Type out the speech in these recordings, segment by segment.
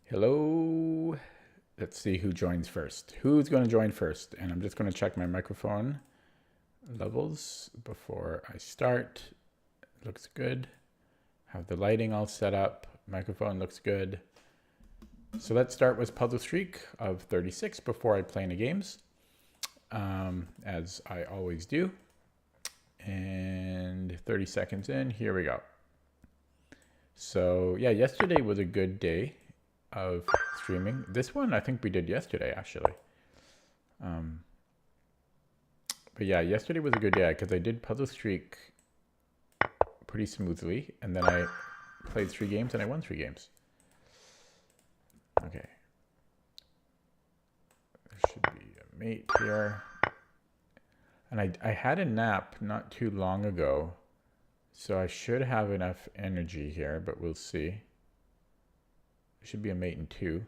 Hello. Let's see who joins first. Who's going to join first? And I'm just going to check my microphone levels before I start. Looks good. Have the lighting all set up. Microphone looks good. So let's start with puzzle streak of 36 before I play any games, as I always do. And 30 seconds in, here we go. So yeah, yesterday was a good day of streaming. This one I think we did yesterday actually. But yeah, yesterday was a good day because I did puzzle streak pretty smoothly, and then I played 3 games and I won 3 games. Okay. There should be a mate here. And I had a nap not too long ago, so I should have enough energy here, but we'll see. There should be a mate in 2.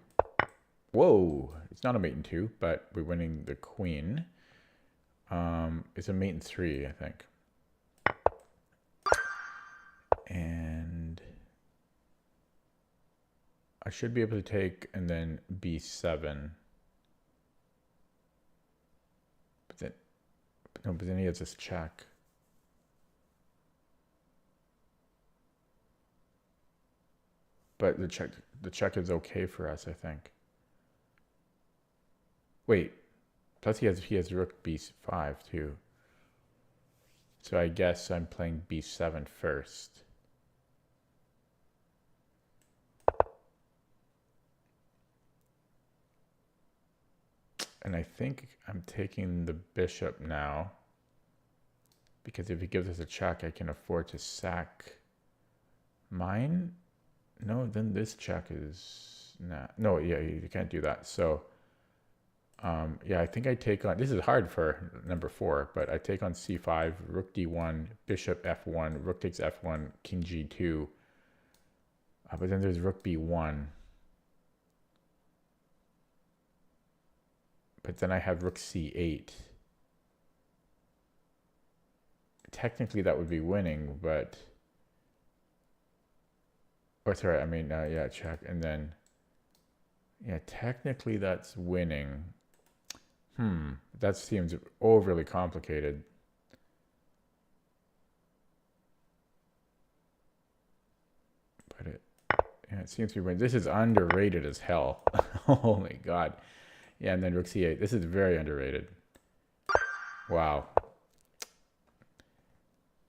Whoa, it's not a mate in 2, but we're winning the queen. It's a mate in 3, I think. And I should be able to take and then b7. But then he has this check. But the check is okay for us, I think. Wait. Plus he has rook b5 too. So I guess I'm playing b7 first. And I think I'm taking the bishop now, because if he gives us a check, I can afford to sack mine. No, then this check is not. No, yeah, you can't do that. So yeah, I think I take on, this is hard for number 4, but I take on c5, rook d1, bishop f1, rook takes f1, king g2. But then there's rook b1. But then I have rook c8. Technically that would be winning, but... Or sorry, I mean, yeah, check. And then, yeah, technically that's winning. That seems overly complicated. But it seems to be winning. This is underrated as hell. Oh my God. Yeah, and then rook c8. This is very underrated. Wow.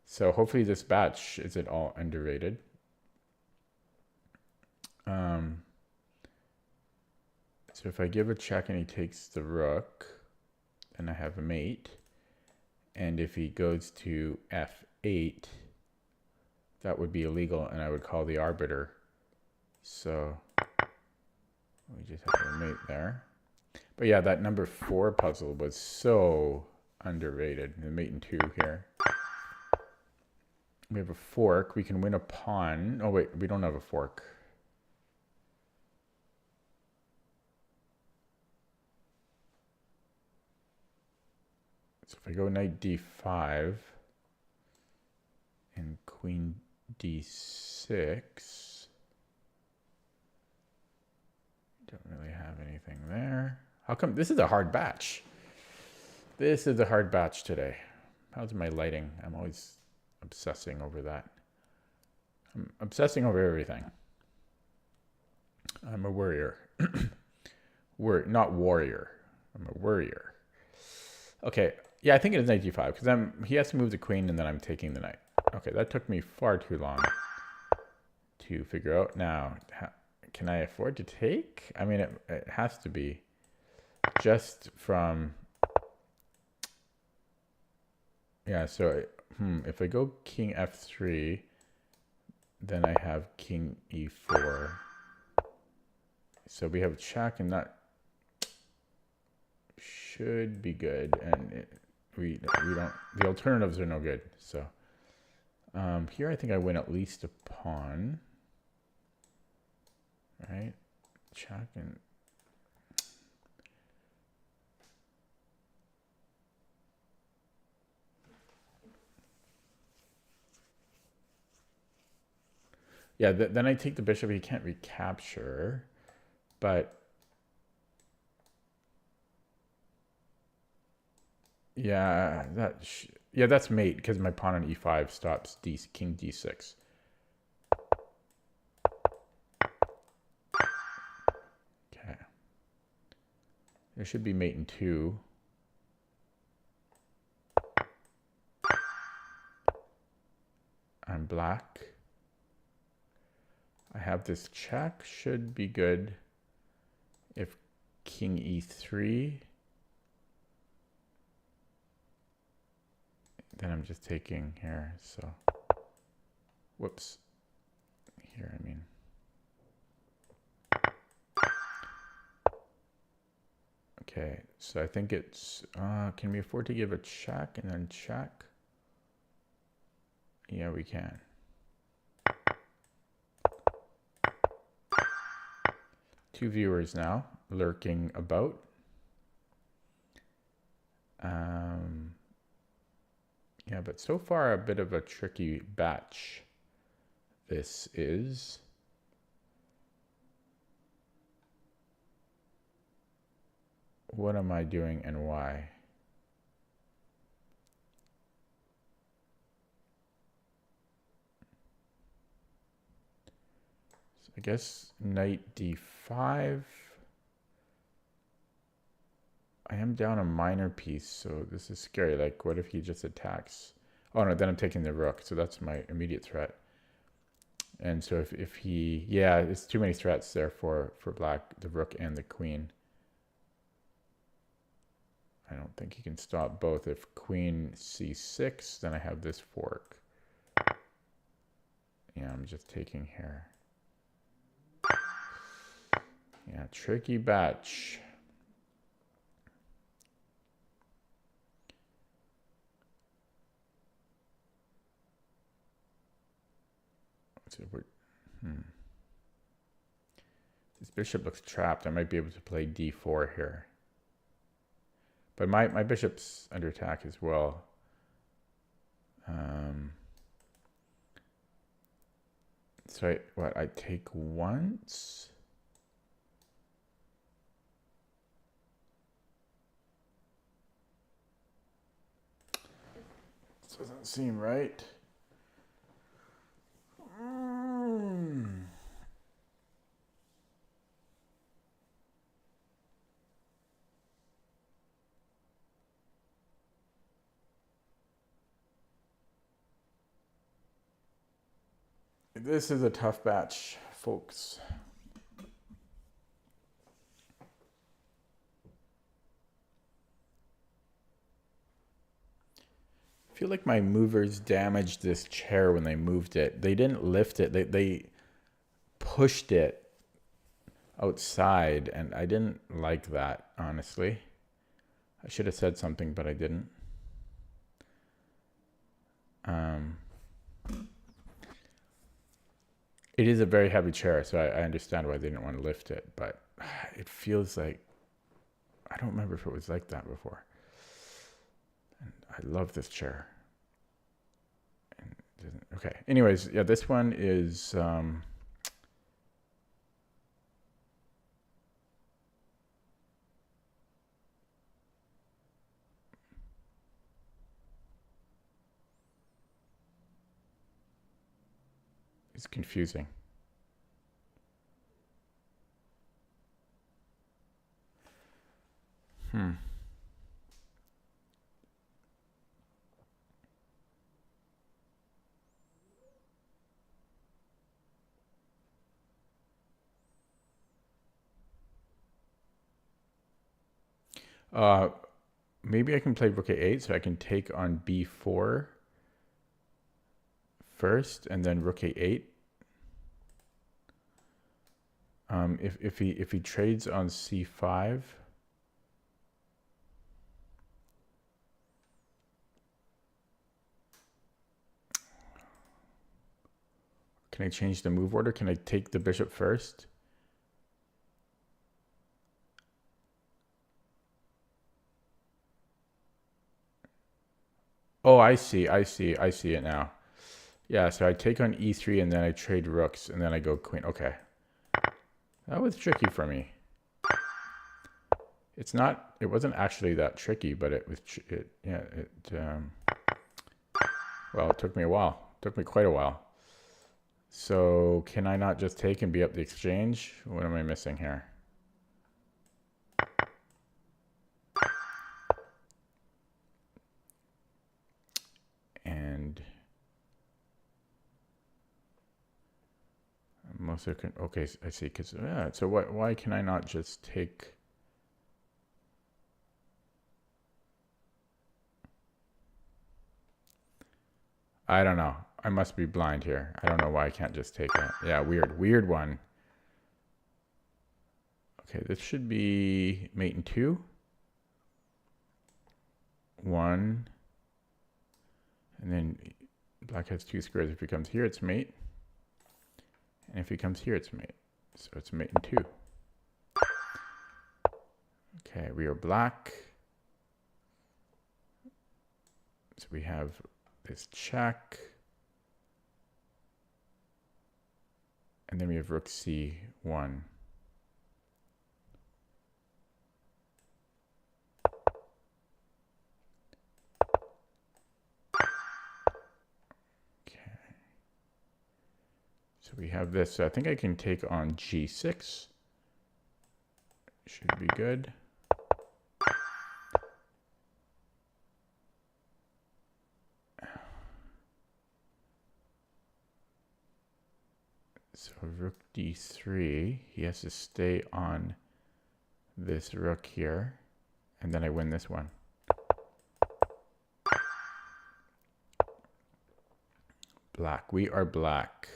So hopefully this batch isn't all underrated. So if I give a check and he takes the rook, then I have a mate. And if he goes to f8, that would be illegal, and I would call the arbiter. So we just have a mate there. But yeah, that number 4 puzzle was so underrated. The mate in 2 here. We have a fork. We can win a pawn. Oh wait, we don't have a fork. So if I go knight d5 and queen d6, don't really have anything there. How come? This is a hard batch. This is a hard batch today. How's my lighting? I'm always obsessing over that. I'm obsessing over everything. I'm a worrier. Not warrior. I'm a worrier. Okay. Yeah, I think it is knight g5 because he has to move the queen and then I'm taking the knight. Okay, that took me far too long to figure out. Now, can I afford to take? I mean, it has to be just from... Yeah, so if I go king f3, then I have king e4. So we have check, and that should be good. And we don't. The alternatives are no good. So here I think I win at least a pawn. Right, check and. Yeah, then I take the bishop. He can't recapture. but yeah, that's mate because my pawn on e5 stops king d6. Okay. There should be mate in 2. I'm black. I have this check, should be good. If king e3, then I'm just taking here, so, whoops, here, I mean. Okay, so I think it's, can we afford to give a check and then check? Yeah, we can. Two viewers now lurking about. Yeah, but so far a bit of a tricky batch. This is. What am I doing and why? So I guess knight d5. I am down a minor piece, so this is scary. Like, what if he just attacks? Oh no, then I'm taking the rook, so that's my immediate threat. And so if he, yeah, it's too many threats there for black, the rook and the queen. I don't think he can stop both. If queen c6, then I have this fork. Yeah, I'm just taking here. Yeah, tricky batch. So this bishop looks trapped. I might be able to play d4 here. But my bishop's under attack as well. So I take once? This doesn't seem right. This is a tough batch, folks. I feel like my movers damaged this chair when they moved it. They didn't lift it. They pushed it outside, and I didn't like that, honestly. I should have said something, but I didn't. It is a very heavy chair, so I understand why they didn't want to lift it, but it feels like, I don't remember if it was like that before. And I love this chair. And okay, anyways, yeah, this one is, it's confusing. Maybe I can play rook a8, so I can take on b4 first, and then rook a8. If he trades on c5, can I change the move order? Can I take the bishop first? Oh, I see it now. Yeah, so I take on e3 and then I trade rooks and then I go queen. Okay. That was tricky for me. It's not, it wasn't actually that tricky, but it was, well, it took me a while. It took me quite a while. So can I not just take and be up the exchange? What am I missing here? And most of it, okay, I see. Because so why can I not just take? I don't know. I must be blind here. I don't know why I can't just take it. Yeah, weird one. Okay, this should be mate in 2. 1. And then black has 2 squares. If he comes here, it's mate. And if he comes here, it's mate. So it's mate in 2. Okay, we are black. So we have this check. And then we have rook c1. So we have this. So I think I can take on g6. Should be good. So rook d3. He has to stay on this rook here. And then I win this one. Black. We are black.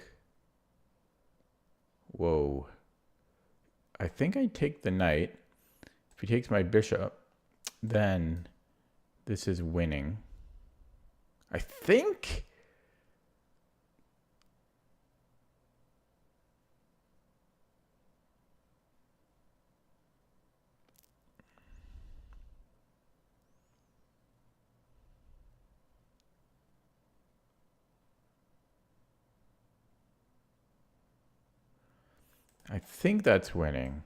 Whoa. I think I take the knight. If he takes my bishop, then this is winning. I think. I think that's winning.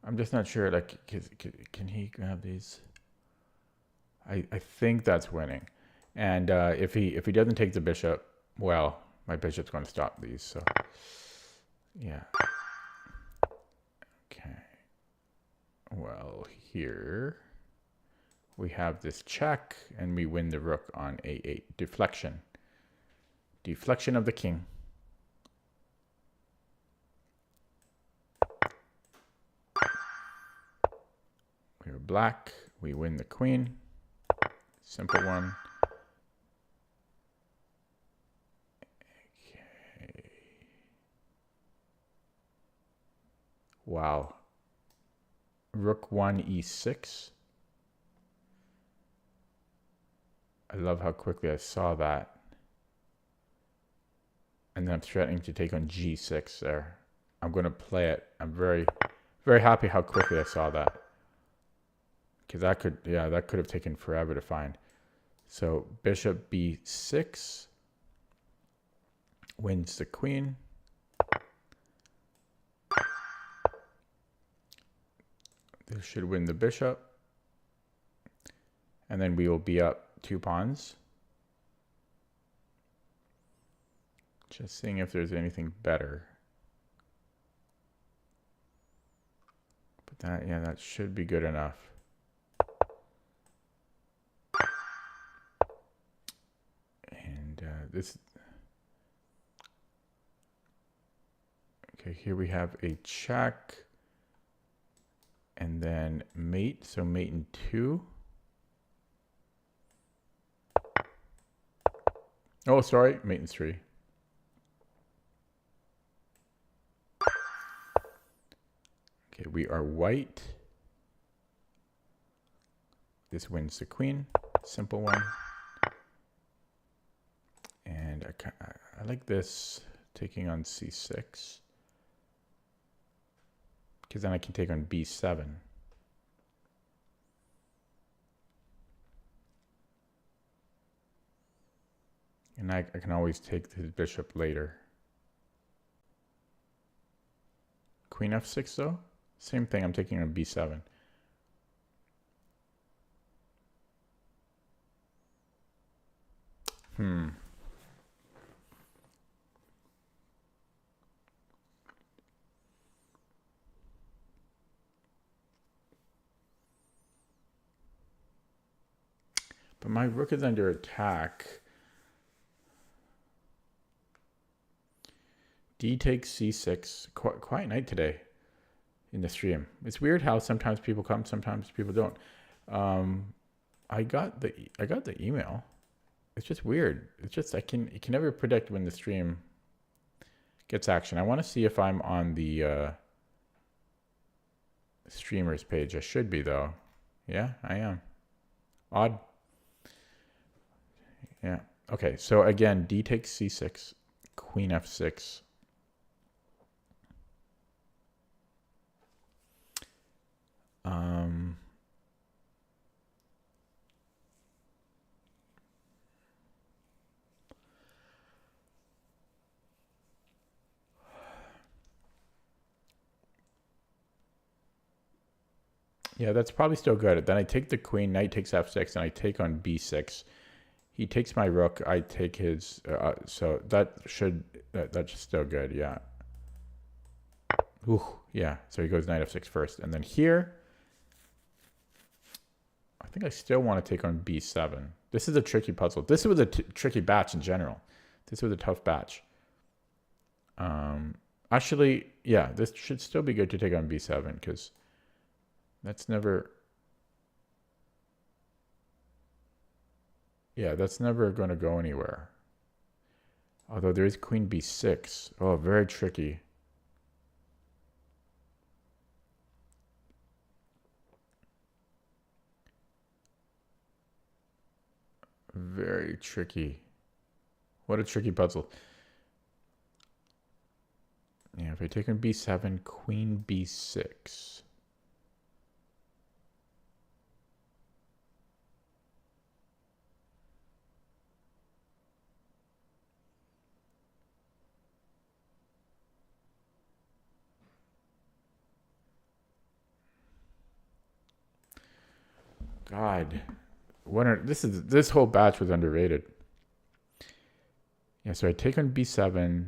I'm just not sure. Like, can he grab these? I think that's winning. And if he doesn't take the bishop, well, my bishop's going to stop these. So, yeah. Okay. Well, here we have this check, and we win the rook on a8. Deflection. Deflection of the king. We're black. We win the queen. Simple one. Okay. Wow. Rook 1 e6. I love how quickly I saw that. And then I'm threatening to take on g6 there. I'm going to play it. I'm very, very happy how quickly I saw that. Because that could, yeah, that could have taken forever to find. So bishop b6 wins the queen. This should win the bishop. And then we will be up 2 pawns. Just seeing if there's anything better. But that, yeah, that should be good enough. This, okay, here we have a check and then mate, so mate in 2. Oh, sorry, mate in 3. Okay, we are white. This wins the queen, simple one. And I like this, taking on c6. Because then I can take on b7. And I can always take the bishop later. Queen f6 though? Same thing, I'm taking on b7. But my rook is under attack. D takes c6. Quiet night today in the stream. It's weird how sometimes people come, sometimes people don't. I got the email. It's just weird. It's just you can never predict when the stream gets action. I want to see if I'm on the streamers page. I should be though. Yeah, I am. Odd. Yeah. Okay. So again, D takes c6, queen f6. Yeah, that's probably still good. Then I take the queen, knight takes f6, and I take on b6. He takes my rook, I take his, so that's still good, yeah. Ooh, yeah, so he goes knight f6 first. And then here, I think I still want to take on b7. This is a tricky puzzle. This was a tricky batch in general. This was a tough batch. Actually, yeah, this should still be good to take on b7 because that's never... Yeah, that's never going to go anywhere. Although there is queen b6. Oh, very tricky. Very tricky. What a tricky puzzle. Yeah, if I take on b7, queen b6. God, this whole batch was underrated. Yeah, so I take on b7,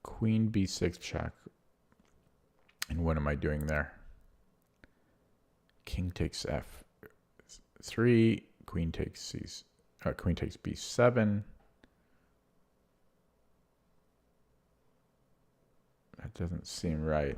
queen b6 check. And what am I doing there? King takes f3, queen takes b7. That doesn't seem right.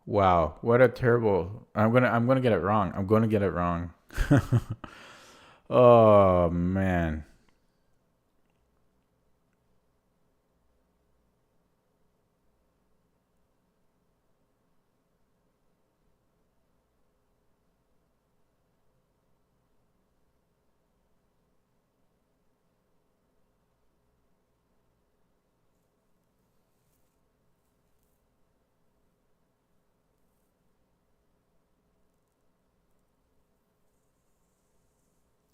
Wow, what a terrible... I'm gonna get it wrong. I'm gonna get it wrong. Oh man.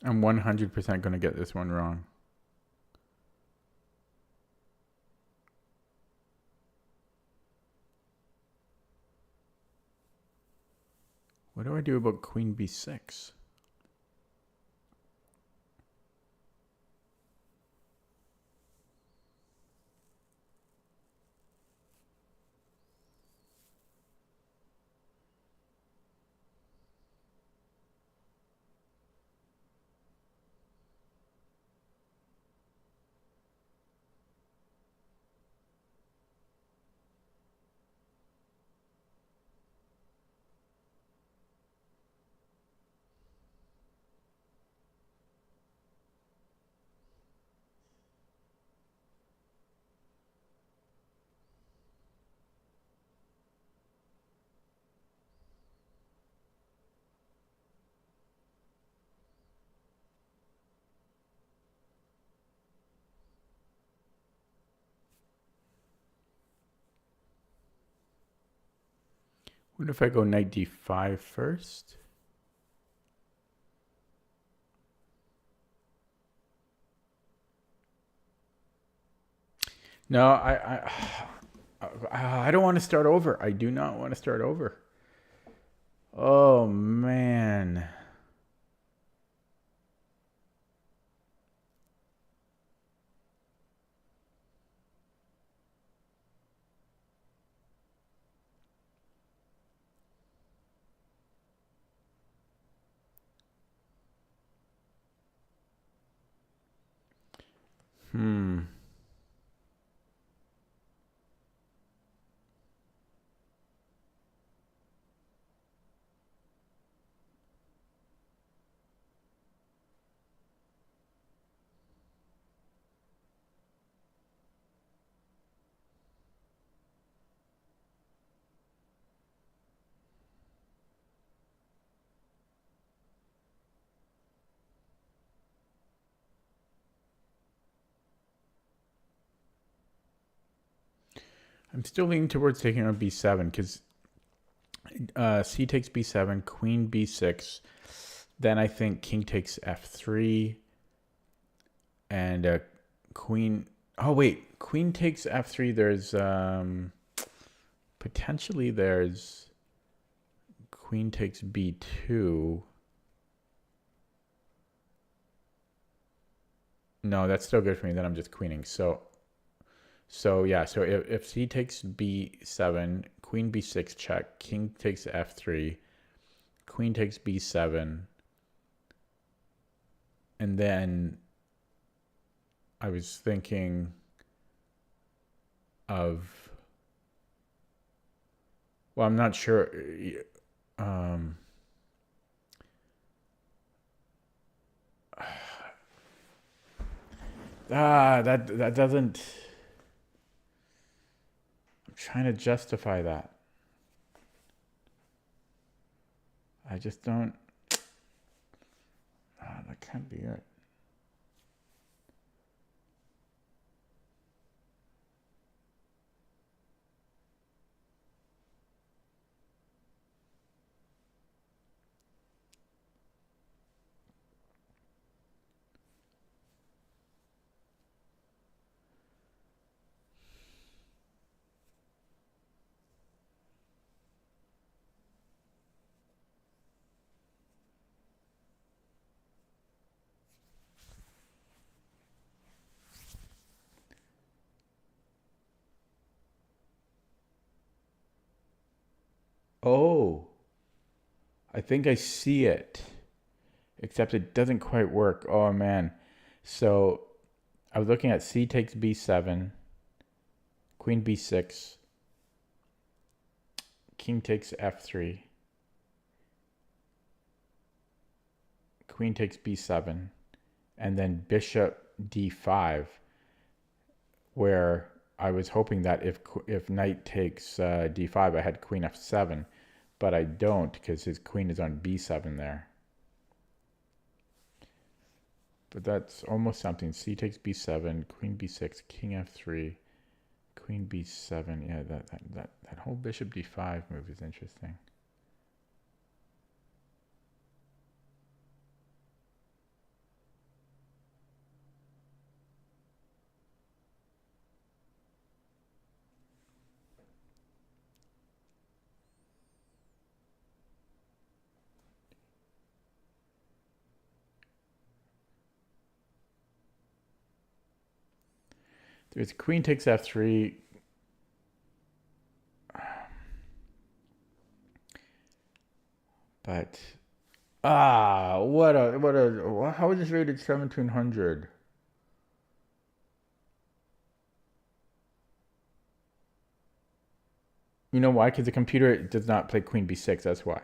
I'm 100% gonna get this one wrong. What do I do about queen b6? What if I go knight d5 first? No, I don't want to start over. I do not want to start over. Oh, man. I'm still leaning towards taking on b7 because c takes b7, queen b6. Then I think king takes f3 and queen. Oh, wait. Queen takes f3. There's potentially there's queen takes b2. No, that's still good for me. Then I'm just queening. So yeah. So if c takes b7, queen b6 check, king takes f3, queen takes b7, and then I was thinking of, well, I'm not sure. That doesn't. I'm trying to justify that. I just don't. That can't be it. Oh, I think I see it, except it doesn't quite work. Oh man. So I was looking at c takes b7, queen b6, king takes f3, queen takes b7, and then bishop d5, where I was hoping that if knight takes d5, I had queen f7, but I don't because his queen is on b7 there. But that's almost something. C takes b7, queen b6, king f3, queen b7. Yeah, that whole bishop d5 move is interesting. There's queen takes f3. But how is this rated 1700? You know why? Because the computer does not play queen b6. That's why.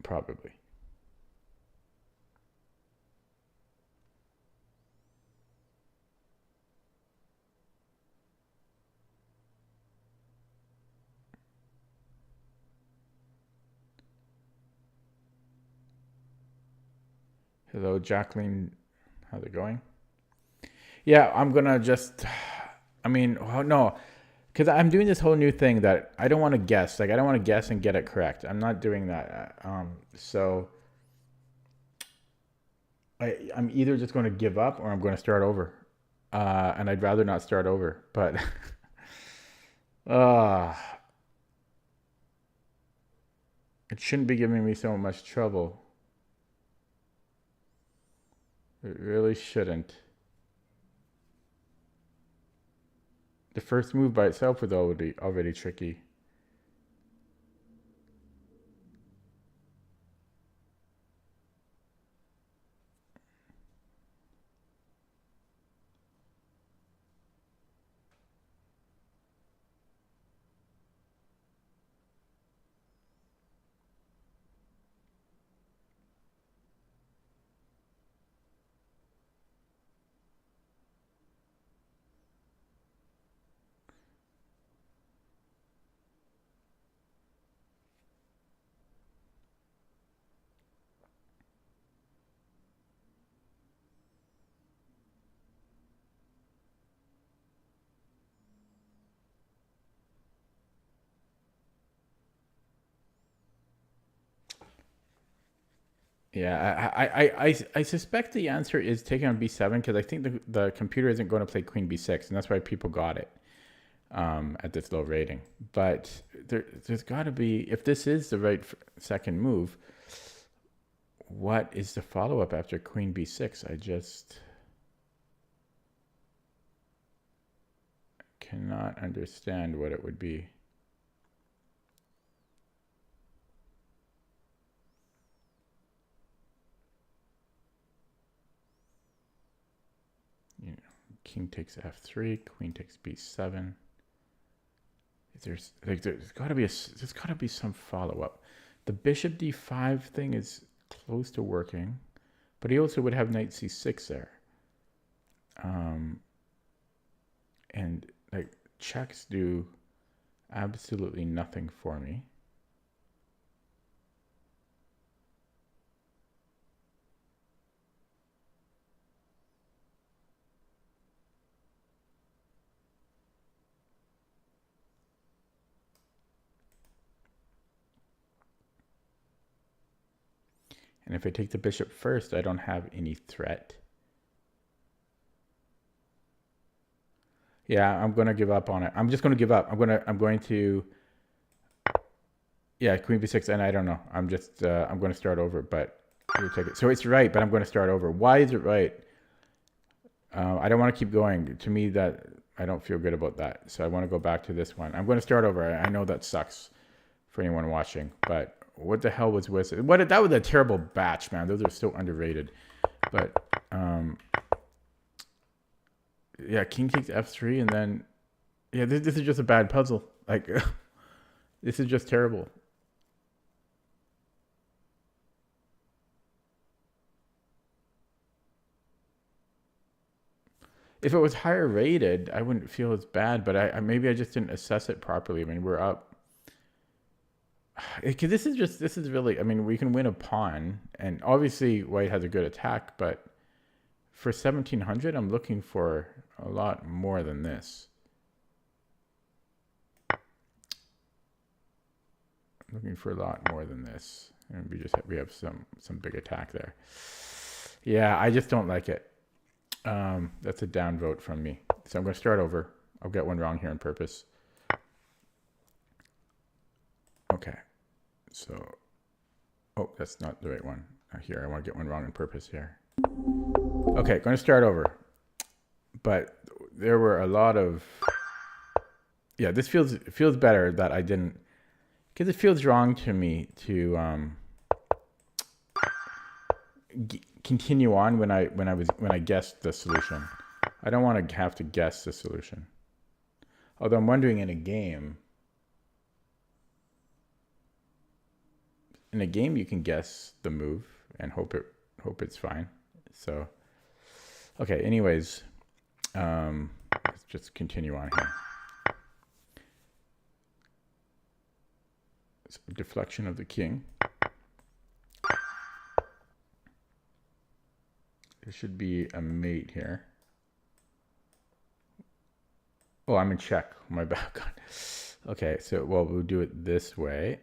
Probably. Hello, Jacqueline. How's it going? Yeah, I'm gonna just. I mean, no. Because I'm doing this whole new thing that I don't want to guess. Like, I don't want to guess and get it correct. I'm not doing that. So I'm either just going to give up or I'm going to start over. And I'd rather not start over. But uh, it shouldn't be giving me so much trouble. It really shouldn't. The first move by itself was already tricky. Yeah, I suspect the answer is taking on b7 because I think the computer isn't going to play queen b6, and that's why people got it at this low rating. But there's got to be, if this is the right second move, what is the follow-up after queen b6? I just cannot understand what it would be. You know, king takes f3, queen takes b7. There's got to be some follow-up. The bishop d5 thing is close to working, but he also would have knight c6 there. And like checks do absolutely nothing for me. And if I take the bishop first, I don't have any threat. Yeah, I'm going to give up on it. I'm just going to give up. I'm going to, yeah, queen b6, and I don't know. I'm going to start over, but we'll take it. So it's right, but I'm going to start over. Why is it right? I don't want to keep going. To me, that I don't feel good about that. So I want to go back to this one. I'm going to start over. I know that sucks for anyone watching, but what the hell was with it? That was a terrible batch, man. Those are so underrated. But yeah, king takes f3, and then yeah, this is just a bad puzzle. Like this is just terrible. If it was higher rated, I wouldn't feel as bad, but maybe I just didn't assess it properly. I mean, we're up. Because this is really, I mean, we can win a pawn, and obviously white has a good attack, but for 1700, I'm looking for a lot more than this. I'm looking for a lot more than this. And we have some big attack there. Yeah, I just don't like it. That's a down vote from me. So I'm going to start over. I'll get one wrong here on purpose. Okay. So, oh, that's not the right one. Here, I want to get one wrong on purpose here. Okay, going to start over. But there were a lot of, yeah, this feels better that I didn't, because it feels wrong to me to continue on when I guessed the solution. I don't want to have to guess the solution. Although I'm wondering in a game you can guess the move and hope it's fine. So okay, anyways, let's just continue on here. So deflection of the king. There should be a mate here. Oh, I'm in check. My bad. God. Okay, so well, we'll do it this way.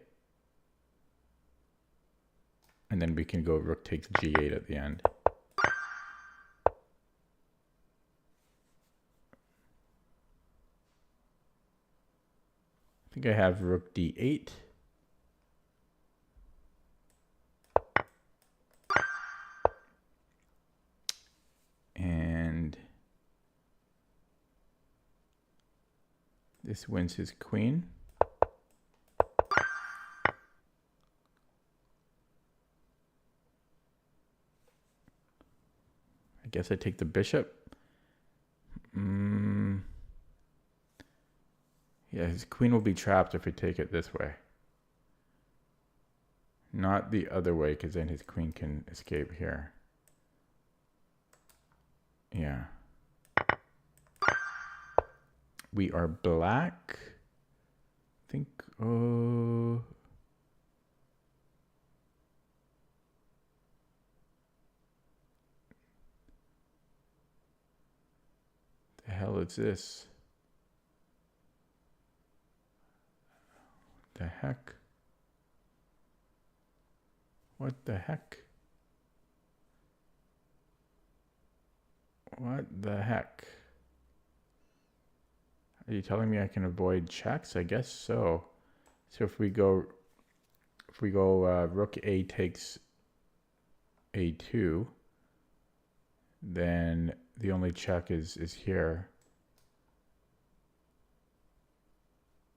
And then we can go rook takes g8 at the end. I think I have rook d8. And this wins his queen. I guess I take the bishop. Yeah, his queen will be trapped if we take it this way. Not the other way, because then his queen can escape here. Yeah. We are black. I think, oh. The hell is this? The heck? What the heck? What the heck? Are you telling me I can avoid checks? I guess so. So if we go rook a takes a2, then the only check is here.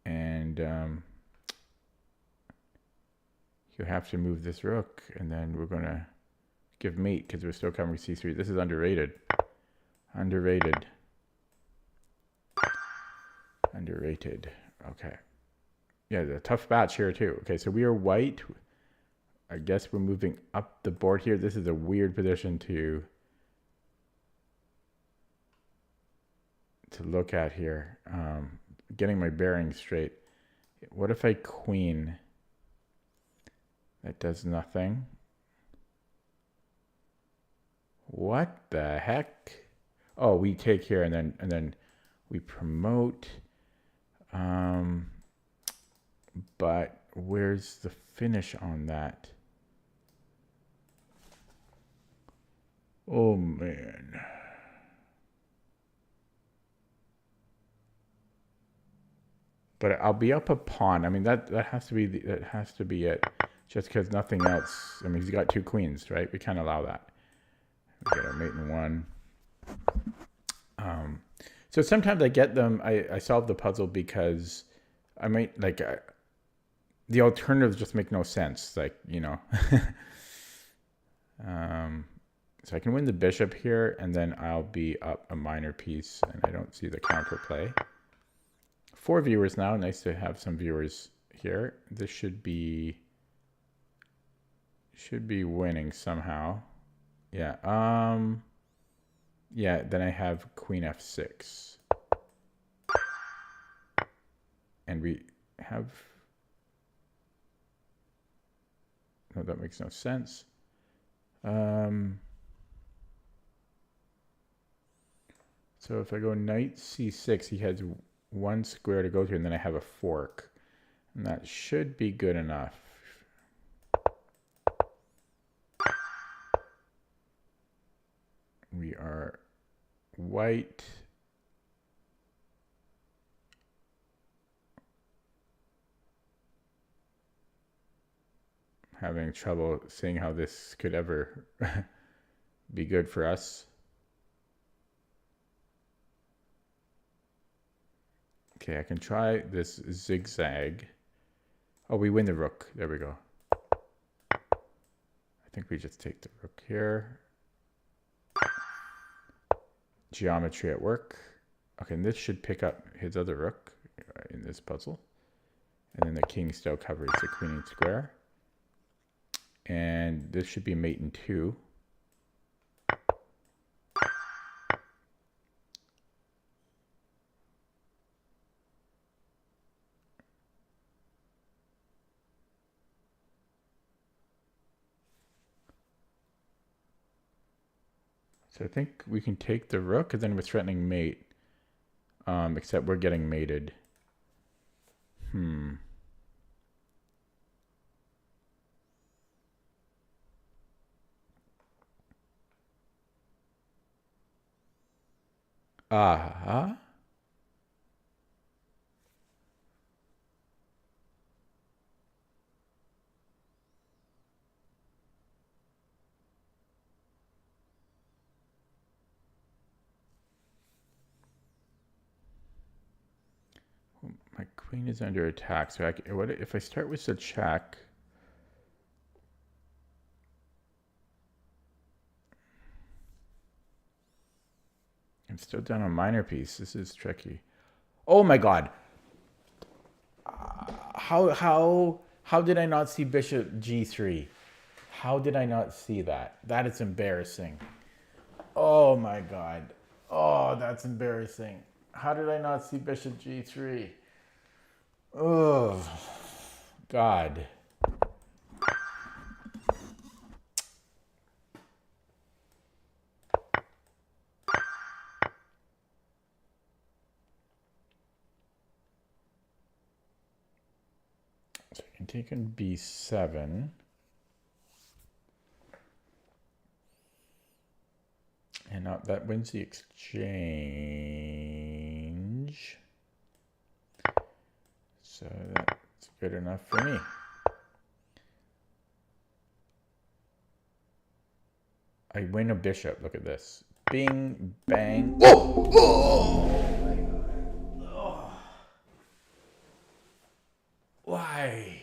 And you have to move this rook, and then we're going to give mate because we're still covering c3. This is underrated. Underrated. Underrated. Okay. Yeah, the tough batch here too. Okay, so we are white. I guess we're moving up the board here. This is a weird position to look at here. Getting my bearings straight. What if I queen? That does nothing. What the heck? Oh, we take here and then we promote. But where's the finish on that? Oh man. But I'll be up a pawn. I mean that has to be it. Just because nothing else. I mean he's got two queens, right? We can't allow that. We get our mate in one. So sometimes I get them. I solve the puzzle because I might like the alternatives just make no sense. Like so I can win the bishop here, and then I'll be up a minor piece, and I don't see the counterplay. 4 viewers now. Nice to have some viewers here. This should be winning somehow. Yeah. Yeah, then I have queen f6. And we have... No, that makes no sense. So if I go knight c6, he has one square to go to, and then I have a fork. And that should be good enough. We are white. Having trouble seeing how this could ever be good for us. Okay, I can try this zigzag. Oh, we win the rook. There we go. I think we just take the rook here. Geometry at work. Okay, and this should pick up his other rook in this puzzle. And then the king still covers the queen and square. And this should be mate in 2. So I think we can take the rook, and then we're threatening mate. Except we're getting mated. Ah. My queen is under attack. So what if I start with the check? I'm still down a minor piece. This is tricky. Oh my god. How did I not see bishop g3? How did I not see that? That is embarrassing. Oh my god. Oh, that's embarrassing. How did I not see bishop g3? Oh, God. So I can take on b7. And now that wins the exchange. So that's good enough for me. I win a bishop. Look at this. Bing, bang. Whoa! Oh my god. Oh. Why?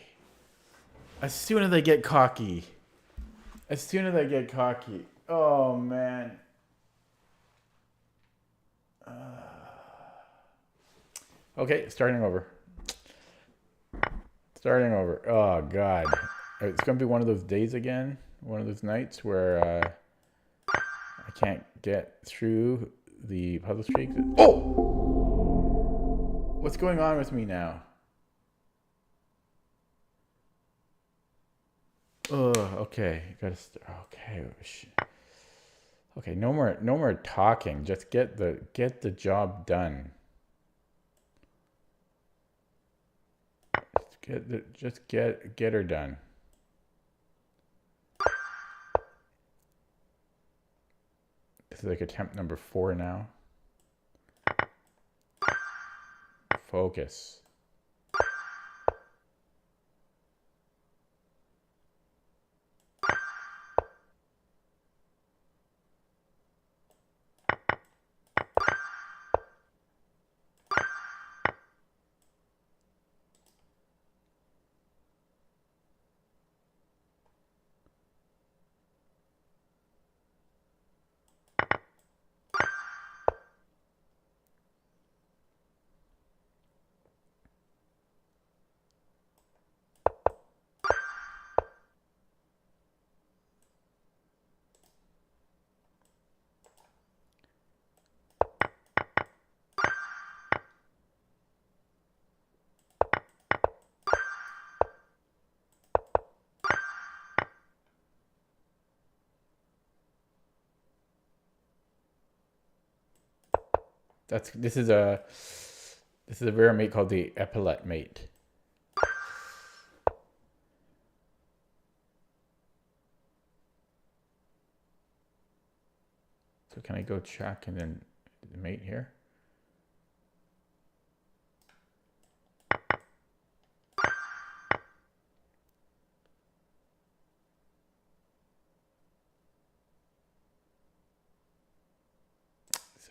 As soon as I get cocky. As soon as I get cocky. Oh, man. Okay, starting over. Starting over. Oh, God. It's going to be one of those days again. One of those nights where I can't get through the puzzle streak. Oh! What's going on with me now? Okay. Okay. Okay, no more talking. Just get the job done. Just get her done. This is like attempt number 4 now. Focus. This is a rare mate called the epaulette mate. So can I go check and then the mate here?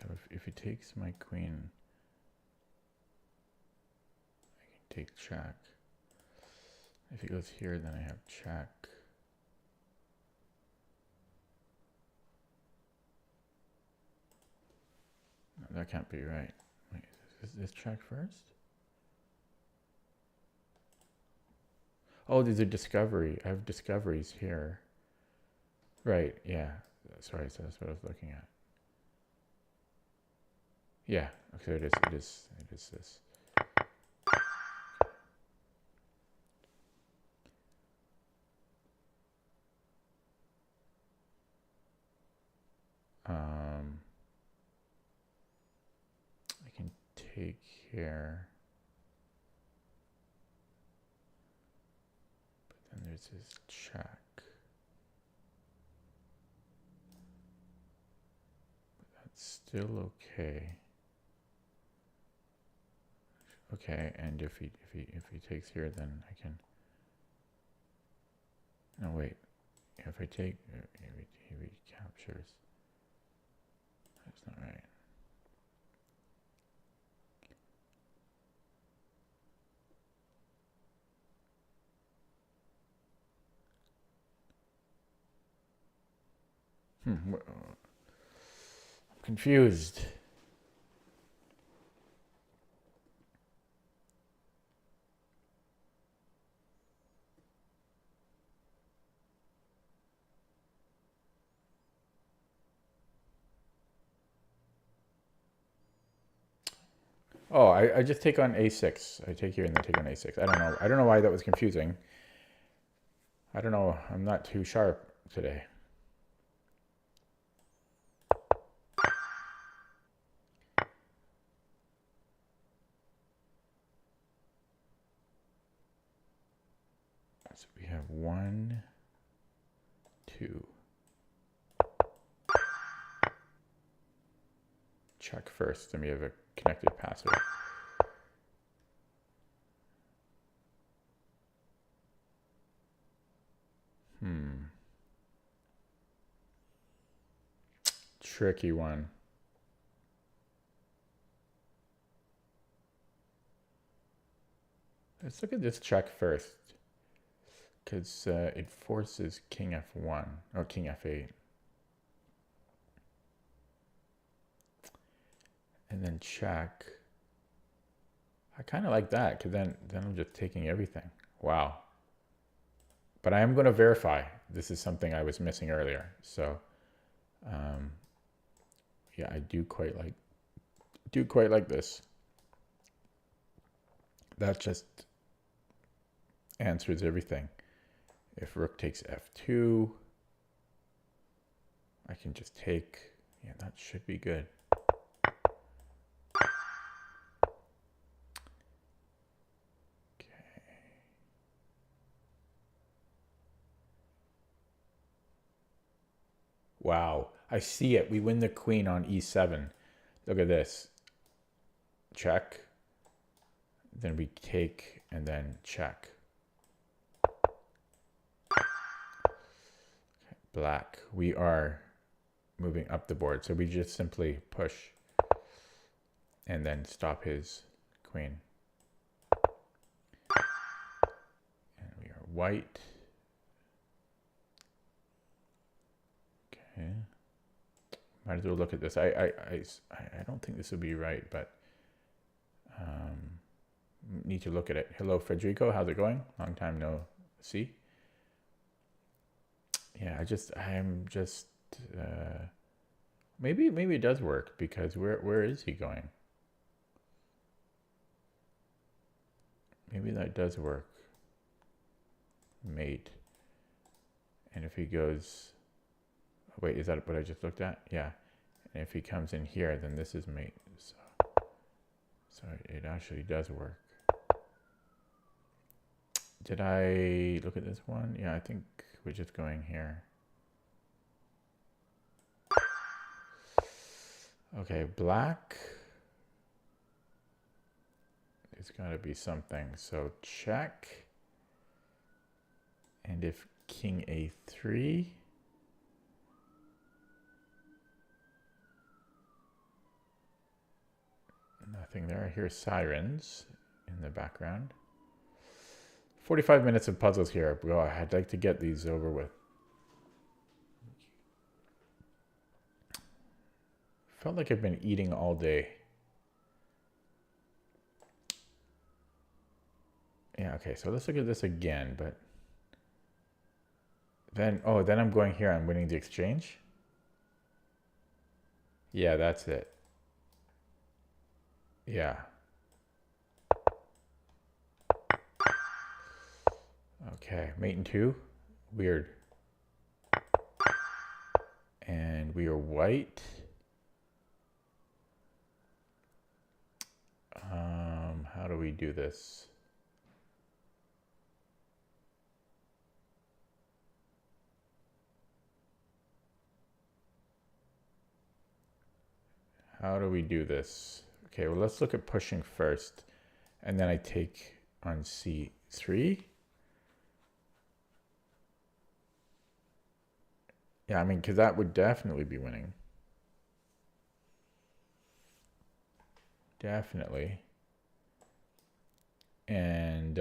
So if he takes my queen, I can take check. If he goes here, then I have check. No, that can't be right. Wait, is this check first? Oh, there's a discovery. I have discoveries here. Right, yeah. Sorry, so that's what I was looking at. Yeah, okay, it is this. I can take here. But then there's this check. But that's still okay. Okay, and if he takes here, then I can. No, wait. If I take, he recaptures. That's not right. I'm confused. Oh, I just take on a6. I take here and then take on a6. I don't know. I don't know why that was confusing. I don't know. I'm not too sharp today. So we have 1, 2. Check first, then we have a connected passer. Tricky one. Let's look at this check first, because it forces king f1, or king f8. And then check. I kind of like that, because then I'm just taking everything. Wow. But I am going to verify. This is something I was missing earlier. So, yeah, I do quite like this. That just answers everything. If rook takes f2, I can just take. Yeah, that should be good. Wow, I see it. We win the queen on e7. Look at this. Check. Then we take and then check. Okay, black. We are moving up the board. So we just simply push and then stop his queen. And we are white. Okay. Might as well look at this. I don't think this would be right, but need to look at it. Hello, Federico. How's it going? Long time no see. Yeah, I'm just maybe it does work, because where is he going? Maybe that does work. Mate. And if he goes, wait, is that what I just looked at? Yeah. And if he comes in here, then this is mate. So it actually does work. Did I look at this one? Yeah, I think we're just going here. Okay, black. There's got to be something. So check. And if king a3. Nothing there. I hear sirens in the background. 45 minutes of puzzles here. Well, I'd like to get these over with. Felt like I've been eating all day. Yeah, okay, so let's look at this again, but then, oh, then I'm going here, I'm winning the exchange. Yeah, that's it. Yeah. Okay, mate in 2. Weird. And we are white. we do this? How do we do this? Okay, well, let's look at pushing first. And then I take on c3. Yeah, I mean, because that would definitely be winning. Definitely. And,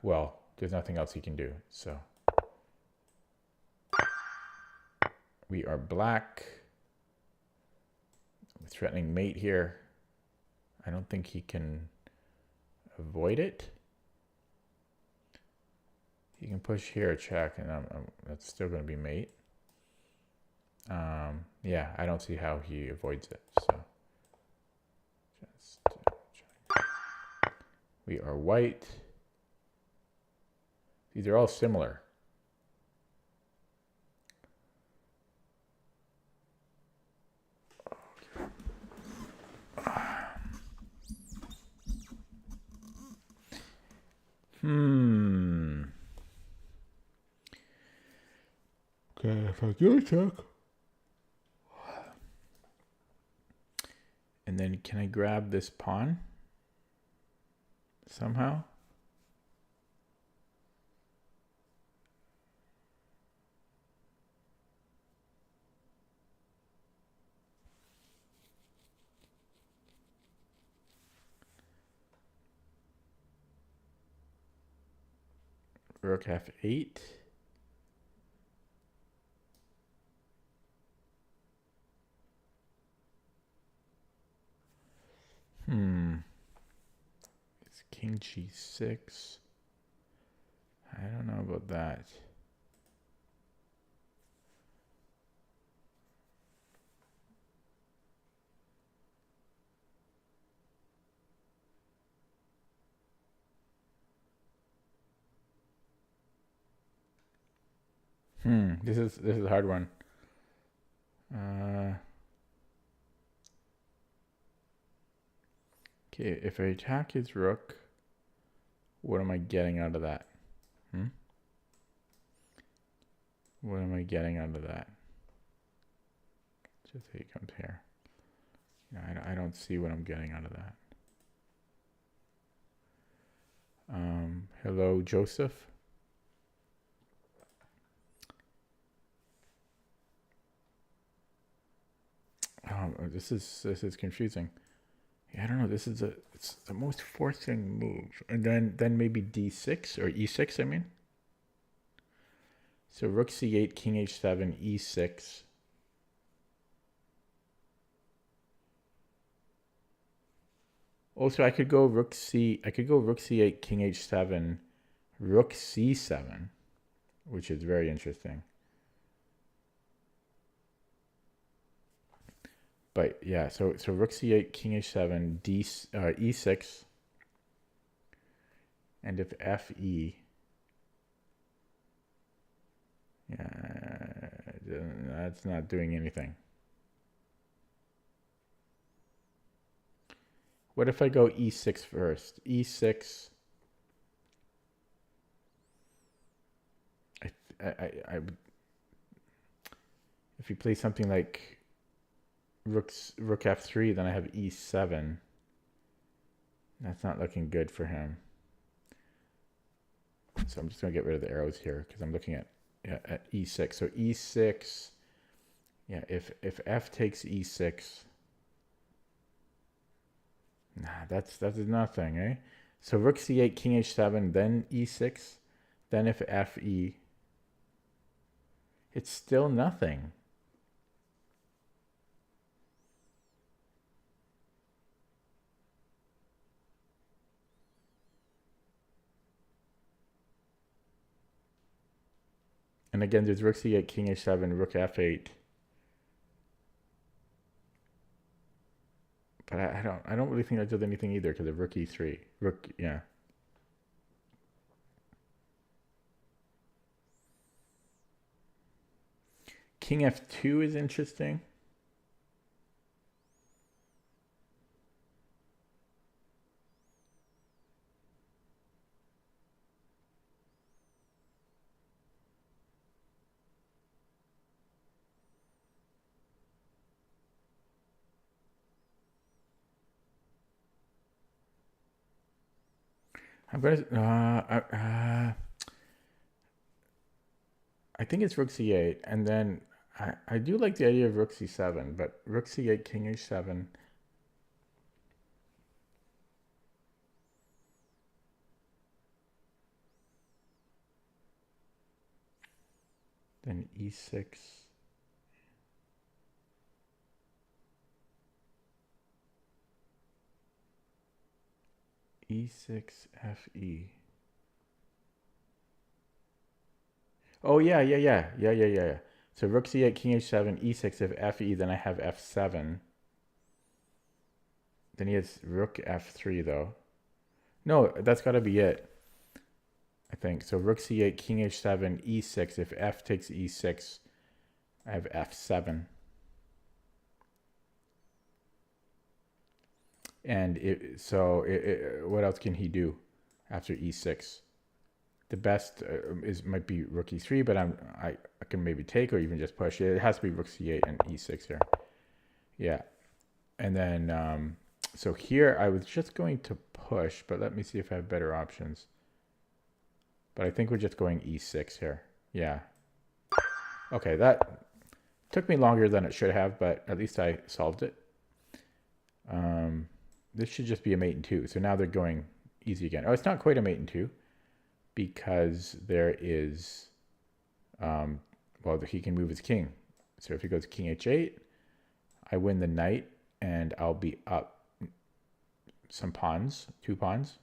well, there's nothing else he can do, so. We are black. We're threatening mate here. I don't think he can avoid it. He can push here, check, and that's still going to be mate. Yeah, I don't see how he avoids it. So just we are white. These are all similar. Okay, if I do a check. And then can I grab this pawn somehow? Rook f8. It's king g6. I don't know about that. This is a hard one. Okay, if I attack his rook, what am I getting out of that? What am I getting out of that? Just say he comes here. Yeah, I don't see what I'm getting out of that. Hello, Joseph. This is confusing. Yeah, I don't know. It's the most forcing move. And then maybe d6 or e6, I mean. So rook c8, king h7, e6. Also, I could go rook c8, king h7, rook c7, which is very interesting. But yeah, so rook c8, king h7, e6, and if fe, yeah, that's not doing anything. What if I go e6 first? E6. I if you play something like rook f3, then I have e7. That's not looking good for him. So I'm just going to get rid of the arrows here because I'm looking at e6. So e6, yeah, if f takes e6, nah, that's nothing, eh? So rook c8, king h7, then e6, then if fe, it's still nothing. And again, there's rook c8, king h7, rook f8. But I don't really think that does anything either because of rook e3. Rook, yeah. King f2 is interesting. I'm gonna. I think it's rook c8, and then I do like the idea of rook c7, but rook c8, king h7. Then e6. e6 fe. Oh yeah. So rook c8, king h7, e6. If fe, then I have f7. Then he has rook f3 though. No, that's got to be it. I think so. Rook c8, king h7, e6. If f takes e6, I have f7. And what else can he do after e6? The best might be rook e3, but I can maybe take or even just push. It has to be rook c8 and e6 here. Yeah, and then so here I was just going to push, but let me see if I have better options. But I think we're just going e6 here. Yeah. Okay, that took me longer than it should have, but at least I solved it. This should just be a mate in 2. So now they're going easy again. Oh, it's not quite a mate in 2 because there is, well, he can move his king. So if he goes king h8, I win the knight and I'll be up some pawns, 2 pawns.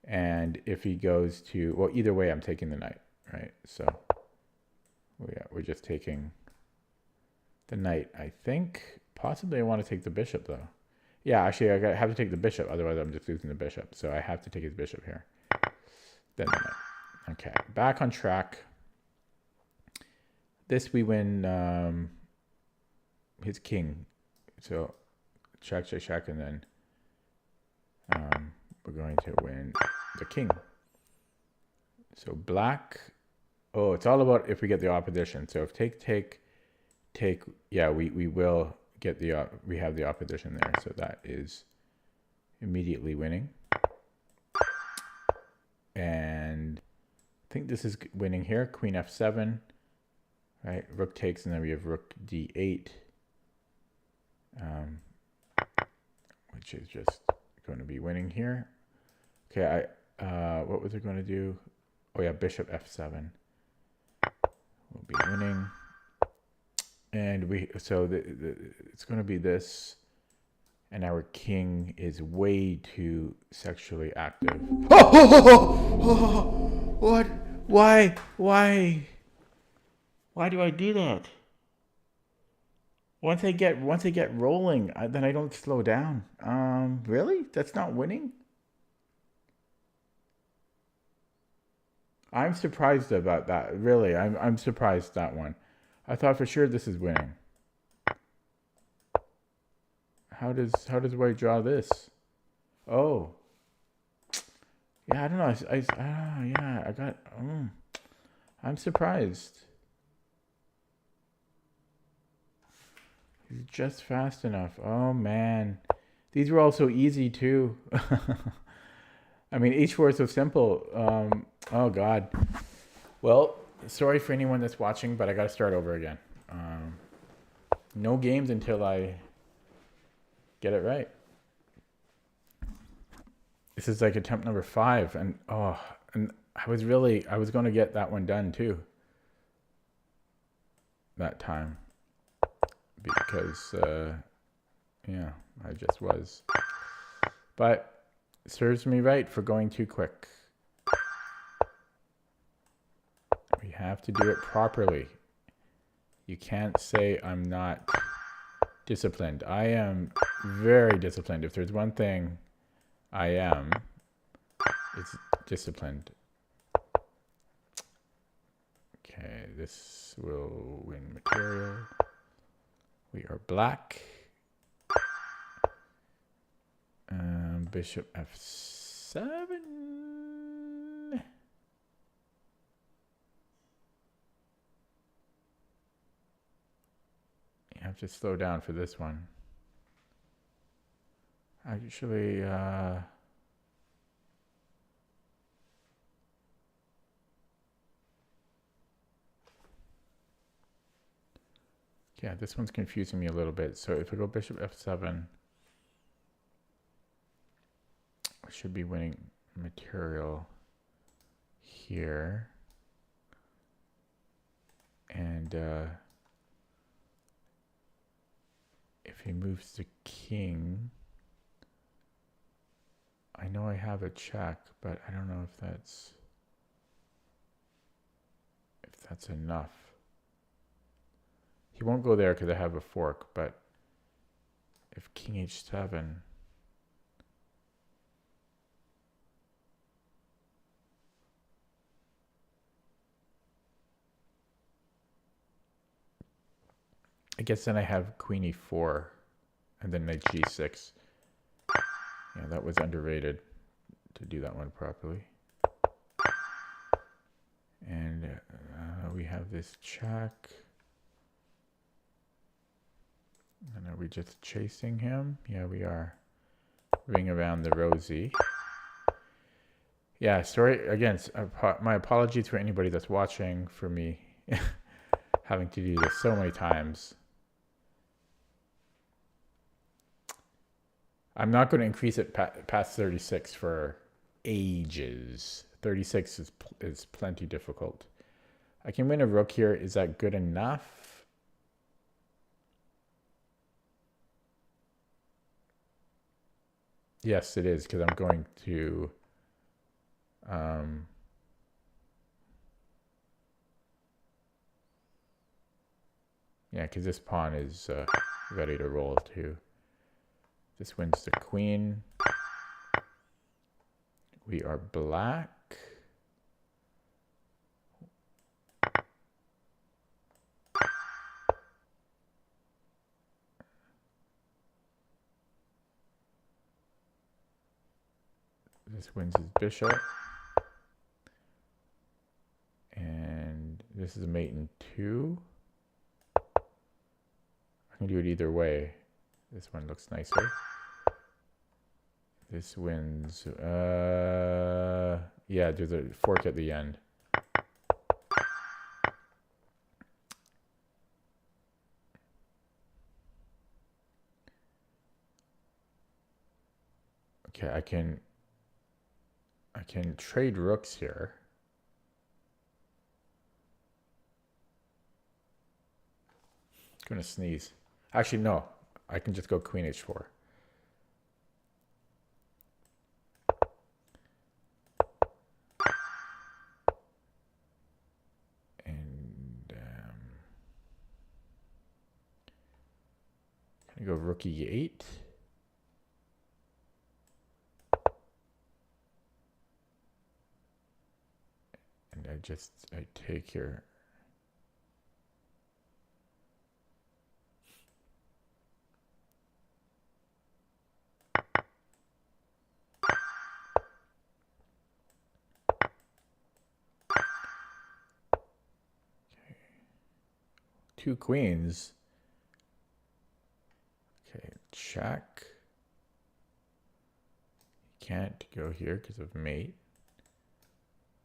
And if he goes to, well, either way, I'm taking the knight, right? So yeah, we're just taking the knight, I think. Possibly I want to take the bishop though. Yeah, actually I have to take the bishop, otherwise I'm just losing the bishop. So I have to take his bishop here. Then the knight. Okay, back on track. This we win his king. So check, and then we're going to win the king. So black, oh, it's all about if we get the opposition. So if take, yeah, we will get the, we have the opposition there. So that is immediately winning. And I think this is winning here. Queen f7, right? Rook takes, and then we have rook d8, which is just going to be winning here. Okay, what was it going to do? Oh yeah, bishop f7 will be winning. And it's going to be this, and our king is way too sexually active. What? Why do I do that? Once I get rolling, then I don't slow down. Really? That's not winning? I'm surprised about that. Really, I'm surprised that one. I thought for sure this is winning. How does white draw this? Oh. Yeah, I don't know. Yeah, I got. I'm surprised. He's just fast enough. Oh man, these were all so easy too. I mean, h4 is so simple. Oh god. Well, sorry for anyone that's watching, but I got to start over again. No games until I get it right. This is like attempt number 5, and I was going to get that one done too. That time, because yeah, I just was. But it serves me right for going too quick. We have to do it properly. You can't say I'm not disciplined. I am very disciplined. If there's one thing I am, it's disciplined. Okay, this will win material. We are black. Bishop f7. You have to slow down for this one. Actually, Yeah, this one's confusing me a little bit. So if I go bishop f7, I should be winning material here. And if he moves the king, I know I have a check, but I don't know if that's enough. He won't go there because I have a fork, but if king h7, I guess then I have queen e4 and then knight g6. Yeah, that was underrated to do that one properly. And we have this check. And are we just chasing him? Yeah, we are. Ring around the rosy. Yeah, sorry, again, my apologies for anybody that's watching for me having to do this so many times. I'm not going to increase it past 36 for ages. 36 is plenty difficult. I can win a rook here. Is that good enough? Yes, it is, because I'm going to... yeah, because this pawn is ready to roll too. This wins the queen. We are black. This wins his bishop. And this is a mate in 2. I can do it either way. This one looks nicer. This wins. Yeah, there's a fork at the end. Okay, I can trade rooks here. I'm gonna sneeze. Actually, no. I can just go queen h4. And gonna go rook e8. And I take here. Two queens. Okay, check. He can't go here because of mate.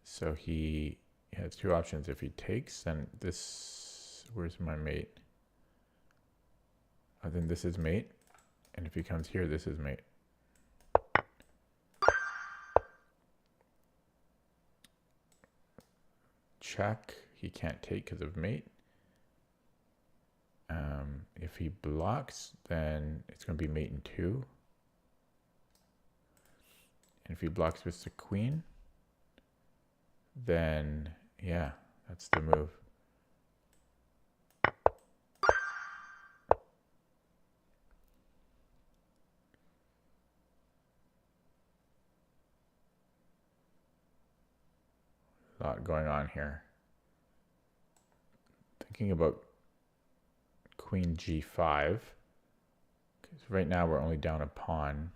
So he has two options. If he takes, then this, where's my mate? Then this is mate. And if he comes here, this is mate. Check. He can't take because of mate. If he blocks, then it's going to be mate in 2. And if he blocks with the queen, then yeah, that's the move. A lot going on here. Thinking about queen g5, because right now we're only down a pawn.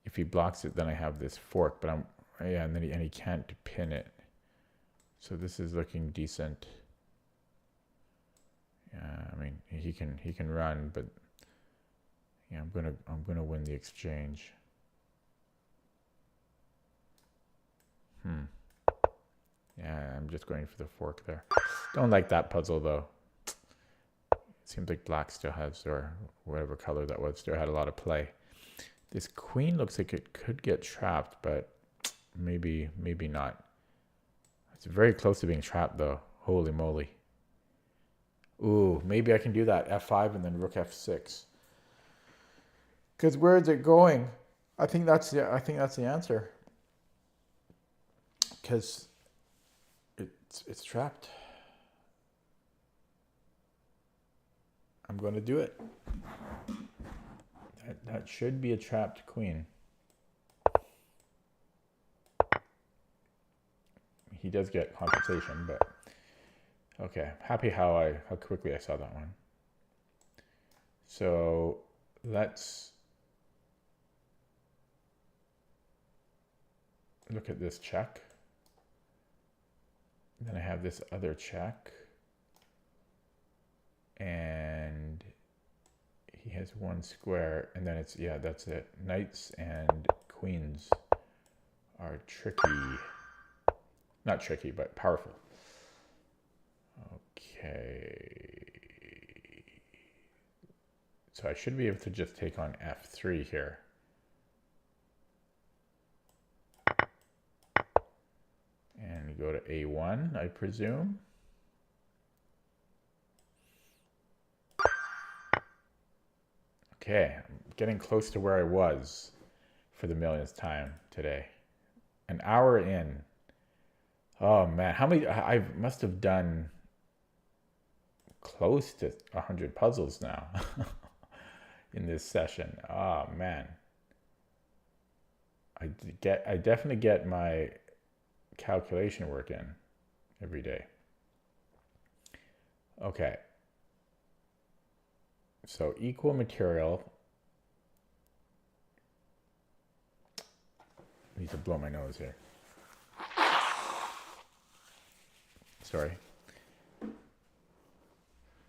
If he blocks it, then I have this fork, but yeah, and then he can't pin it. So this is looking decent. Yeah, I mean he can run, but yeah, I'm gonna win the exchange. Yeah, I'm just going for the fork there. Don't like that puzzle though. seems like black still has, or whatever color that was, still had a lot of play. This queen looks like it could get trapped, but maybe not. It's very close to being trapped though. Holy moly. Ooh, maybe I can do that. F5 and then rook F6. Because where is it going? I think that's the answer. Because it's trapped. I'm going to do it. That should be a trapped queen. He does get compensation, but okay. Happy how quickly I saw that one. So let's look at this check. Then I have this other check. And he has one square, and then it's, yeah, that's it. Knights and queens are tricky. Not tricky, but powerful. Okay. So I should be able to just take on F3 here. And go to A1, I presume. Okay, I'm getting close to where I was for the millionth time today. An hour in. Oh man, how many? I must have done close to 100 puzzles now in this session. Oh man. I definitely get my calculation work in every day. Okay. So equal material. I need to blow my nose here. Sorry.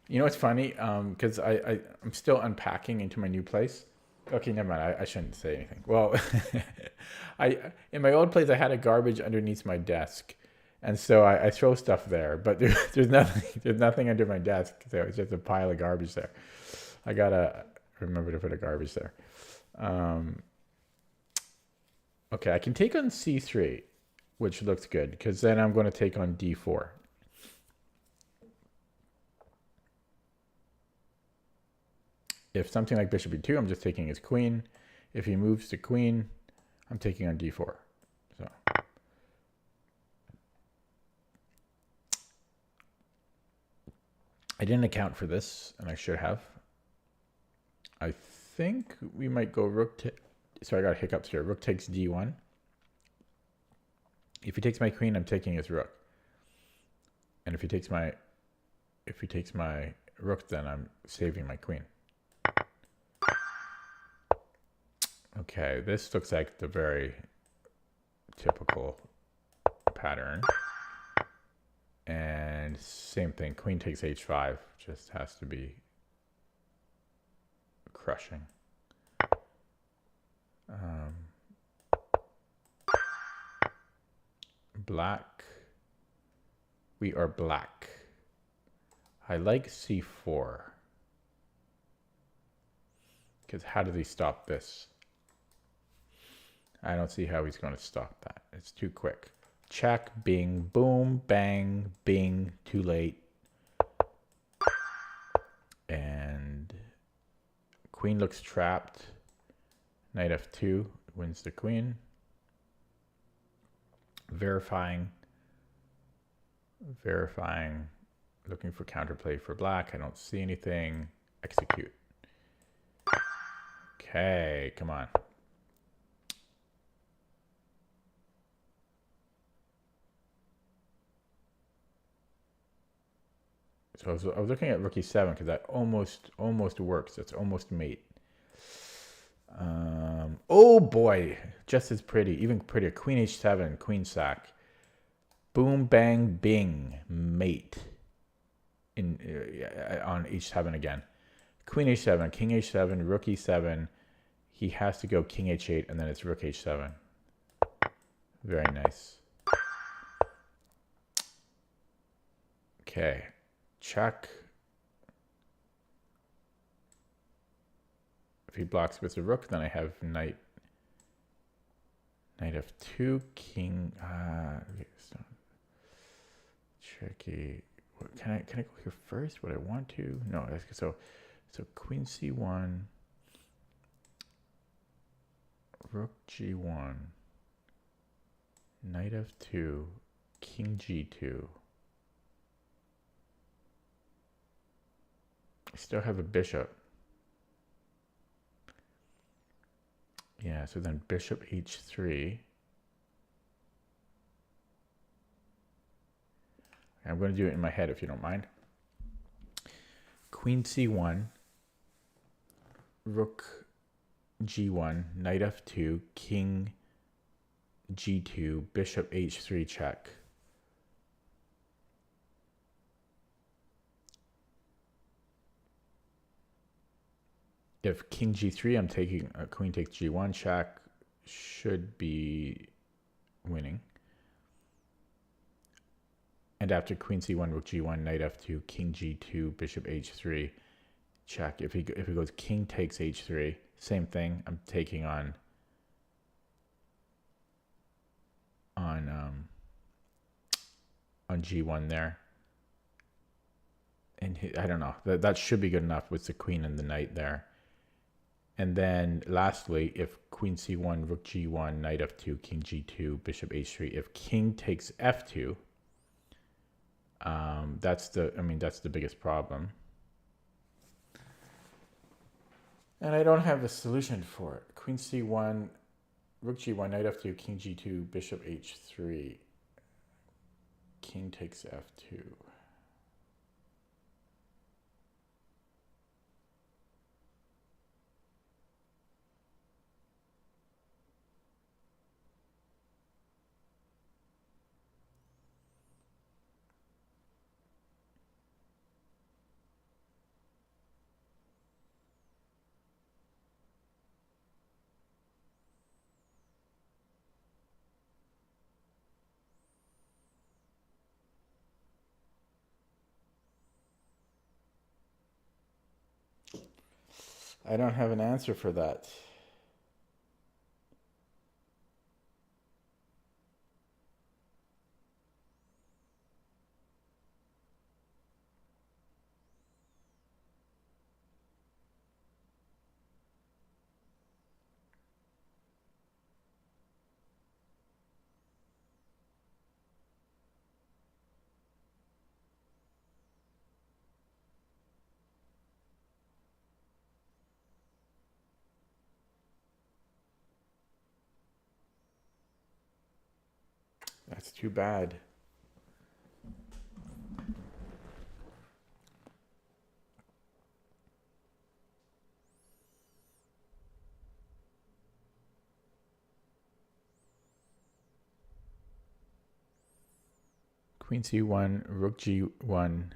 You know what's funny? Because I'm still unpacking into my new place. Okay, never mind. I shouldn't say anything. Well, in my old place, I had a garbage underneath my desk. And so I throw stuff there, but there's nothing under my desk. So it's just a pile of garbage there. I gotta remember to put a garbage there. Okay, I can take on C3, which looks good, because then I'm going to take on D4. If something like bishop E2, I'm just taking his queen. If he moves to queen, I'm taking on D4. So I didn't account for this, and I should have. I think we might go rook. So I got hiccups here. Rook takes D1. If he takes my queen, I'm taking his rook. And if he takes my rook, then I'm saving my queen. Okay, this looks like the very typical pattern. And same thing, queen takes H5, just has to be crushing. Black. We are black. I like C4. Because how does he stop this? I don't see how he's going to stop that. It's too quick. Check, bing, boom, bang, bing, too late. And queen looks trapped. Knight F2 wins the queen. Verifying, looking for counterplay for black. I don't see anything. Execute. Okay, come on. So I was looking at rook e7 because that almost works. It's almost mate. Oh boy, just as pretty, even prettier. Queen h7, queen sack. Boom, bang, bing, mate. On h7 again. Queen h7, king h7, rook e7. He has to go king h8, and then it's rook h7. Very nice. Okay, check. If he blocks with the rook, then I have knight f2, king. Okay, so tricky. Can I go here first? Would I want to? No. So queen c1, rook g1, knight f2, king g2. I still have a bishop. Yeah, so then bishop h3. I'm going to do it in my head if you don't mind. Queen c1, rook g1, knight f2, king g2, bishop h3 check. If king g3, I'm taking queen takes g1 check, should be winning. And after queen c1, rook g1, knight f2, king g2, bishop h3 check. If he goes king takes h3, same thing. I'm taking on g1 there. And I don't know. That should be good enough with the queen and the knight there. And then lastly, if queen c1, rook g1, knight f2, king g2, bishop h3, if king takes f2, that's the biggest problem. And I don't have a solution for it. Queen c1, rook g1, knight f2, king g2, bishop h3, king takes f2. I don't have an answer for that. That's too bad. Queen c1, rook g1,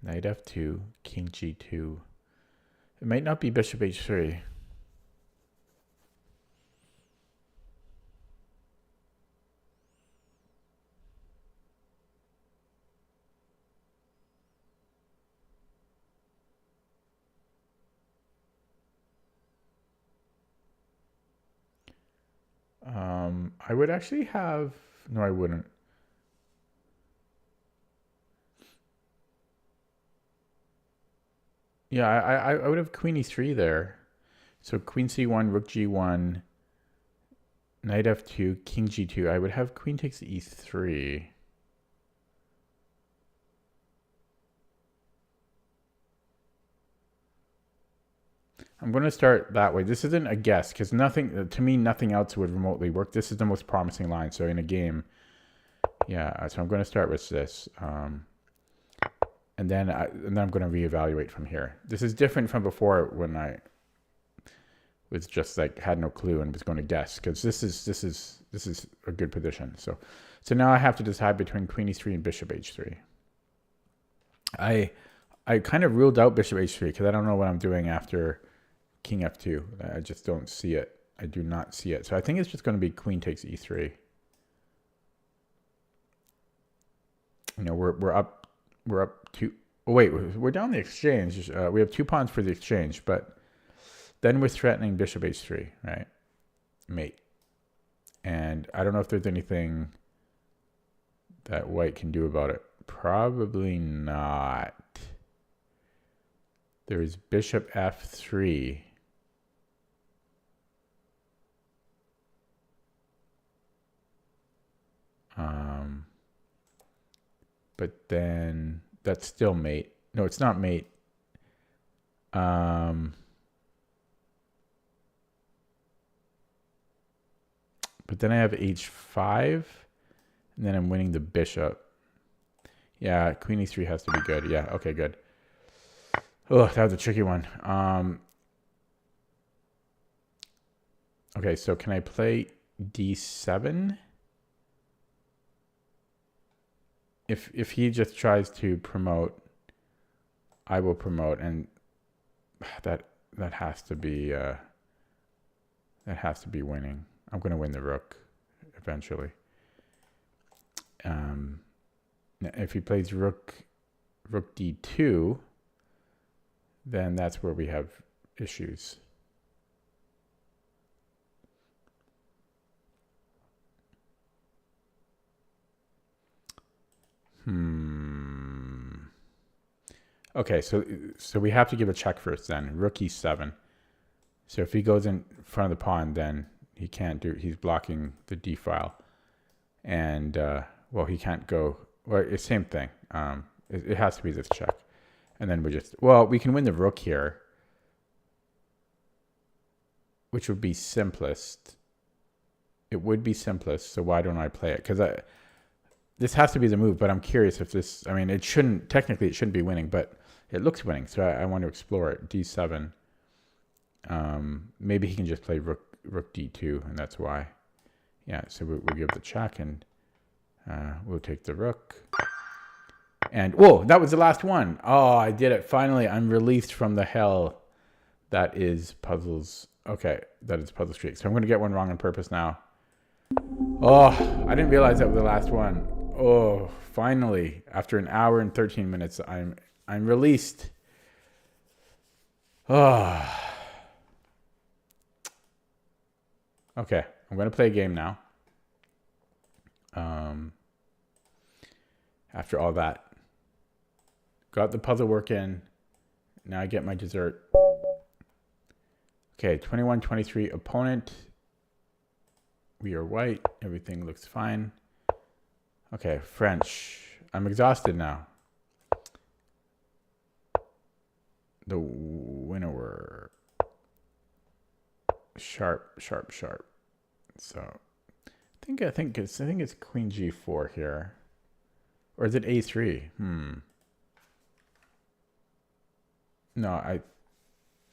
knight f2, king g2. It might not be bishop h3. I would actually have... No, I wouldn't. Yeah, I would have queen e3 there. So queen c1, rook g1, knight f2, king g2. I would have queen takes e3. I'm going to start that way. This isn't a guess because nothing, to me, nothing else would remotely work. This is the most promising line. So in a game, yeah. So I'm going to start with this, and then I'm going to reevaluate from here. This is different from before when I was just like had no clue and was going to guess, because this is a good position. So now I have to decide between queen e3 and bishop h3. I kind of ruled out bishop h3 because I don't know what I'm doing after king f2. I just don't see it. I do not see it. So I think it's just going to be queen takes e3. You know, we're up Oh, wait, we're down the exchange. We have 2 pawns for the exchange, but then we're threatening bishop h3, right? Mate. And I don't know if there's anything that white can do about it. Probably not. There's bishop f3. But then that's still mate. No, it's not mate. But then I have h5, and then I'm winning the bishop. Yeah, queen e3 has to be good. Yeah, okay, good. Oh, that was a tricky one. Okay, so can I play d7? If he just tries to promote, I will promote, and that has to be winning. I'm going to win the rook eventually. If he plays rook d2, then that's where we have issues. Okay, so we have to give a check first then. Rook e7. So if he goes in front of the pawn, then he can't do. He's blocking the d file, and well, he can't go. Well, it's same thing. It has to be this check, and then we can win the rook here, which would be simplest. It would be simplest. So why don't I play it? Because this has to be the move, but I'm curious if this. I mean, it shouldn't be winning, but it looks winning. So I want to explore it. d7. Maybe he can just play rook d2, and that's why. Yeah, so we'll give the check, and we'll take the rook. And whoa, that was the last one. Oh, I did it. Finally, I'm released from the hell that is puzzles. Okay, that is Puzzle Street. So I'm going to get one wrong on purpose now. Oh, I didn't realize that was the last one. Oh, finally, after an hour and 13 minutes, I'm released. Oh. Okay, I'm going to play a game now. After all that. Got the puzzle work in. Now I get my dessert. Okay, 21-23 opponent. We are white. Everything looks fine. Okay, French. I'm exhausted now. The winner. Sharp. So I think it's queen g4 here. Or is it a3? No, I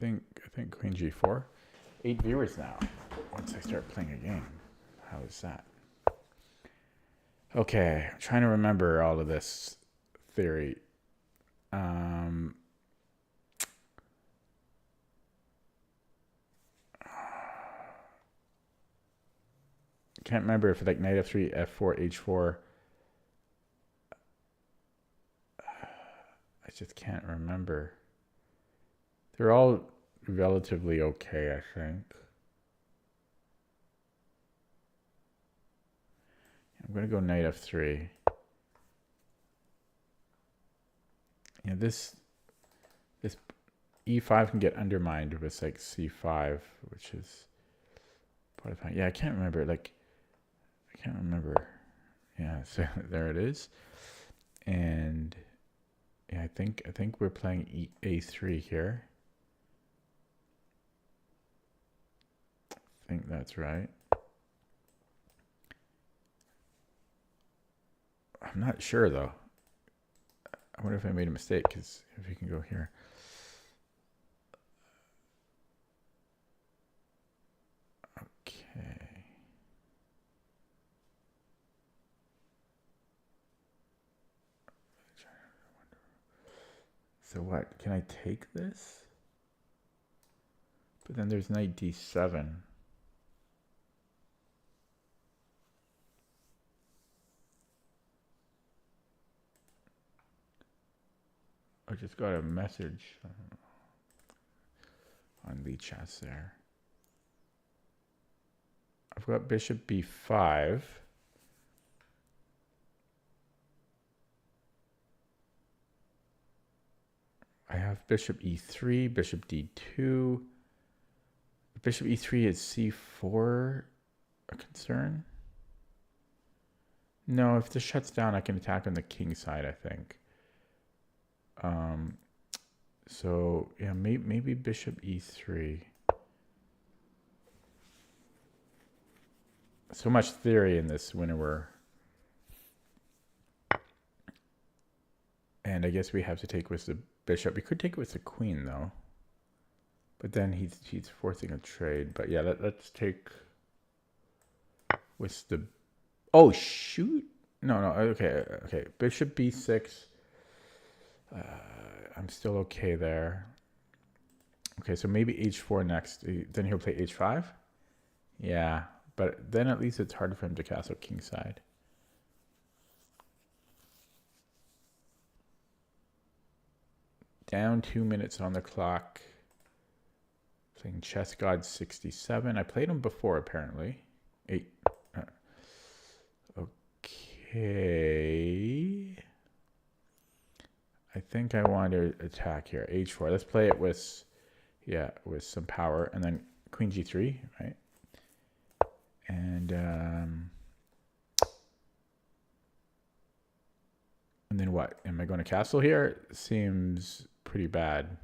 think queen g4. 8 viewers now. Once I start playing a game. How is that? Okay, I'm trying to remember all of this theory. Can't remember if like knight f3, f4, h4. I just can't remember. They're all relatively okay, I think. I'm going to go knight f3. You know, this e5 can get undermined with like c5, which is part of. Yeah, I can't remember. Yeah, so there it is. And yeah, I think we're playing a3 here. I think that's right. I'm not sure though. I wonder if I made a mistake, because if you can go here. Okay. So what? Can I take this? But then there's knight d7. I just got a message on the chats there. I've got bishop b5. I have bishop e3, bishop d2. Bishop e3 is c4 a concern? No, if this shuts down, I can attack on the king side, I think. So, yeah, maybe bishop e3. So much theory in this winnower. And I guess we have to take with the bishop. We could take it with the queen, though. But then he's forcing a trade. But yeah, let's take with the... Oh, shoot. No, okay. Bishop b6. I'm still okay there. Okay, so maybe h4 next. Then he'll play h5? Yeah, but then at least it's harder for him to castle kingside. Down 2 minutes on the clock. Playing Chess God 67. I played him before, apparently. 8. Okay. I think I want to attack here. h4. Let's play it with, yeah, with some power. And then queen g3, right? And then what? Am I going to castle here? Seems pretty bad.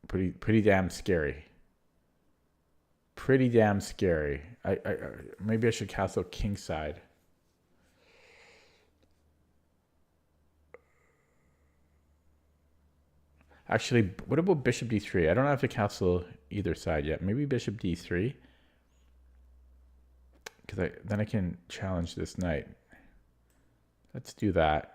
Pretty damn scary. Pretty damn scary. Maybe I should castle kingside. Actually, what about bishop d3? I don't have to castle either side yet. Maybe bishop d3. Because then I can challenge this knight. Let's do that.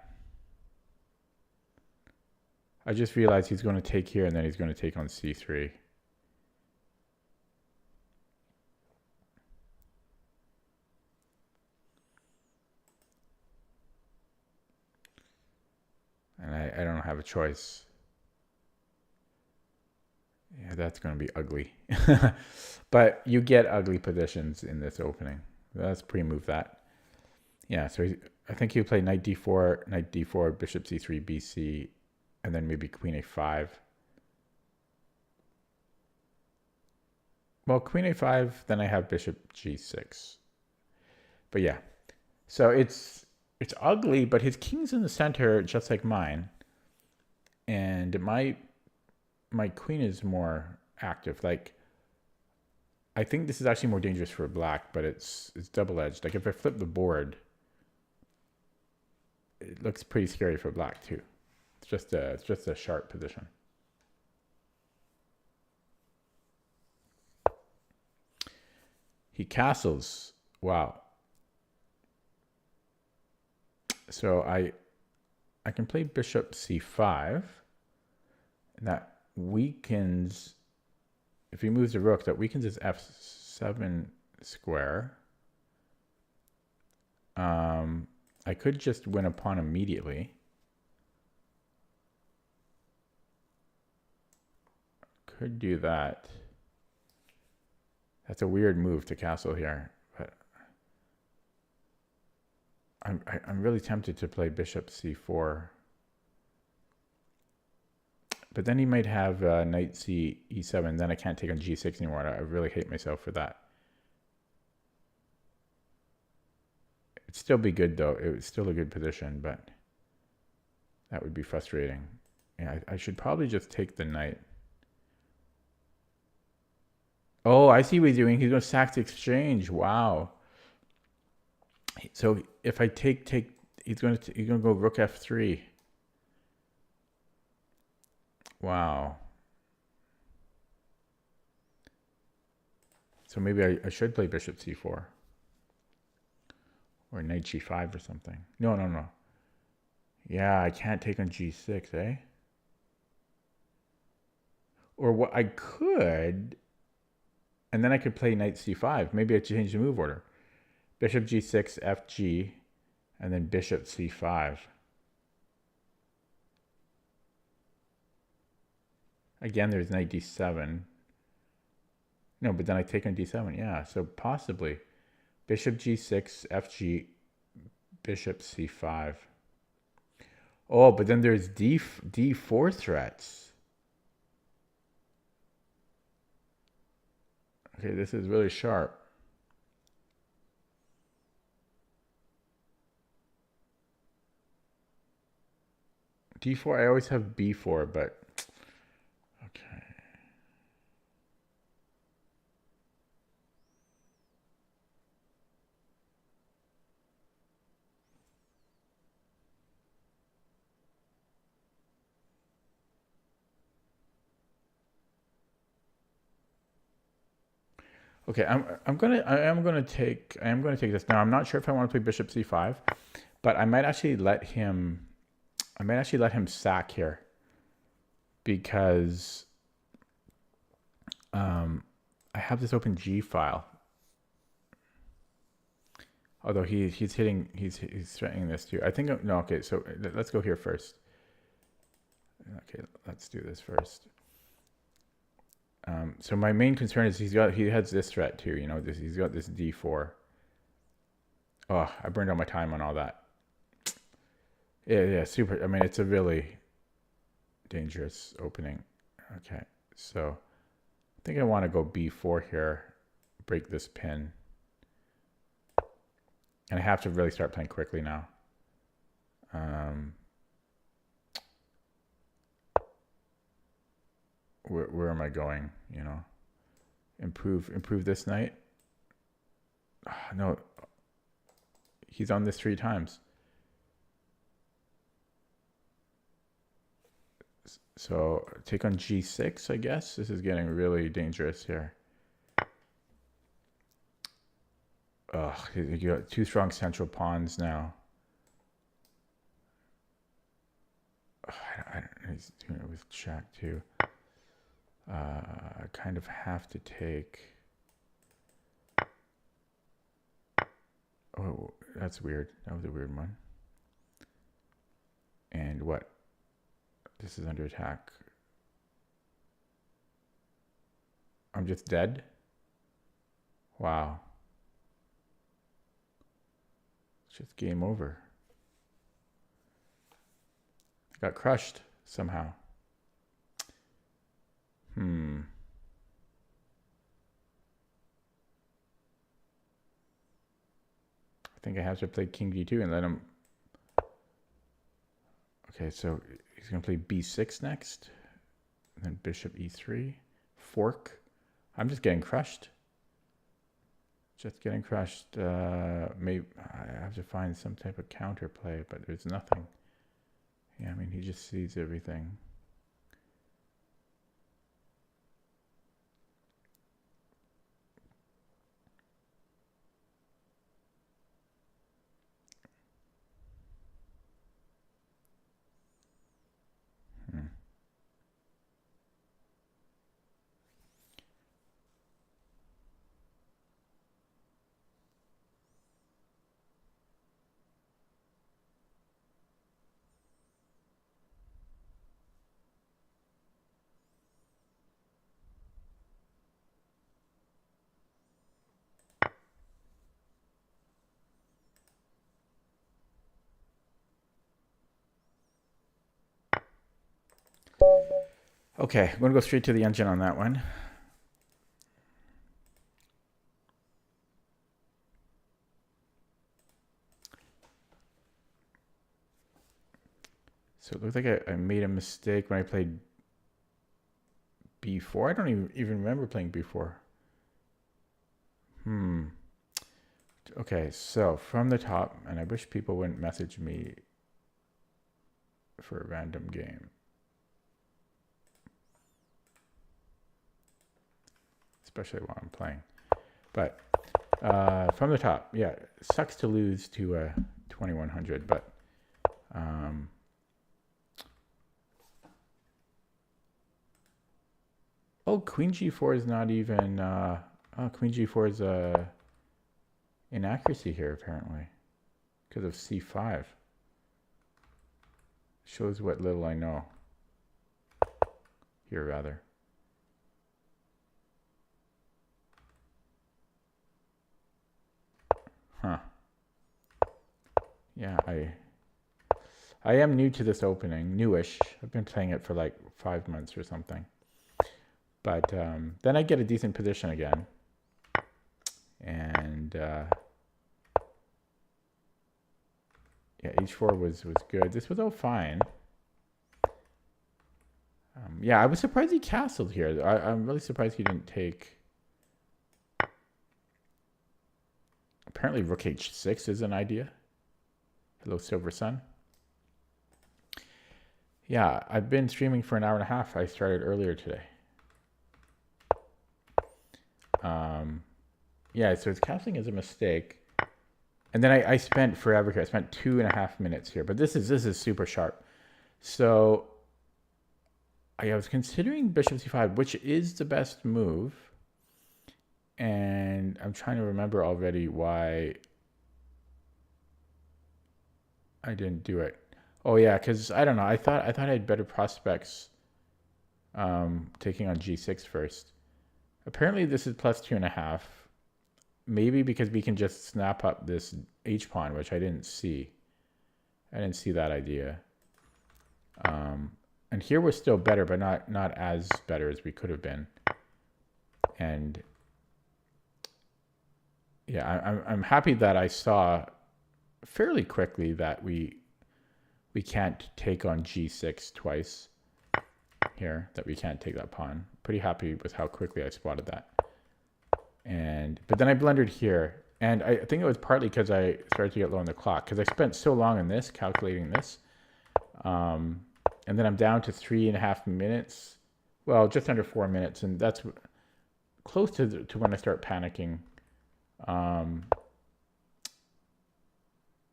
I just realized he's going to take here and then he's going to take on c3. And I don't have a choice. Yeah, that's going to be ugly. But you get ugly positions in this opening. Let's pre-move that. Yeah, so I think he'll play knight d4, bishop c3, bc, and then maybe queen a5. Well, queen a5, then I have bishop g6. But yeah, so it's ugly, but his king's in the center, just like mine. And my queen is more active. Like, I think this is actually more dangerous for black, but it's double-edged. Like, if I flip the board, it looks pretty scary for black too. It's just a sharp position. He castles. Wow. So I can play bishop c5, and that weakens. If he moves the rook, that weakens his f7 square. I could just win a pawn immediately. Could do that. That's a weird move to castle here, but I'm really tempted to play bishop c4. But then he might have knight e7. Then I can't take on g6 anymore. I really hate myself for that. It'd still be good, though. It was still a good position, but that would be frustrating. Yeah, I should probably just take the knight. Oh, I see what he's doing. He's going to sack the exchange. Wow. So if I take, he's going to go rook f3. Wow. So maybe I should play bishop c4. Or knight g5 or something. No. Yeah, I can't take on g6, eh? Or what I could... And then I could play knight c5. Maybe I change the move order. Bishop g6, fg, and then bishop c5. Again, there's knight d7. No, but then I take on d7. Yeah, so possibly bishop g6, fg, bishop c5. Oh, but then there's d4 threats. Okay, this is really sharp. d4, I always have b4, but okay. Okay, I am gonna take this. Now I'm not sure if I want to play bishop c5, but I might actually let him sack here, because I have this open G file. Although he's threatening this too. I think no. Okay, so let's go here first. Okay, let's do this first. So my main concern is he has this threat too. You know, he's got this d4. Oh, I burned all my time on all that. Yeah, super. I mean, it's a really dangerous opening. Okay, so I think I want to go b4 here, break this pin. And I have to really start playing quickly now. Where am I going? You know, improve this knight. No, he's on this 3 times. So take on g6, I guess. This is getting really dangerous here. Ugh, you got 2 strong central pawns now. He's doing it with check too. I kind of have to take. Oh, that's weird. That was a weird one. And what? This is under attack. I'm just dead? Wow. It's just game over. I got crushed somehow. I think I have to play king d2 and let him. Okay, so he's going to play b6 next. And then bishop e3. Fork. I'm just getting crushed. Just getting crushed. Maybe I have to find some type of counterplay, but there's nothing. Yeah, I mean, he just sees everything. Okay, I'm going to go straight to the engine on that one. So it looks like I made a mistake when I played b4. I don't even remember playing b4. Okay, so from the top, and I wish people wouldn't message me for a random game. Especially while I'm playing. But from the top, yeah, it sucks to lose to 2100, but oh, queen g4 is not even queen g4 is inaccuracy here, apparently, because of c5. Shows what little I know. Here, rather. Huh. Yeah, I am new to this opening, newish. I've been playing it for like 5 months or something. But then I get a decent position again. And yeah, h4 was good. This was all fine. Yeah, I was surprised he castled here. I'm really surprised he didn't take... Apparently rook h6 is an idea. Hello, Silver Sun. Yeah, I've been streaming for an hour and a half. I started earlier today. Yeah, so his castling is a mistake. And then I spent forever here. I spent 2.5 minutes here. But this is super sharp. So I was considering bishop c5, which is the best move. And I'm trying to remember already why I didn't do it. Oh yeah, because I don't know. I thought I had better prospects taking on g6 first. Apparently this is plus 2.5. Maybe because we can just snap up this h pawn, which I didn't see. I didn't see that idea. And here we're still better, but not as better as we could have been. And yeah, I'm happy that I saw fairly quickly that we can't take on g6 twice here, that we can't take that pawn. Pretty happy with how quickly I spotted that. But then I blundered here, and I think it was partly because I started to get low on the clock, because I spent so long in this, calculating this. And then I'm down to 3.5 minutes. Well, just under 4 minutes, and that's close to when I start panicking.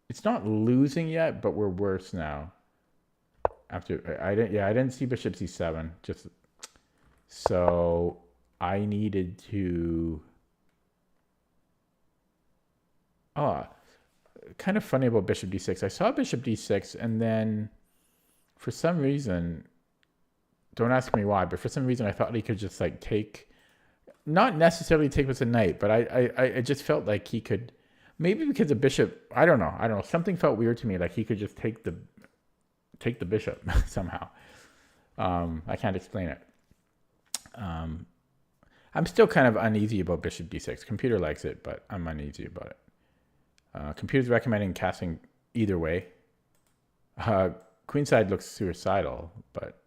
It's not losing yet, but we're worse now. After I didn't see bishop c7, just so I needed to. Oh, kind of funny about bishop d6. I saw bishop d6, and then for some reason, don't ask me why, but for some reason I thought he could just like take, not necessarily take with a knight, but I just felt like he could, maybe because the bishop, I don't know, something felt weird to me, like he could just take the bishop somehow. I can't explain it. I'm still kind of uneasy about bishop d6. Computer likes it, but I'm uneasy about it. Computer's recommending casting either way. Queenside looks suicidal, but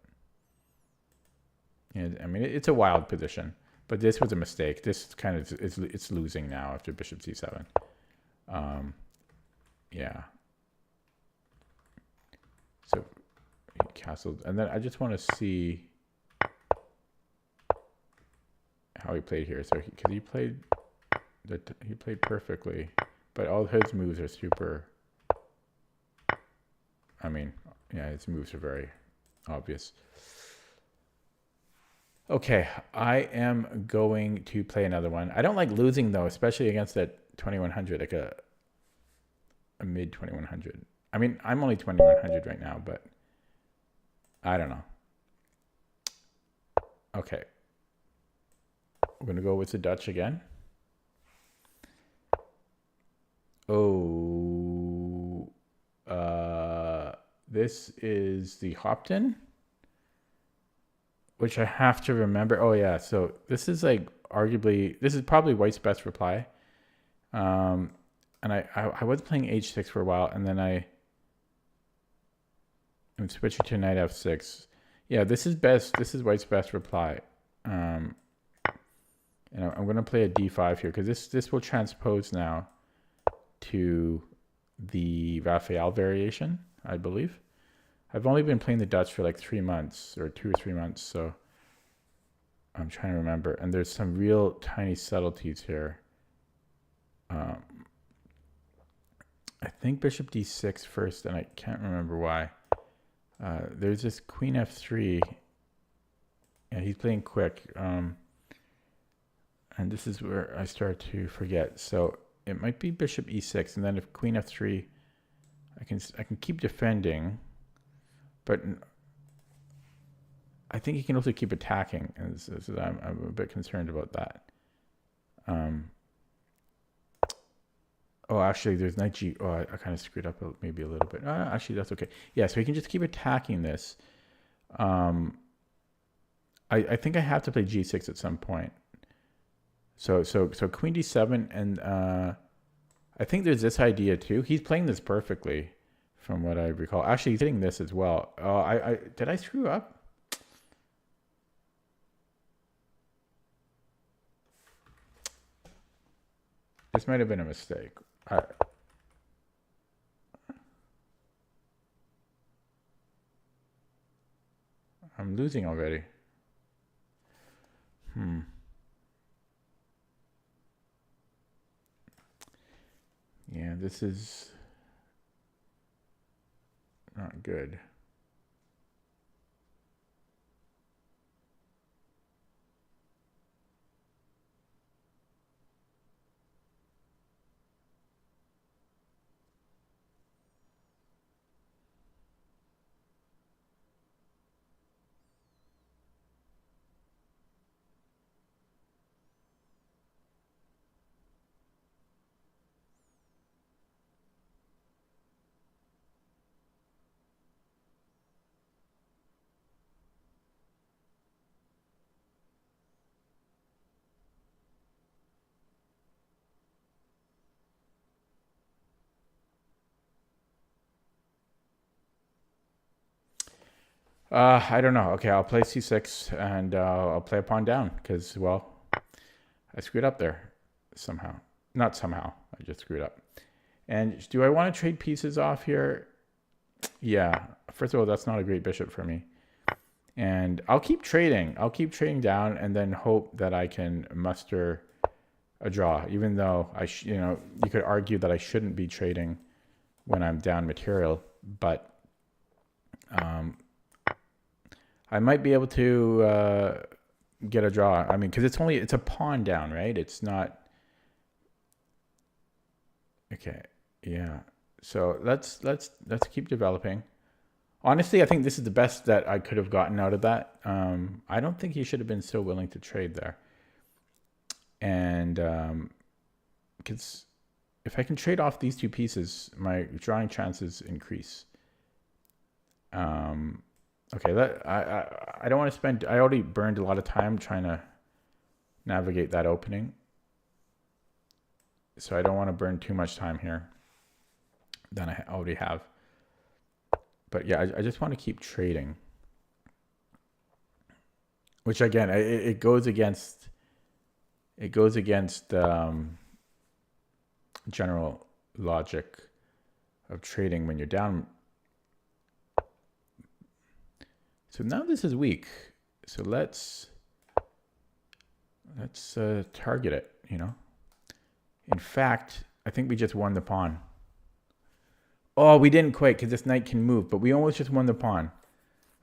I mean, it's a wild position. But this was a mistake. This kind of it's losing now after bishop c7. Yeah. So he castled, and then I just want to see how he played here. So because he played perfectly, but all his moves are super. I mean, yeah, his moves are very obvious. Okay, I am going to play another one. I don't like losing though, especially against that 2100, like a mid 2100. I mean, I'm only 2100 right now, but I don't know. Okay, we're gonna go with the Dutch again. Oh, this is the Hopton, which I have to remember. Oh yeah, so this is like arguably, this is probably White's best reply. And I was playing h6 for a while, and then I'm switching to knight f6. Yeah, this is best. This is White's best reply. And I'm going to play a d5 here, because this will transpose now to the Raphael variation, I believe. I've only been playing the Dutch for like 3 months, or 2 or 3 months, so I'm trying to remember. And there's some real tiny subtleties here. I think bishop d6 first, and I can't remember why. There's this queen f3, and he's playing quick. And this is where I start to forget. So it might be bishop e6, and then if queen f3, I can keep defending, but I think he can also keep attacking, and so I'm a bit concerned about that. Oh, actually, there's knight g. Oh, I kind of screwed up maybe a little bit. Actually, that's okay. Yeah, so he can just keep attacking this. I think I have to play g6 at some point. So queen d7, and I think there's this idea too. He's playing this perfectly, from what I recall. Actually, he's hitting this as well. Did I screw up? This might have been a mistake. I'm losing already. Yeah, this is not good. I don't know. Okay, I'll play c6, and I'll play a pawn down, because, well, I screwed up there somehow. Not somehow. I just screwed up. And do I want to trade pieces off here? Yeah. First of all, that's not a great bishop for me. And I'll keep trading. I'll keep trading down, and then hope that I can muster a draw, even though you could argue that I shouldn't be trading when I'm down material, but I might be able to get a draw. I mean, because it's a pawn down, right? It's not. Okay, yeah. So let's keep developing. Honestly, I think this is the best that I could have gotten out of that. I don't think he should have been so willing to trade there. And because if I can trade off these two pieces, my drawing chances increase. Okay, I don't want to spend. I already burned a lot of time trying to navigate that opening, so I don't want to burn too much time here than I already have. But yeah, I just want to keep trading, which again, it goes against general logic of trading when you're down. So now this is weak. So let's target it, In fact, I think we just won the pawn. Oh, we didn't quite, because this knight can move, but we almost just won the pawn,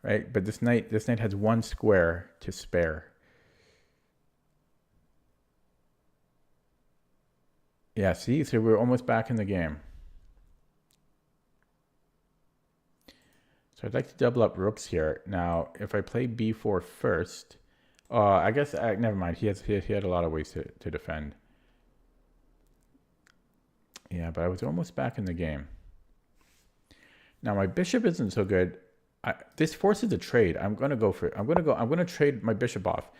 right? But this knight has one square to spare. Yeah, see? So we're almost back in the game. So I'd like to double up rooks here. Now, if I play b4 first, I guess, never mind. He had a lot of ways to defend. Yeah, but I was almost back in the game. Now my bishop isn't so good. This forces a trade. I'm going to trade my bishop off,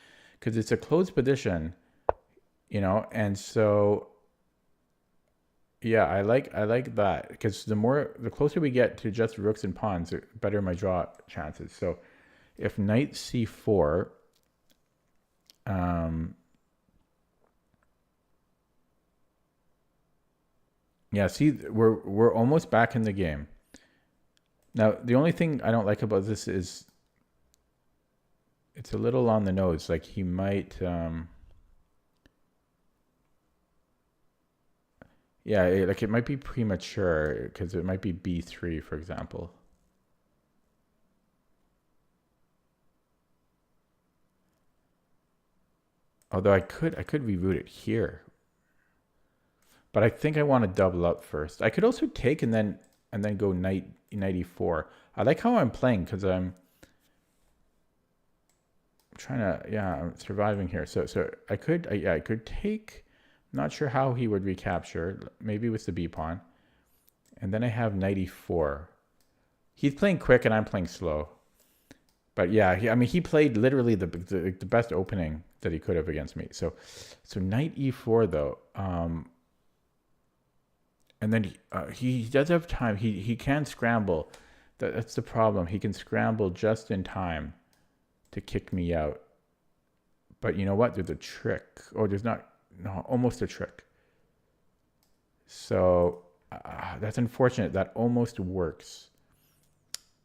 because it's a closed position, and so yeah, I like that, because the closer we get to just rooks and pawns, the better my draw chances. So if knight c4, yeah, see, we're almost back in the game. Now, the only thing I don't like about this is it's a little on the nose. Like he might, yeah, it might be premature, because it might be b3, for example. Although I could reroute it here. But I think I want to double up first. I could also take and then go knight e4. I like how I'm playing because I'm trying to, yeah, I'm surviving here. So I could, yeah, I could take. I'm not sure how he would recapture. Maybe with the b pawn, and then I have knight e4. He's playing quick and I'm playing slow. But yeah, I mean, he played literally the best opening that he could have against me. So knight e4 though. And then he does have time. He can scramble. That's the problem. He can scramble just in time to kick me out. But you know what? There's a trick. Oh, there's not. No, almost a trick. So that's unfortunate. That almost works.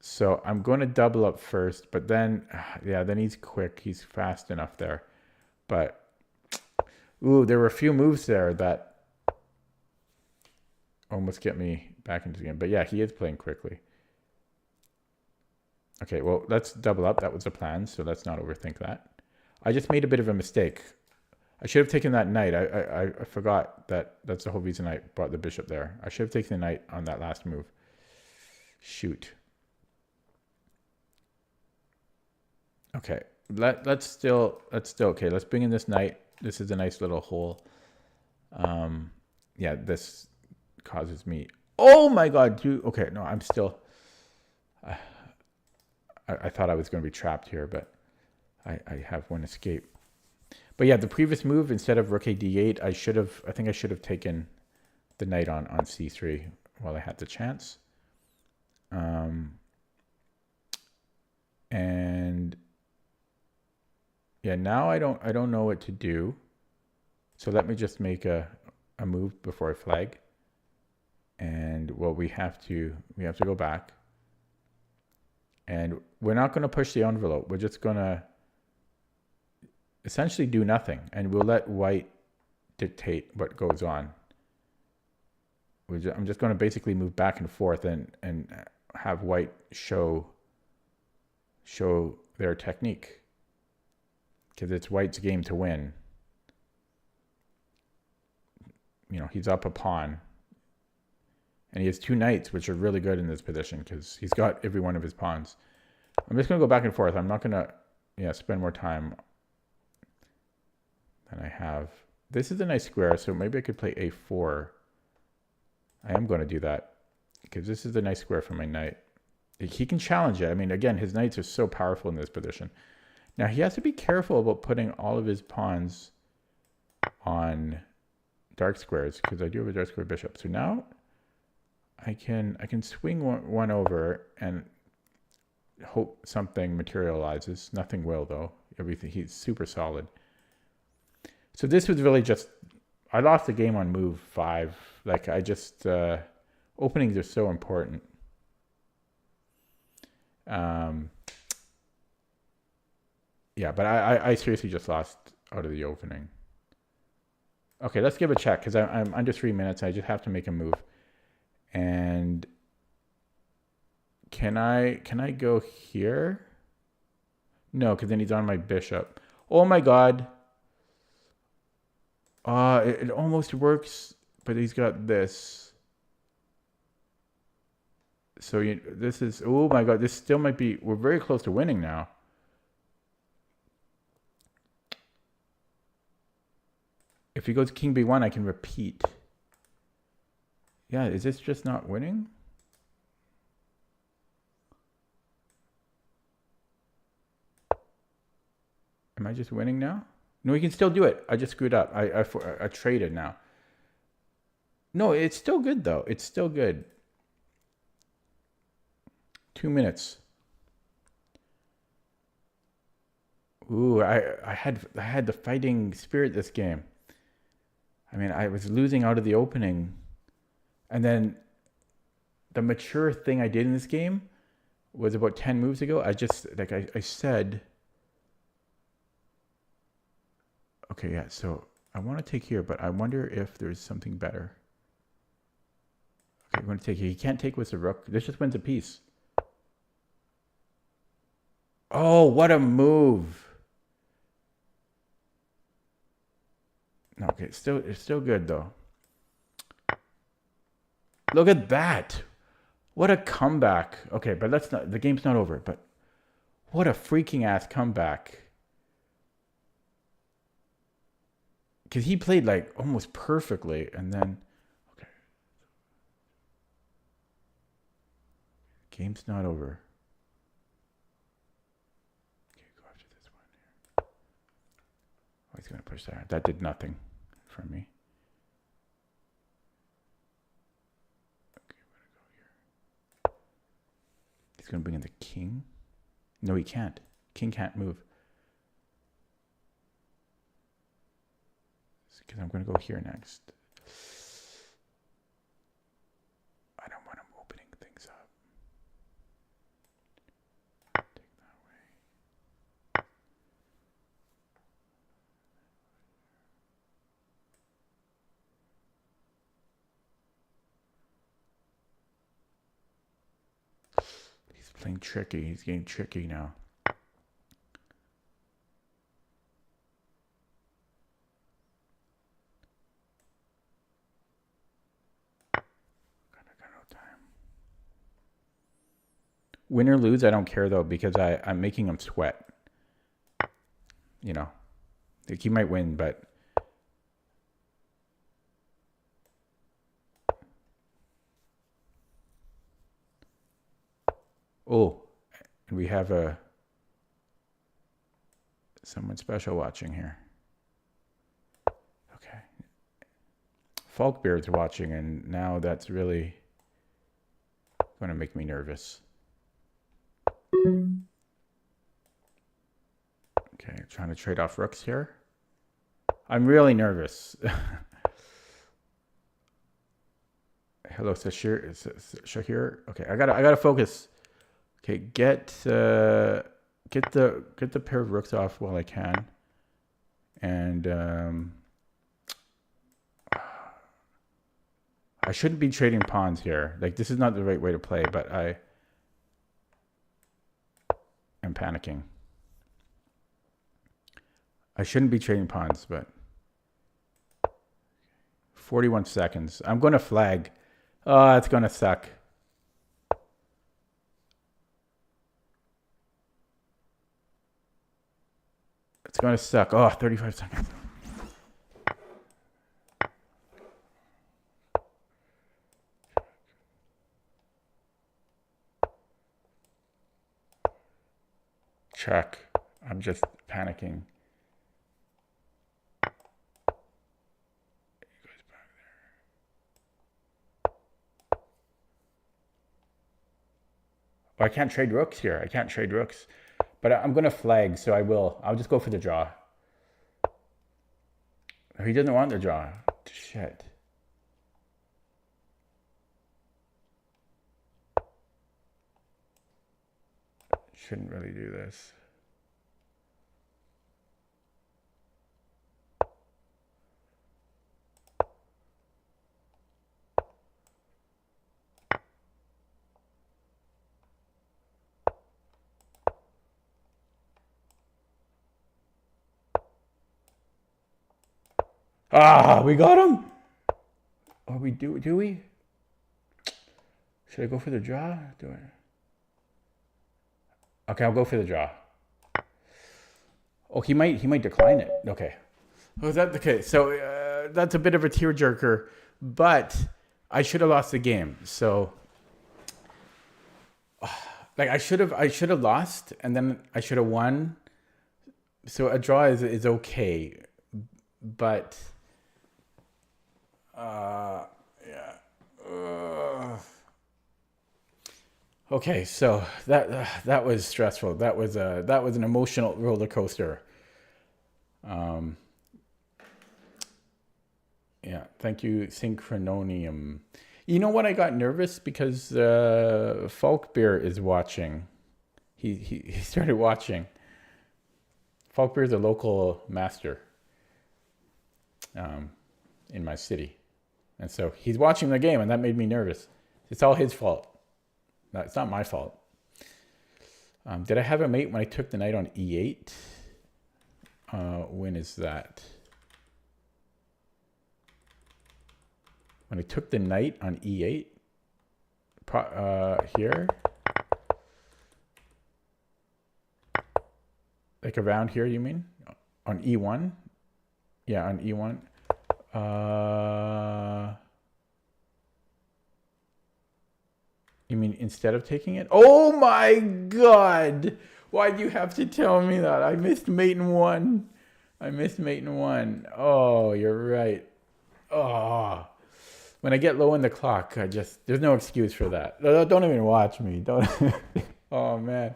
So I'm going to double up first. But then, yeah, then he's quick. He's fast enough there. But, ooh, there were a few moves there that almost get me back into the game. But yeah, he is playing quickly. Okay, well, let's double up. That was the plan, so let's not overthink that. I just made a bit of a mistake. I should have taken that knight. I forgot that that's the whole reason I brought the bishop there. I should have taken the knight on that last move. Shoot. Okay, let's still okay. Let's bring in this knight. This is a nice little hole. Yeah, this causes me. Oh my God, dude. Okay, no, I'm still. I thought I was going to be trapped here, but I have one escape. But yeah, the previous move, instead of rook a d8, I think I should have taken the knight on c3 while I had the chance. And yeah, now I don't know what to do. So let me just make a move before I flag. And well, we have to go back. And we're not going to push the envelope. We're just going to essentially do nothing. And we'll let white dictate what goes on. I'm just going to basically move back and forth and have white show their technique. Because it's white's game to win. You know, he's up a pawn. And he has two knights, which are really good in this position because he's got every one of his pawns. I'm just going to go back and forth. I'm not going to spend more time than I have. This is a nice square, so maybe I could play a4. I am going to do that because this is a nice square for my knight. He can challenge it. I mean, again, his knights are so powerful in this position. Now, he has to be careful about putting all of his pawns on dark squares because I do have a dark square bishop. So now I can swing one over and hope something materializes. Nothing will, though. He's super solid. So this was really just, I lost the game on move 5. Like I just, openings are so important. Yeah, but I seriously just lost out of the opening. Okay, let's give a check because I'm under 3 minutes. I just have to make a move. And can I go here? No, because then he's on my bishop. Oh my God. It almost works, but he's got this. So this is, oh my God, this still might be, we're very close to winning now. If he goes king b1, I can repeat. Yeah, is this just not winning? Am I just winning now? No, he can still do it. I just screwed up. I traded now. No, it's still good though. It's still good. 2 minutes. Ooh, I had the fighting spirit this game. I mean, I was losing out of the opening. And then the mature thing I did in this game was about 10 moves ago. I just, like I said, okay, yeah, so I want to take here, but I wonder if there's something better. Okay, I'm going to take here. He can't take with the rook. This just wins a piece. Oh, what a move. Okay, it's still good though. Look at that. What a comeback. Okay, but let's not, the game's not over, but what a freaking ass comeback. Because he played like almost perfectly, and then, okay. Game's not over. Okay, go after this one here. Oh, he's going to push there. That did nothing for me. Okay, I'm going to go here. He's going to bring in the king. No, he can't. King can't move. Because I'm going to go here next. I don't want him opening things up. Take that way. He's playing tricky. He's getting tricky now. Win or lose, I don't care though, because I'm making him sweat. You know, like he might win, but oh, and we have someone special watching here. Okay, Falkbeard's watching, and now that's really going to make me nervous. Okay, trying to trade off rooks here. I'm really nervous. Hello, Shahir. Okay, I gotta focus. Okay, get the pair of rooks off while I can, and I shouldn't be trading pawns here. Like, this is not the right way to play, but I am panicking. I shouldn't be trading pawns, but 41 seconds. I'm going to flag. Oh, it's going to suck. It's going to suck. Oh, 35 seconds. Check. I'm just panicking. Oh, I can't trade rooks here. I can't trade rooks. But I'm going to flag, so I will. I'll just go for the draw. He doesn't want the draw. Shit. Shouldn't really do this. Ah, we got him. Oh, we do we? Should I go for the draw? Do I? Okay, I'll go for the draw. Oh, he might decline it. Okay. Oh, is that the case? So that's a bit of a tearjerker, but I should have lost the game. So, like, I should have lost, and then I should have won. So a draw is okay, but yeah. Okay, so that was stressful. That was an emotional roller coaster. Yeah, thank you, Synchrononium. You know what? I got nervous because Falkbeer is watching. He started watching. Falkbeer is a local master in my city, and so he's watching the game, and that made me nervous. It's all his fault. No, it's not my fault. Did I have a mate when I took the knight on e8? When is that? When I took the knight on e8? here. Like around here, you mean? On E1? Yeah, on E1. You mean instead of taking it? Oh my god! Why'd you have to tell me that? I missed mate in 1. I missed mate in 1. Oh, you're right. Oh. When I get low in the clock, there's no excuse for that. Don't even watch me. Don't. Oh man.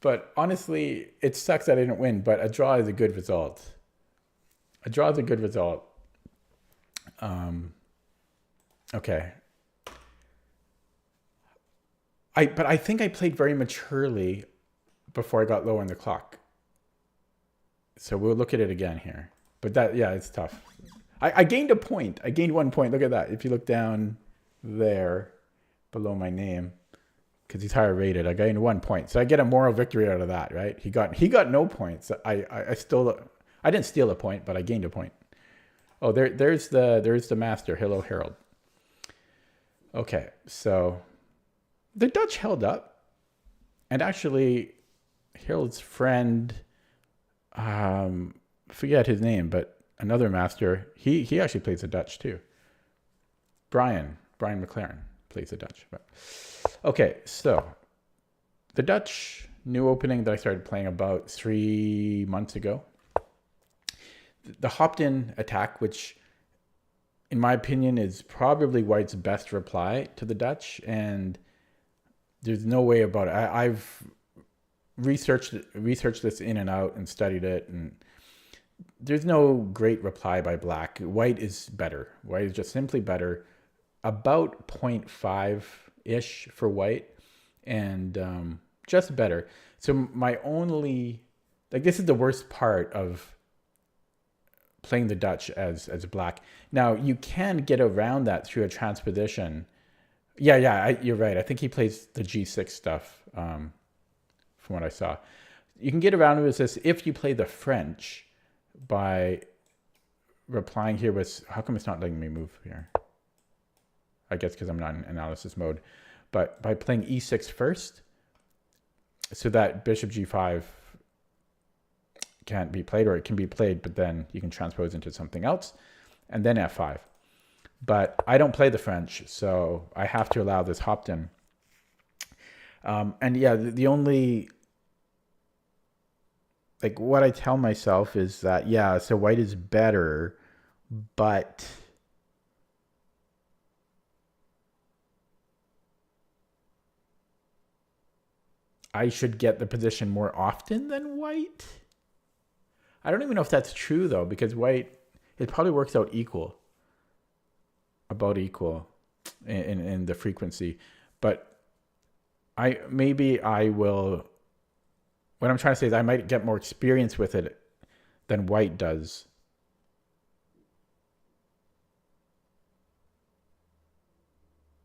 But honestly, it sucks that I didn't win, but a draw is a good result. A draw is a good result. Okay. But I think I played very maturely before I got low on the clock. So we'll look at it again here. But it's tough. I gained a point. I gained 1 point. Look at that. If you look down there below my name, because he's higher rated, I gained 1 point. So I get a moral victory out of that, right? He got no points. I didn't steal a point, but I gained a point. Oh, there's the master. Hello, Harold. Okay, so the Dutch held up, and actually, Harold's friend, forget his name, but another master, he actually plays the Dutch too. Brian McLaren plays the Dutch. But okay, so the Dutch new opening that I started playing about 3 months ago. The hopped-in attack, which in my opinion is probably White's best reply to the Dutch, and there's no way about it. I've researched this in and out and studied it, and there's no great reply by Black. White is better. White is just simply better. About 0.5-ish for White, and just better. So my only, this is the worst part of playing the Dutch as Black. Now, you can get around that through a transposition. You're right. I think he plays the G6 stuff, from what I saw. You can get around it with this if you play the French by replying here with, how come it's not letting me move here? I guess because I'm not in analysis mode. But by playing E6 first, so that bishop G5 can't be played, or it can be played, but then you can transpose into something else, and then F5. But I don't play the French, so I have to allow this hopped in. And yeah, the only, what I tell myself is that, yeah, so White is better, but I should get the position more often than White. I don't even know if that's true, though, because White, it probably works out about equal in the frequency. But maybe I will, what I'm trying to say is I might get more experience with it than White does.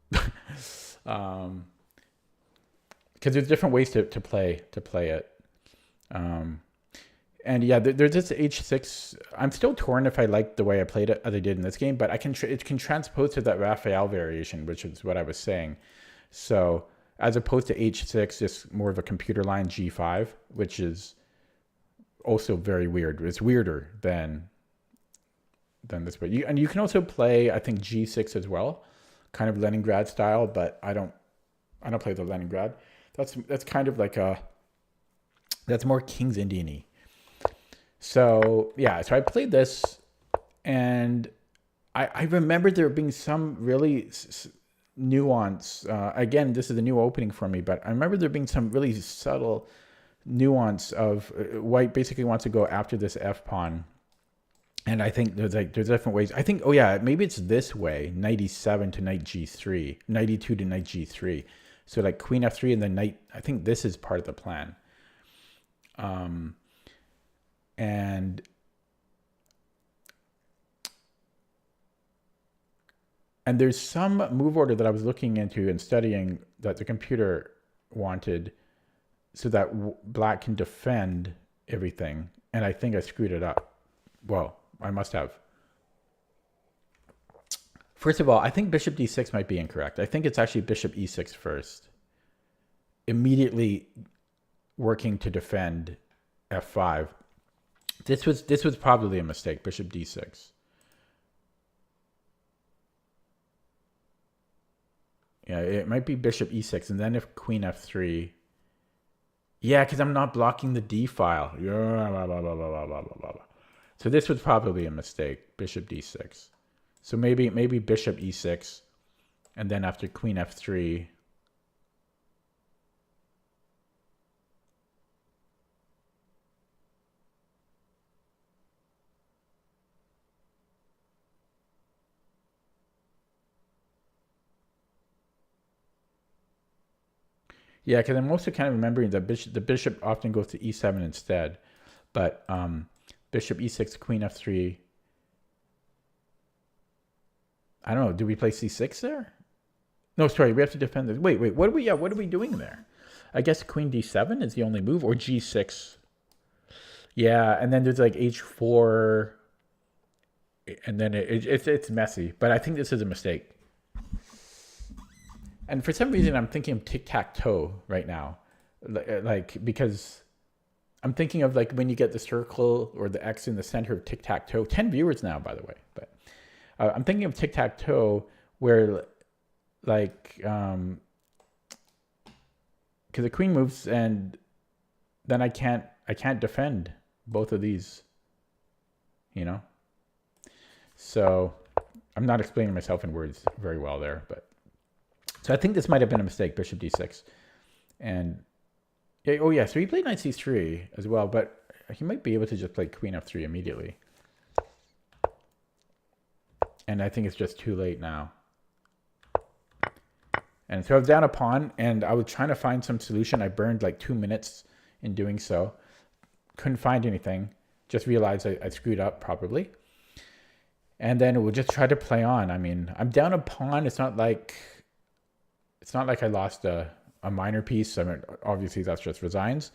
Because there's different ways to play it. And yeah, there's this H6. I'm still torn if I like the way I played it as I did in this game, but it can transpose to that Raphael variation, which is what I was saying. So as opposed to H6, just more of a computer line G5, which is also very weird. It's weirder than this way. And you can also play, I think, G6 as well, kind of Leningrad style, but I don't play the Leningrad. That's kind of like that's more King's Indian-y. So yeah, so I played this, and I remember there being some really nuance. Again, this is a new opening for me, but I remember there being some really subtle nuance of White basically wants to go after this F pawn. And I think there's different ways. I think, maybe it's this way, knight e7 to knight g3, knight e2 to knight g3. So like queen f3 and then knight, I think this is part of the plan. And there's some move order that I was looking into and studying that the computer wanted so that Black can defend everything. And I think I screwed it up. Well, I must have. First of all, I think bishop d6 might be incorrect. I think it's actually bishop e6 first. Immediately working to defend f5. This was probably a mistake, bishop d6. Yeah, it might be bishop e6, and then if queen f3. Yeah, because I'm not blocking the d file. So this was probably a mistake, bishop d6. So maybe bishop e6, and then after queen f3. Yeah, because I'm also kind of remembering that the bishop often goes to e7 instead, but bishop e6, queen f3. I don't know. Do we play c6 there? No, sorry. We have to defend this. Wait. What are we doing there? I guess queen d7 is the only move, or g6. Yeah, and then there's like h4, and then it's messy. But I think this is a mistake. And for some reason, I'm thinking of tic-tac-toe right now, like because I'm thinking of like when you get the circle or the X in the center of tic-tac-toe. 10 viewers now, by the way. But I'm thinking of tic-tac-toe where like because the queen moves and then I can't defend both of these, you know. So I'm not explaining myself in words very well there, but. So I think this might have been a mistake, bishop d6. And, oh yeah, so he played knight c3 as well, but he might be able to just play queen f3 immediately. And I think it's just too late now. And so I was down a pawn, and I was trying to find some solution. I burned like 2 minutes in doing so. Couldn't find anything. Just realized I screwed up probably. And then we'll just try to play on. I mean, I'm down a pawn. It's not like I lost a minor piece. I mean, obviously that's just resigns,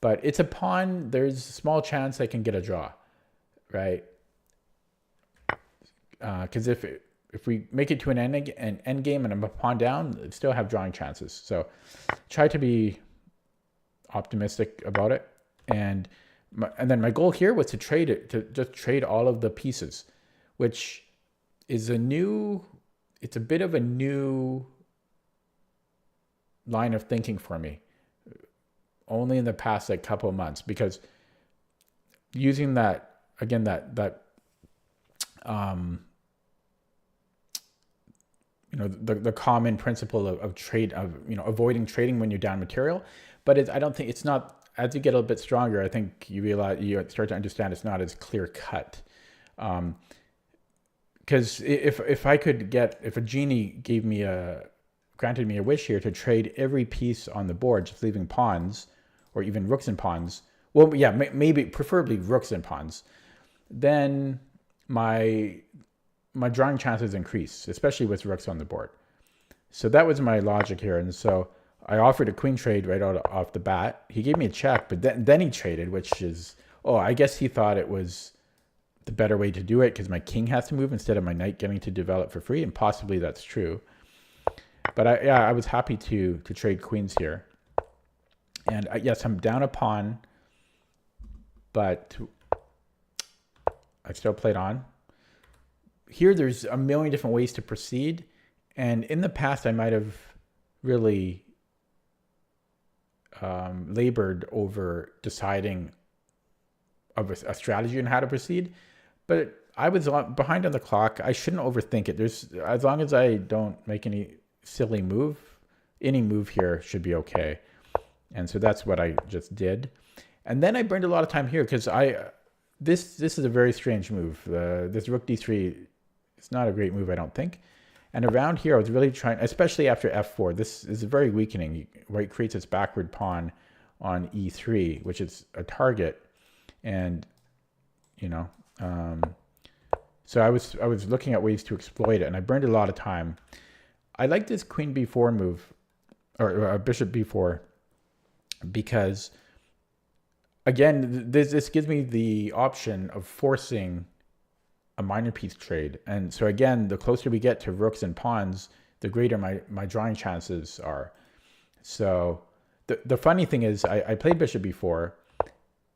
but it's a pawn. There's a small chance I can get a draw, right? Because if we make it to an end game and I'm a pawn down, I still have drawing chances. So try to be optimistic about it. And then my goal here was to trade it, to just trade all of the pieces, which is it's a bit of a new line of thinking for me, only in the past like couple of months, because using that again, the common principle of trade, of avoiding trading when you're down material, but I don't think it's not, as you get a little bit stronger, I think you realize, you start to understand it's not as clear cut. Because if a genie granted me a wish here to trade every piece on the board, just leaving pawns, or even rooks and pawns. Well, yeah, maybe preferably rooks and pawns. Then my drawing chances increase, especially with rooks on the board. So that was my logic here, and so I offered a queen trade right off the bat. He gave me a check, but then he traded, which is, I guess he thought it was the better way to do it because my king has to move instead of my knight getting to develop for free, and possibly that's true. But I was happy to trade queens here. And yes, I'm down a pawn, but I still played on. Here, there's a million different ways to proceed. And in the past, I might have really labored over deciding of a strategy and how to proceed. But I was behind on the clock. I shouldn't overthink it. As long as I don't make any silly move, any move here should be okay. And so that's what I just did. And then I burned a lot of time here because this is a very strange move. This rook d3 is not a great move, I don't think. And around here, I was really trying, especially after f4, this is very weakening. White creates its backward pawn on e3, which is a target. And, so I was looking at ways to exploit it, and I burned a lot of time. I like this queen b4 move, or bishop b4, because, again, this gives me the option of forcing a minor piece trade. And so again, the closer we get to rooks and pawns, the greater my drawing chances are. So the funny thing is I played bishop before,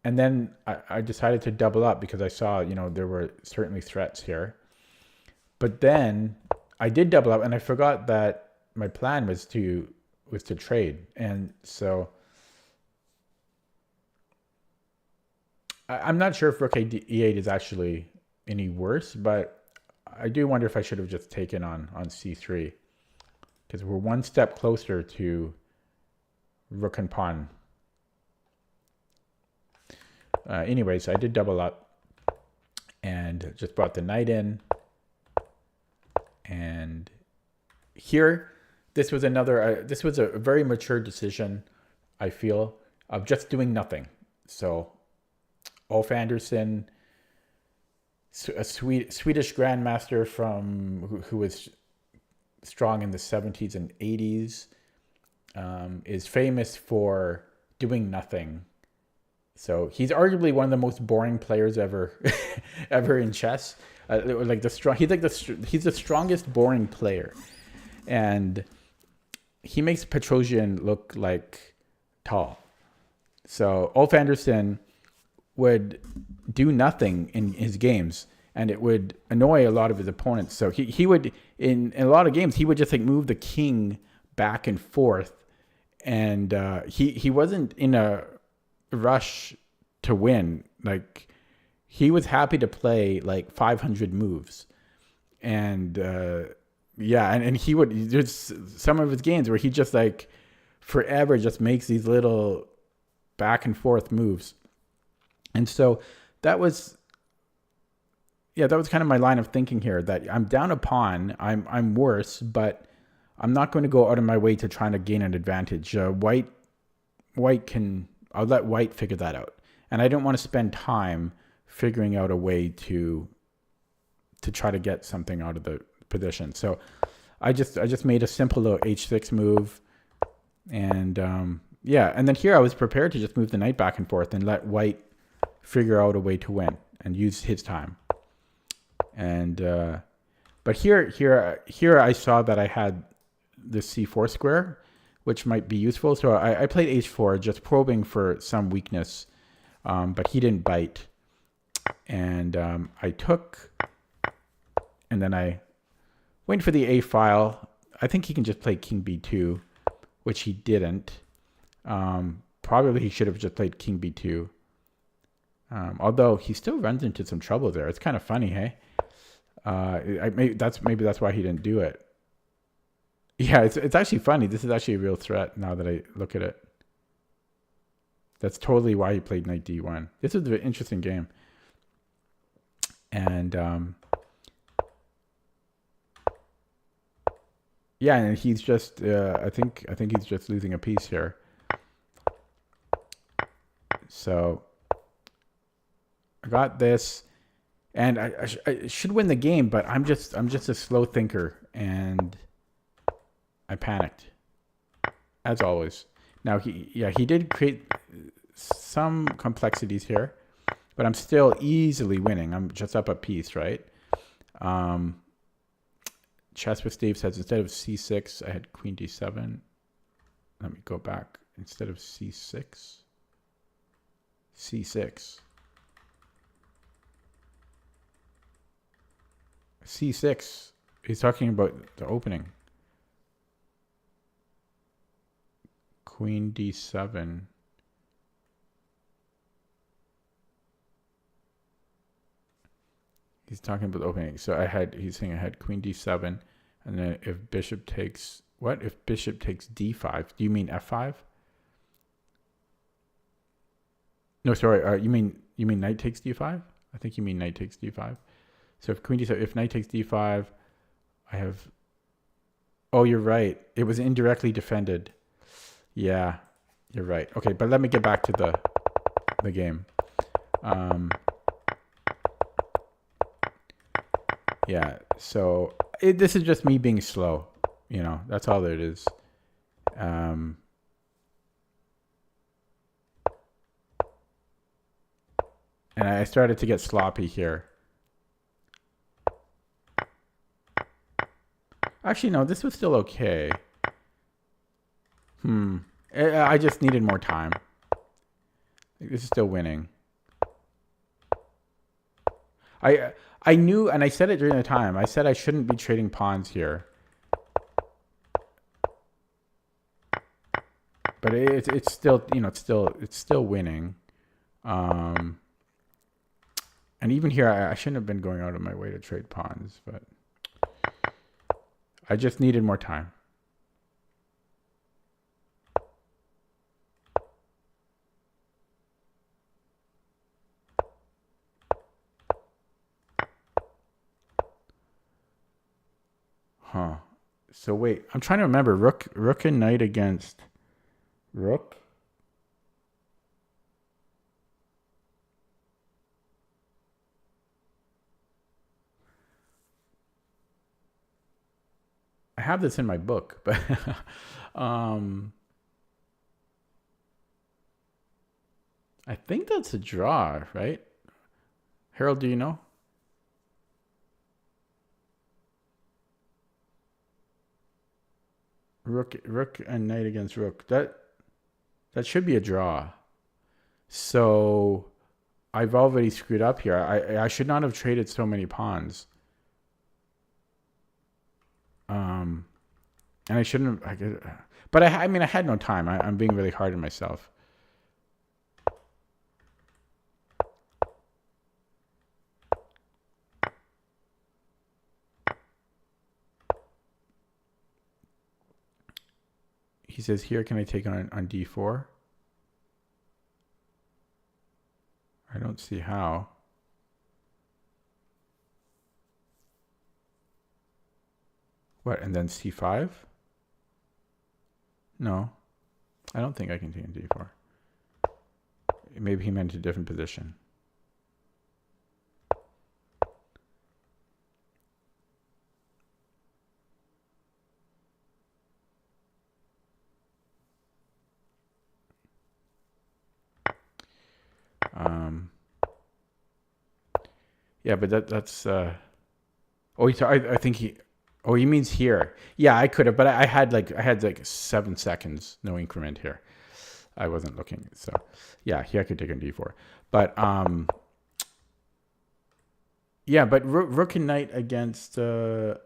and then I decided to double up because I saw, there were certainly threats here. But then I did double up, and I forgot that my plan was to trade. And so I'm not sure if rook e8 is actually any worse, but I do wonder if I should have just taken on c3, because we're one step closer to rook and pawn. Anyways, I did double up and just brought the knight in. And here, this was a very mature decision, I feel, of just doing nothing. So Ulf Andersson, a Swedish grandmaster who was strong in the 70s and 80s, is famous for doing nothing. So he's arguably one of the most boring players ever in chess. He's the strongest boring player, and he makes Petrosian look like tall. So Ulf Andersson would do nothing in his games, and it would annoy a lot of his opponents. So he would, in a lot of games, he would just move the king back and forth, and he wasn't in a rush to win. He was happy to play 500 moves, and and he would, there's some of his games where he just forever just makes these little back and forth moves. And so that was kind of my line of thinking here, that I'm down a pawn, I'm worse, but I'm not going to go out of my way to try to gain an advantage. White can, I'll let white figure that out. And I don't want to spend time figuring out a way to try to get something out of the position. So I just made a simple little h6 move, and and then here I was prepared to just move the knight back and forth and let white figure out a way to win and use his time. And but here I saw that I had the c4 square, which might be useful. So I played h4, just probing for some weakness, but he didn't bite. And I took, and then I went for the a file. I think he can just play king b2, which he didn't. Probably he should have just played king b2. Although he still runs into some trouble there. It's kind of funny, hey? Maybe that's why he didn't do it. Yeah, it's actually funny. This is actually a real threat now that I look at it. That's totally why he played knight d1. This is an interesting game. And and he's just I think he's just losing a piece here. So I got this, and I should win the game, but I'm just a slow thinker, and I panicked, as always. Now he did create some complexities here, but I'm still easily winning. I'm just up a piece, right? Chess with Steve says instead of c6, I had queen d7. Let me go back. Instead of c6, c6. c6. He's talking about the opening. Queen d7. He's talking about the opening. So he's saying I had queen d7, and then if bishop takes, what? If bishop takes d5, do you mean f5? No, sorry. You mean knight takes d5? I think you mean knight takes d5. So if queen d7, if knight takes d5, I have. Oh, you're right. It was indirectly defended. Yeah, you're right. Okay, but let me get back to the game. Yeah, so this is just me being slow. That's all it is. And I started to get sloppy here. Actually, no, this was still okay. I just needed more time. This is still winning. I knew, and I said it during the time. I said I shouldn't be trading pawns here. But it's still, you know, it's still winning. And even here, I shouldn't have been going out of my way to trade pawns, but I just needed more time. Huh. So wait, I'm trying to remember. Rook and knight against rook. I have this in my book, but I think that's a draw, right? Harold, do you know? Rook and knight against rook. That should be a draw. So I've already screwed up here. I should not have traded so many pawns. And I shouldn't have. But I mean, I had no time. I'm being really hard on myself. He says here, can I take on d4? I don't see how. What, and then c5? No, I don't think I can take on d4. Maybe he meant a different position. Yeah, but that's. Oh, I think he. Oh, he means here. Yeah, I could have, but I had like 7 seconds, no increment here. I wasn't looking, so yeah, here I could take on d4, but yeah, but rook and knight against. Okay,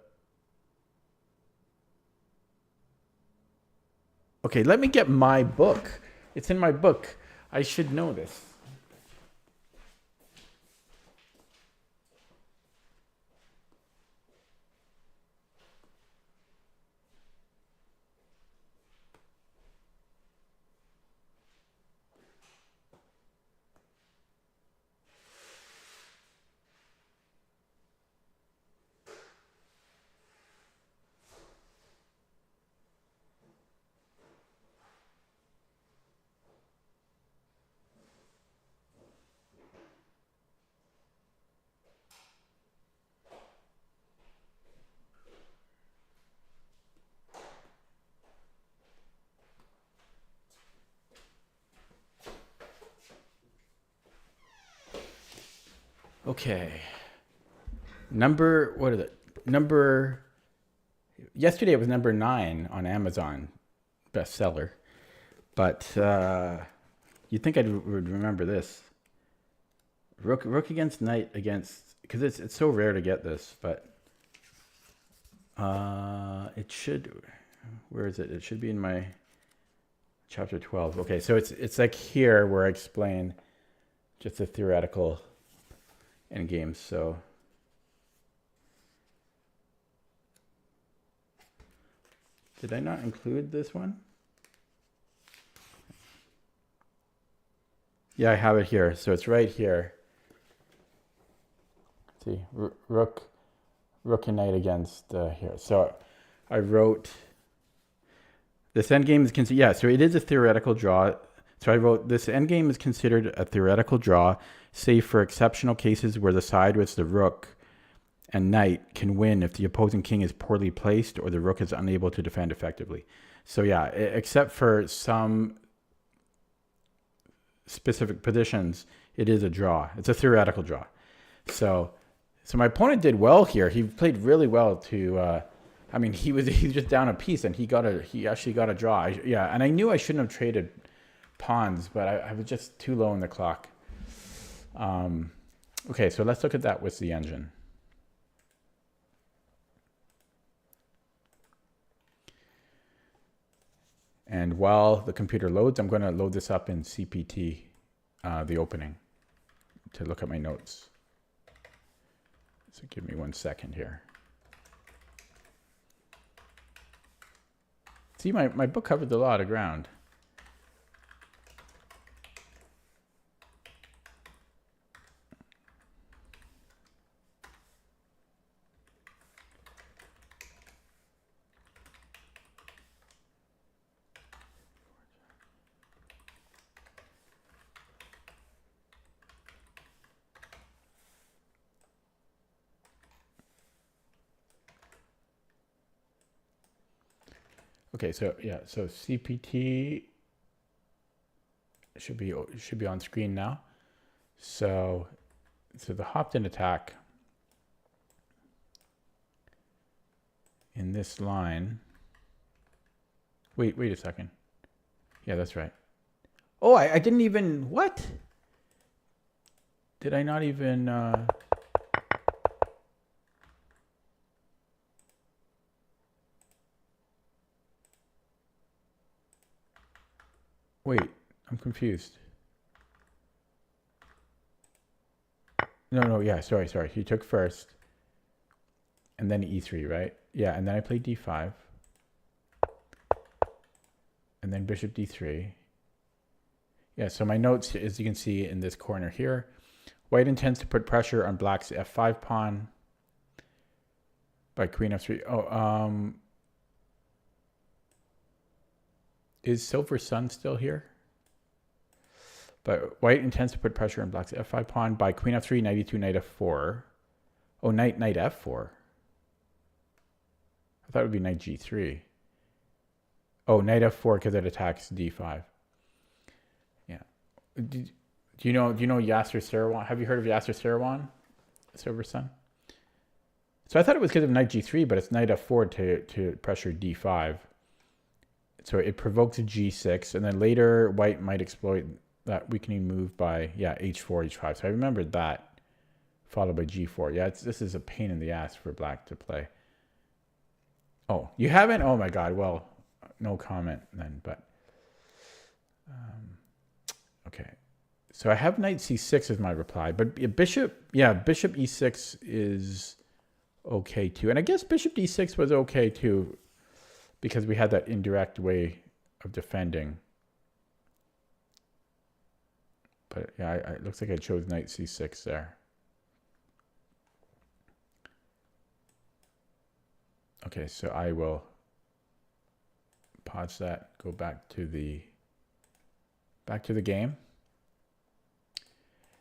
let me get my book. It's in my book. I should know this. Okay. What is it? Yesterday it was number 9 on Amazon, bestseller. But you'd think I would remember this. Rook against knight against, because it's so rare to get this, but it should, where is it? It should be in my chapter 12. Okay, so it's like here where I explain just the theoretical endgames. So did I not include this one? Yeah, I have it here. So it's right here. See, rook and knight against here. So I wrote this endgame is considered. Yeah, so it is a theoretical draw. So I wrote this endgame is considered a theoretical draw, save for exceptional cases where the side with the rook and knight can win if the opposing king is poorly placed or the rook is unable to defend effectively. So yeah, except for some specific positions, it is a draw. It's a theoretical draw. So my opponent did well here. He played really well to I mean, he was just down a piece, and he actually got a draw. Yeah, and I knew I shouldn't have traded pawns, but I was just too low in the clock. Okay, so let's look at that with the engine. And while the computer loads, I'm going to load this up in CPT, the opening, to look at my notes. So give me 1 second here. See, my book covered a lot of ground. Okay, so yeah, so CPT should be on screen now. So the hopped-in attack in this line. Wait a second. Yeah, that's right. Oh, I didn't even, what? Did I not even wait, I'm confused. No, yeah, sorry. He took first. And then E3, right? Yeah, and then I played D5. And then bishop D3. Yeah, so my notes, as you can see in this corner here, white intends to put pressure on black's F5 pawn by queen F3. Oh, is silver's son still here? But white intends to put pressure on black's F5 pawn by queen F3, knight E2, knight F4. Oh, knight F4. I thought it would be knight G3. Oh, knight F4 because it attacks D5. Yeah. Do you know Yasser Seirawan? Have you heard of Yasser Seirawan, silver's son? So I thought it was because of knight G3, but it's knight F4 to pressure D5. So it provokes a G6, and then later white might exploit that weakening move by, yeah, H4, H5. So I remembered that, followed by G4. Yeah, this is a pain in the ass for black to play. Oh, you haven't? Oh my God. Well, no comment then, but okay. So I have knight C6 as my reply, but bishop E6 is okay too. And I guess bishop D6 was okay too, because we had that indirect way of defending. But yeah, it looks like I chose knight C6 there. Okay, so I will pause that, go back to the game.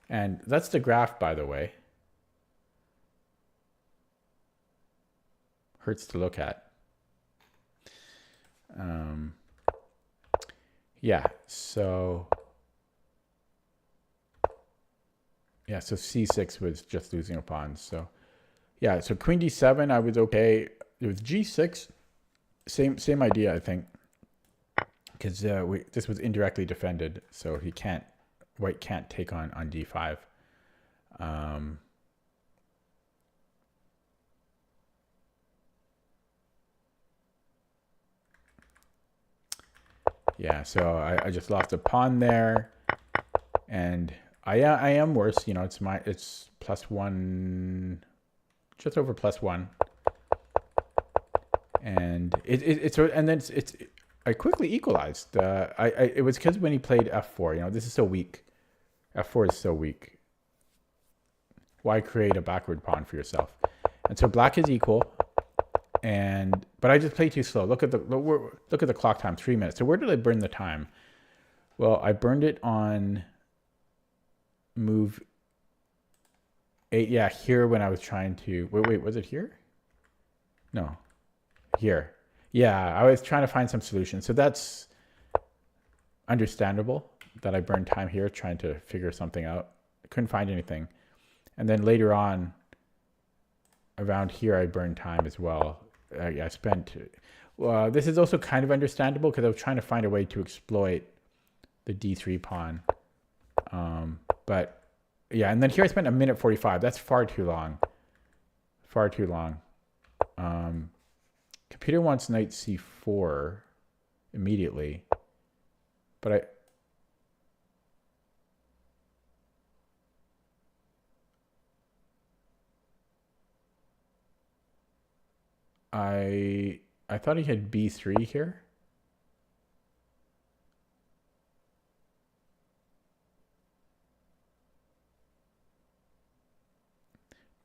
And that's the graph, by the way. Hurts to look at. Yeah, so C6 was just losing a pawn. So yeah, so queen D7, I was okay. It was G6, same idea, I think, because this was indirectly defended, so white can't take on D5. Yeah, so I just lost a pawn there, and I am worse. You know, it's +1, just over +1, and I quickly equalized. It was because when he played F4, you know, this is so weak. F4 is so weak. Why create a backward pawn for yourself? And so black is equal. But I just played too slow. Look at the clock time, 3 minutes. So where did I burn the time? Well, I burned it on move 8. Yeah, here when I was trying to wait, was it here? No. Here. Yeah, I was trying to find some solution. So that's understandable that I burned time here trying to figure something out. I couldn't find anything. And then later on around here I burned time as well. yeah, I spent. This is also kind of understandable because I was trying to find a way to exploit the d3 pawn. But yeah, and then here I spent 1:45. That's far too long. Far too long. Computer wants knight c4 immediately, but I thought he had b3 here.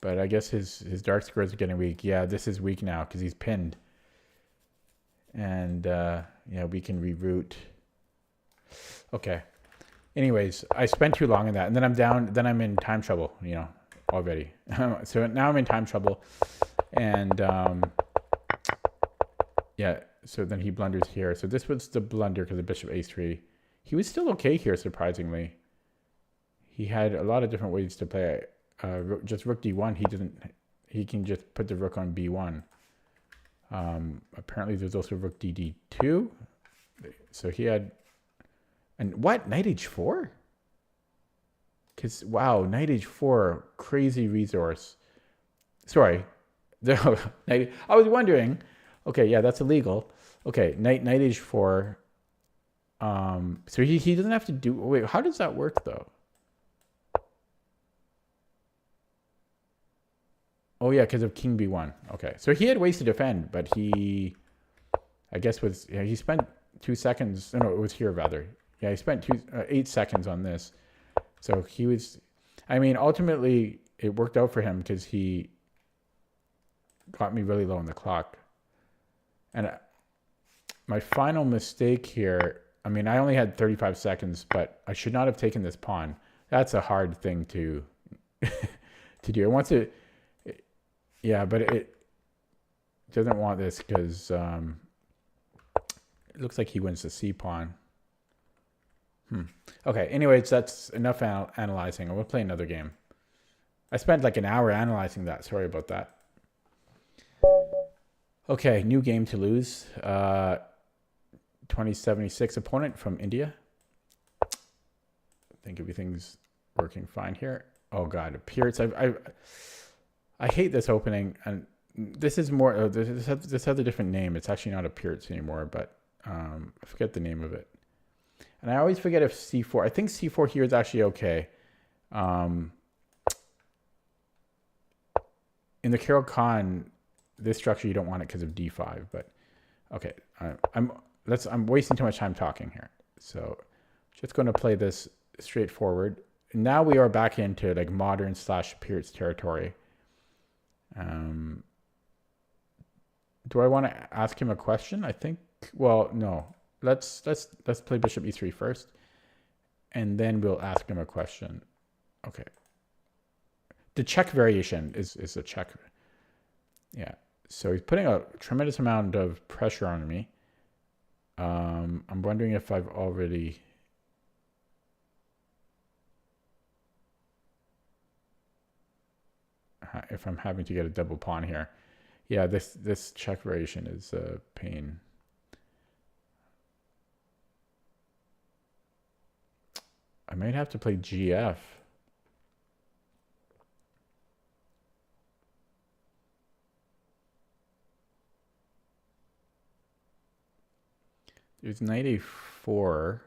But I guess his dark squares are getting weak. Yeah, this is weak now because he's pinned. And yeah, we can reroute. Okay. Anyways, I spent too long in that. And then I'm down, then I'm in time trouble, you know, already. So now I'm in time trouble. And yeah, so then he blunders here. So this was the blunder because of bishop a3. He was still okay here, surprisingly. He had a lot of different ways to play. Just rook d1, he can just put the rook on b1. Apparently there's also rook dd2. So he had, and what, knight h4? Because, wow, knight h4, crazy resource. Sorry. I was wondering, okay, yeah, that's illegal. Okay, knight h4. So he doesn't have to do, wait, how does that work though? Oh yeah, because of king b1. Okay, so he had ways to defend, but he, I guess was, yeah, he spent 2 seconds. No, it was here rather. Yeah, he spent 8 seconds on this. So he was, I mean, ultimately it worked out for him because he got me really low on the clock. And my final mistake here, I mean, I only had 35 seconds, but I should not have taken this pawn. That's a hard thing to to do. I want to. Yeah, but it doesn't want this because it looks like he wins the c pawn. Okay, anyways, that's enough analyzing. I will play another game. I spent like an hour analyzing that. Sorry about that. Okay, new game to lose. 2076 opponent from India. I think everything's working fine here. Oh God, Pierce. I hate this opening, and this is more. This has a different name. It's actually not a Pierce anymore, but I forget the name of it. And I always forget if c4. I think c4 here is actually okay. In the Carol Khan, this structure you don't want it because of d5. But okay, I'm wasting too much time talking here. So just going to play this straightforward. Now we are back into like modern / Pierce territory. Do I want to ask him a question? I think, well, no. Let's play bishop e3 first, and then we'll ask him a question. Okay. The check variation is a check. Yeah. So he's putting a tremendous amount of pressure on me. I'm wondering if I've already. If I'm having to get a double pawn here. Yeah, this check variation is a pain. I might have to play GF. There's knight a4.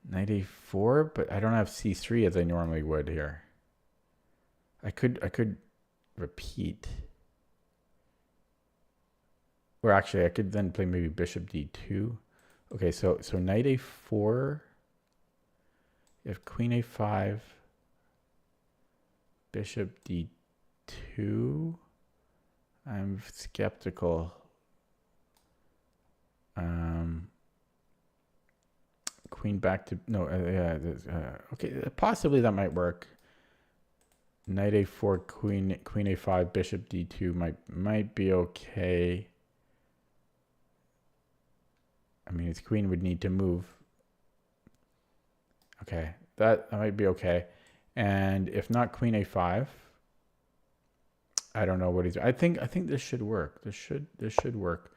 Knight a4, but I don't have c3 as I normally would here. I could repeat. Or actually, I could then play maybe bishop d2. Okay, so knight a4. You have queen a5. Bishop d2. I'm skeptical. Queen back to, no, okay, possibly that might work. Knight a4, queen a5, bishop d2 might be okay. I mean, his queen would need to move. Okay, that might be okay. And if not, queen a5. I don't know what he's. I think this should work. This should work.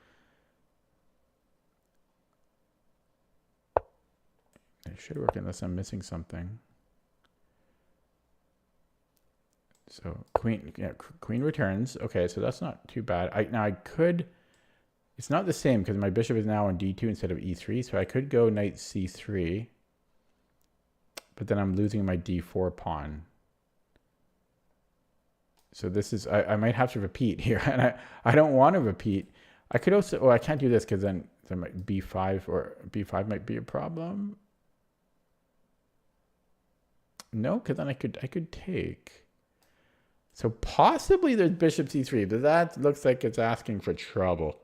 It should work unless I'm missing something. So queen, yeah, queen returns. Okay, so that's not too bad. Now I could. It's not the same because my bishop is now on d2 instead of e3. So I could go knight c3, but then I'm losing my d4 pawn. So this is, I might have to repeat here, and I don't want to repeat. I could also, oh, I can't do this because then there might b5 or b5 might be a problem. No, because then I could take. So possibly there's bishop c3, but that looks like it's asking for trouble.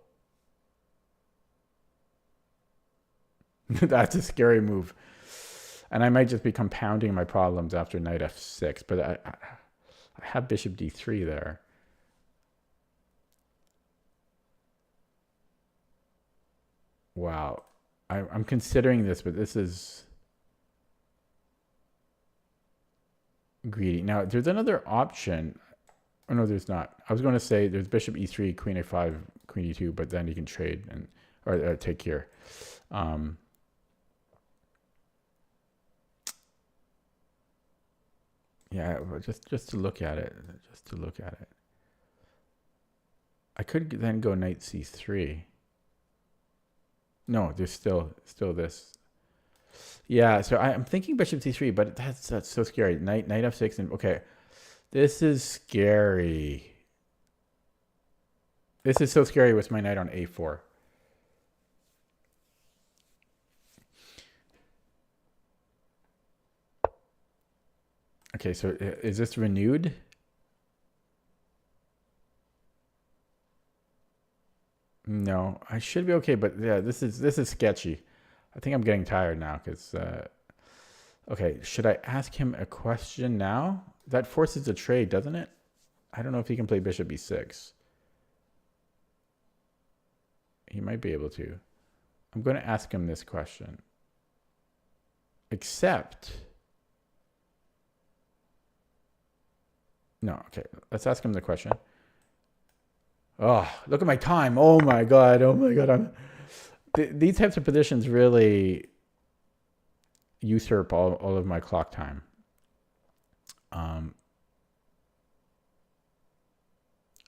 That's a scary move. And I might just be compounding my problems after knight f6, but I have bishop d3 there. Wow. I'm considering this, but this is greedy. Now, there's another option. Oh, no, there's not. I was going to say there's bishop e3, queen a5, queen e2, but then you can trade and or take here. Yeah, just to look at it. Just to look at it. I could then go knight c3. No, there's still this. Yeah, so I'm thinking bishop c3, but that's so scary. Knight f6 and okay. This is scary. This is so scary with my knight on a4. Okay, so is this renewed? No, I should be okay, but yeah, this is sketchy. I think I'm getting tired now because okay, should I ask him a question now? That forces a trade, doesn't it? I don't know if he can play bishop e6. He might be able to. I'm going to ask him this question. Except no, okay, let's ask him the question. Oh, look at my time. Oh my God. Oh my God. These types of positions really usurp all of my clock time.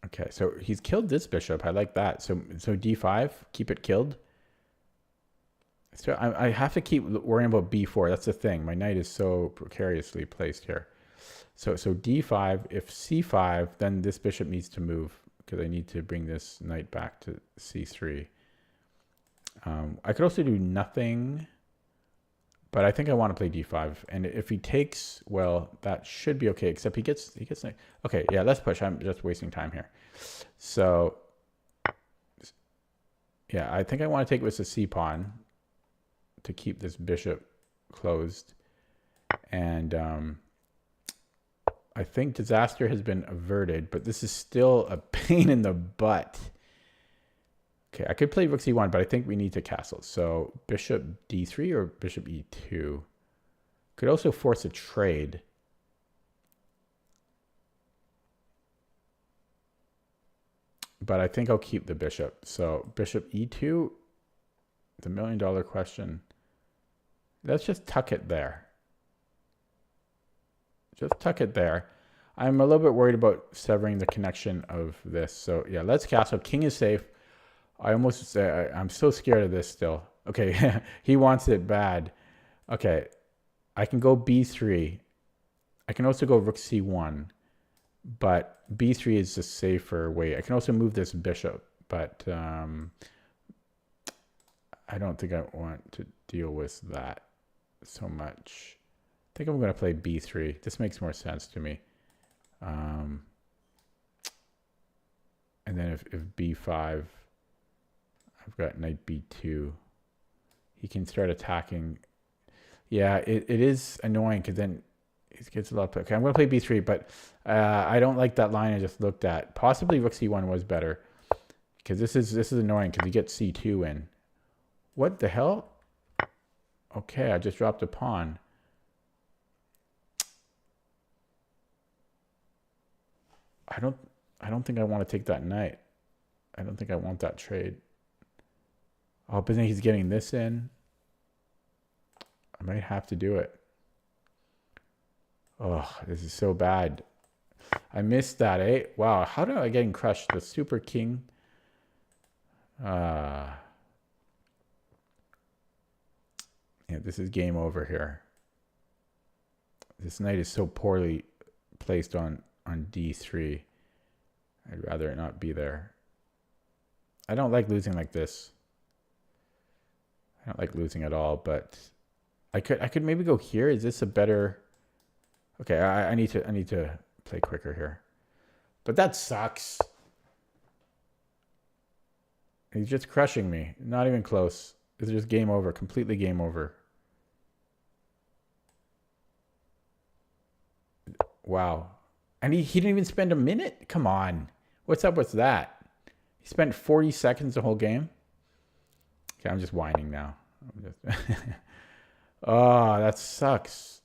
Okay, so he's killed this bishop. I like that. So d5, keep it killed. So I have to keep worrying about b4. That's the thing. My knight is so precariously placed here. So d5, if c5, then this bishop needs to move because I need to bring this knight back to c3. I could also do nothing, but I think I want to play d5. And if he takes, well, that should be okay, except he gets okay, yeah, let's push. I'm just wasting time here. So yeah, I think I want to take with the c pawn to keep this bishop closed. And I think disaster has been averted, but this is still a pain in the butt. Okay, I could play rook c1, but I think we need to castle. So bishop d3 or bishop e2. Could also force a trade. But I think I'll keep the bishop. So bishop e2, the $1 million question. Let's just tuck it there. Just tuck it there. I'm a little bit worried about severing the connection of this. So yeah, let's castle. King is safe. I'm so scared of this still. Okay, he wants it bad. Okay, I can go b3. I can also go rook c1, but b3 is the safer way. I can also move this bishop, but I don't think I want to deal with that so much. I think I'm going to play b3. This makes more sense to me. And then if b5, I've got knight b2. He can start attacking. Yeah, it is annoying because then it gets a lot. Okay, I'm going to play b3, but I don't like that line I just looked at. Possibly rook c1 was better because this is annoying because you get c2 in. What the hell? Okay, I just dropped a pawn. I I don't think I want to take that knight. I don't think I want that trade. Oh, but then he's getting this in. I might have to do it. Oh, this is so bad. I missed that, eh? Wow, how did I get crushed? The super king. Yeah, this is game over here. This knight is so poorly placed on d3. I'd rather it not be there. I don't like losing like this. I don't like losing at all, but I could maybe go here. Is this a better? Okay, I need to play quicker here. But that sucks. He's just crushing me. Not even close. It's just game over. Completely game over. Wow. And he didn't even spend a minute? Come on. What's up with that? He spent 40 seconds the whole game? Okay, I'm just whining now. Oh, that sucks.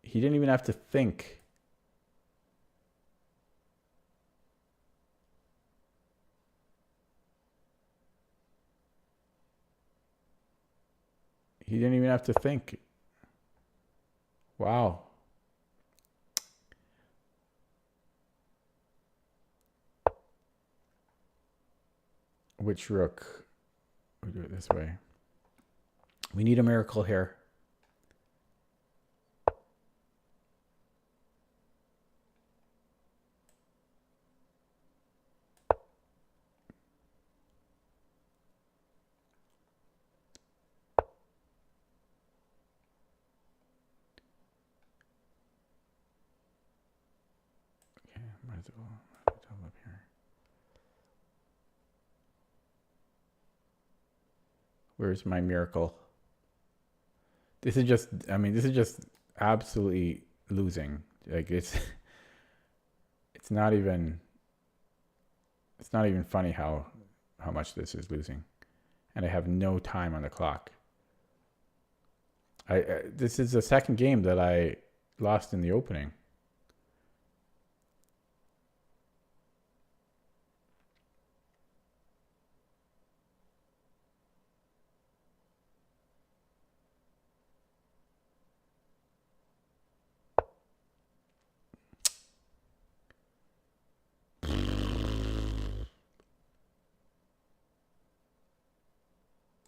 He didn't even have to think. He didn't even have to think. Wow. Which rook? We'll do it this way. We need a miracle here. Okay, might as well double up here. Where's my miracle? This is just, I mean, this is just absolutely losing. Like it's not even funny how much this is losing. And I have no time on the clock. This is the second game that I lost in the opening.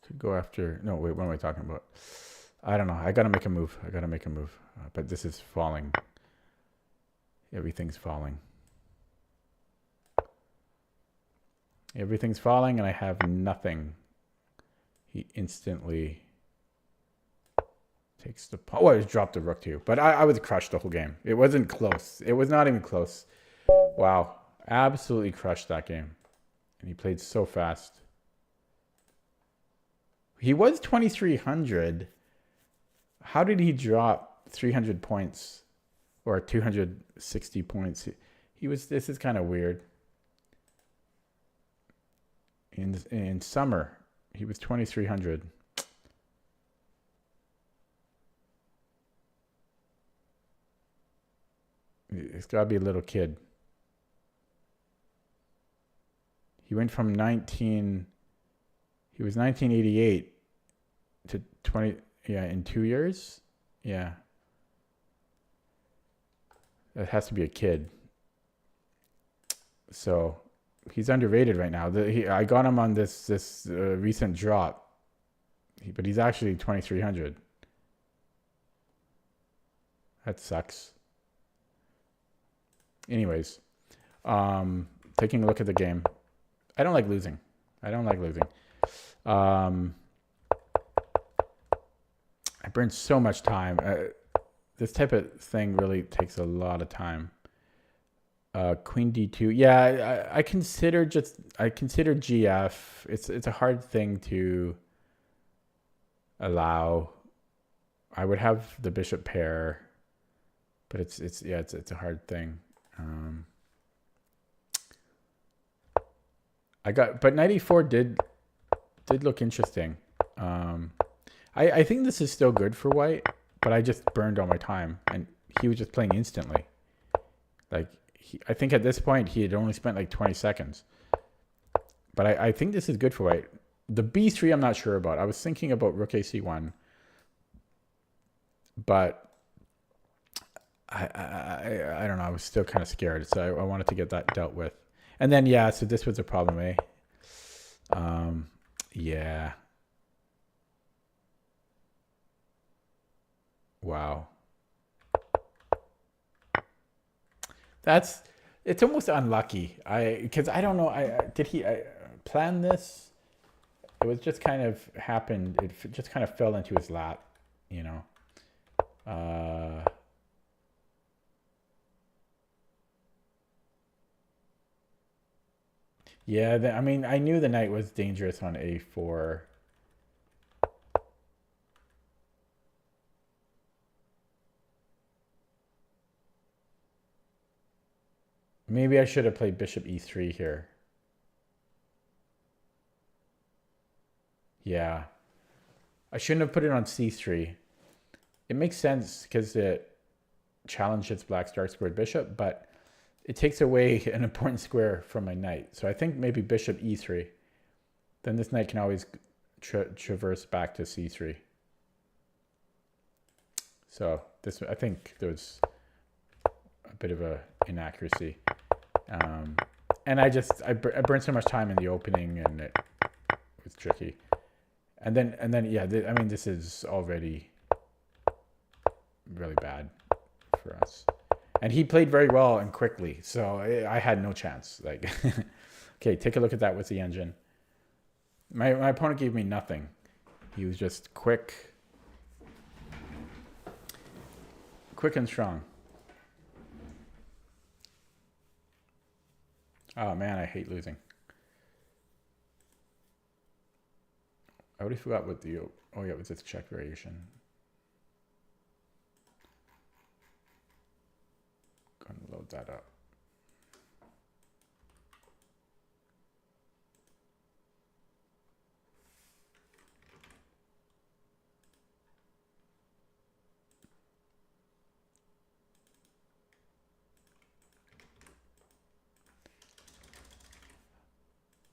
Could go after, no, wait, what am I talking about? I don't know. I got to make a move. But this is falling. Everything's falling. Everything's falling and I have nothing. He instantly takes the pawn. Oh, I just dropped the rook too. But I was crushed the whole game. It wasn't close. It was not even close. Wow. Absolutely crushed that game. And he played so fast. He was 2,300. How did he drop 300 points or 260 points? He was, this is kind of weird. In summer, he was 2,300. It's got to be a little kid. He went from he was 1988 to 20, yeah, in 2 years. Yeah. That has to be a kid. So he's underrated right now. I got him on this recent drop, but he's actually 2,300. That sucks. Anyways, taking a look at the game. I don't like losing. I burned so much time. This type of thing really takes a lot of time. Queen d2. Yeah, I consider GF. It's a hard thing to allow. I would have the bishop pair, but it's a hard thing. But knight e4 did look interesting. I think this is still good for white, but I just burned all my time, and he was just playing instantly. Like I think at this point he had only spent like 20 seconds. But I think this is good for white. The b3 I'm not sure about. I was thinking about rook ac1. But I don't know. I was still kind of scared. So I wanted to get that dealt with. And then, yeah, so this was a problem, eh? Yeah. Wow. It's almost unlucky. Because I don't know. Did he plan this? It was just kind of happened. It just kind of fell into his lap, you know. Yeah, I mean, I knew the knight was dangerous on a4. Maybe I should have played bishop e3 here. Yeah. I shouldn't have put it on c3. It makes sense because it challenges black's dark squared bishop, but it takes away an important square from my knight. So I think maybe bishop e3. Then this knight can always traverse back to c3. So this, I think there was a bit of a inaccuracy. And I burned so much time in the opening, and it was tricky. And then yeah, I mean, this is already really bad for us. And he played very well and quickly, so I had no chance. Like, okay, take a look at that with the engine. My opponent gave me nothing. He was just quick and strong. Oh man, I hate losing. I already forgot what the, oh yeah, it was this check variation. Gonna load that up.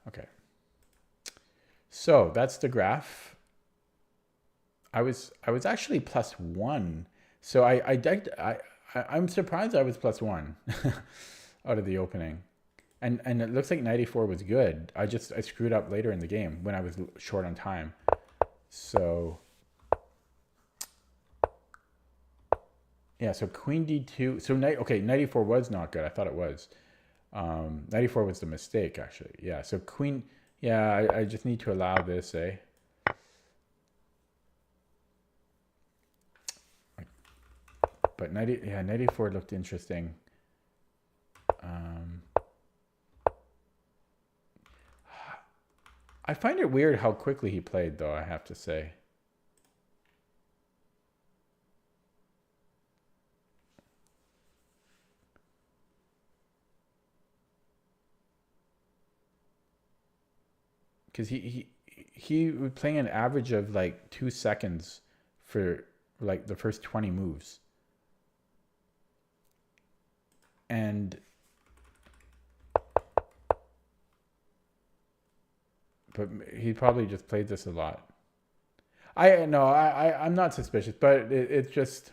Okay. So that's the graph. I was actually +1. So I'm surprised I was +1 out of the opening. And it looks like 94 was good. I screwed up later in the game when I was short on time. So yeah, so queen d2. So okay, 94 was not good. I thought it was. 94 was the mistake, actually. Yeah, so queen. Yeah, I just need to allow this, eh? But 94 looked interesting. I find it weird how quickly he played, though, I have to say. Because he was playing an average of like 2 seconds for like the first 20 moves. And but he probably just played this a lot. I'm not suspicious, but it's just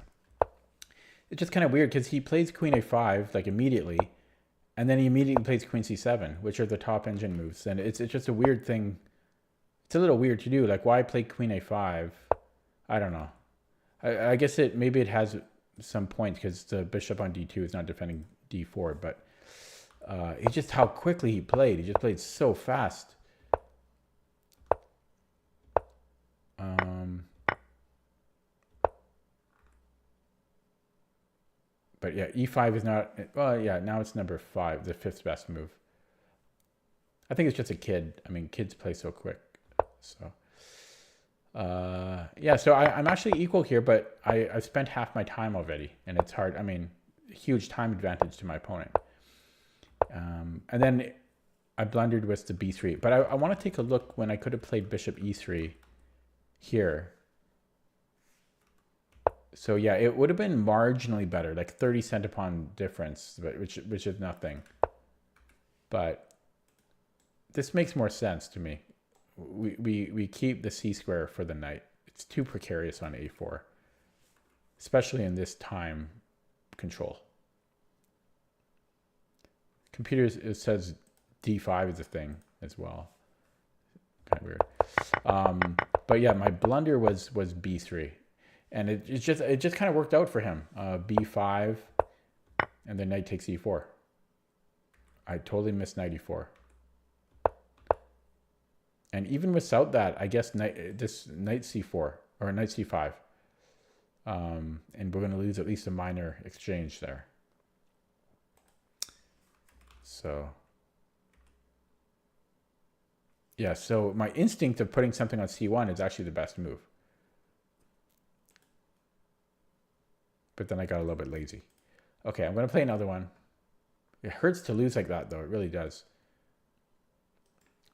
kind of weird because he plays queen a5 like immediately, and then he immediately plays queen c7, which are the top engine moves, and it's just a weird thing. It's a little weird to do. Like, why play queen a5? I don't know. I guess maybe it has some points because the bishop on d2 is not defending d4, but it's just how quickly he played. He just played so fast. But yeah, e5 is not, well, yeah, now it's number 5, the 5th best move. I think it's just a kid. I mean, kids play so quick. So, yeah, so I'm actually equal here, but I've spent half my time already, and it's hard. I mean, huge time advantage to my opponent. And then I blundered with the b3. But I want to take a look when I could have played bishop e3 here. So yeah, it would have been marginally better, like 30 centipond difference, but which is nothing. But this makes more sense to me. We keep the c square for the knight. It's too precarious on a4, especially in this time control. Computers, it says d5 is a thing as well. Kind of weird. But yeah, my blunder was b3, and it just kind of worked out for him. b5, and then knight takes e4. I totally missed knight e4. And even without that, I guess this knight c4 or knight c5, and we're going to lose at least a minor exchange there. So yeah, so my instinct of putting something on c1 is actually the best move. But then I got a little bit lazy. Okay, I'm going to play another one. It hurts to lose like that, though. It really does.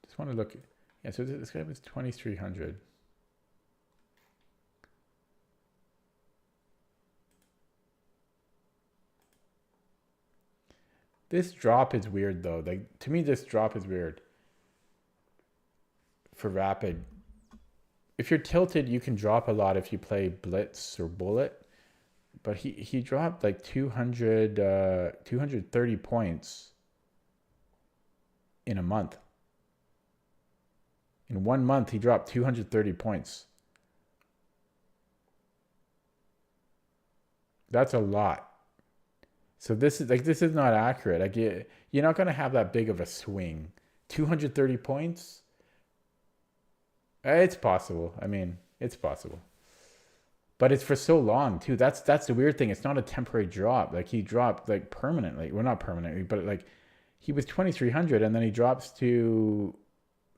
Just want to look. Yeah, so this guy was 2,300. This drop is weird, though. Like, to me, this drop is weird. For rapid, if you're tilted, you can drop a lot if you play blitz or bullet. But he dropped like 230 points in a month. In 1 month, he dropped 230 points. That's a lot. So this is not accurate. Like you're not going to have that big of a swing. 230 points? It's possible. I mean, it's possible. But it's for so long too. That's the weird thing. It's not a temporary drop. Like he dropped like permanently. Well, not permanently, but like he was 2,300 and then he drops to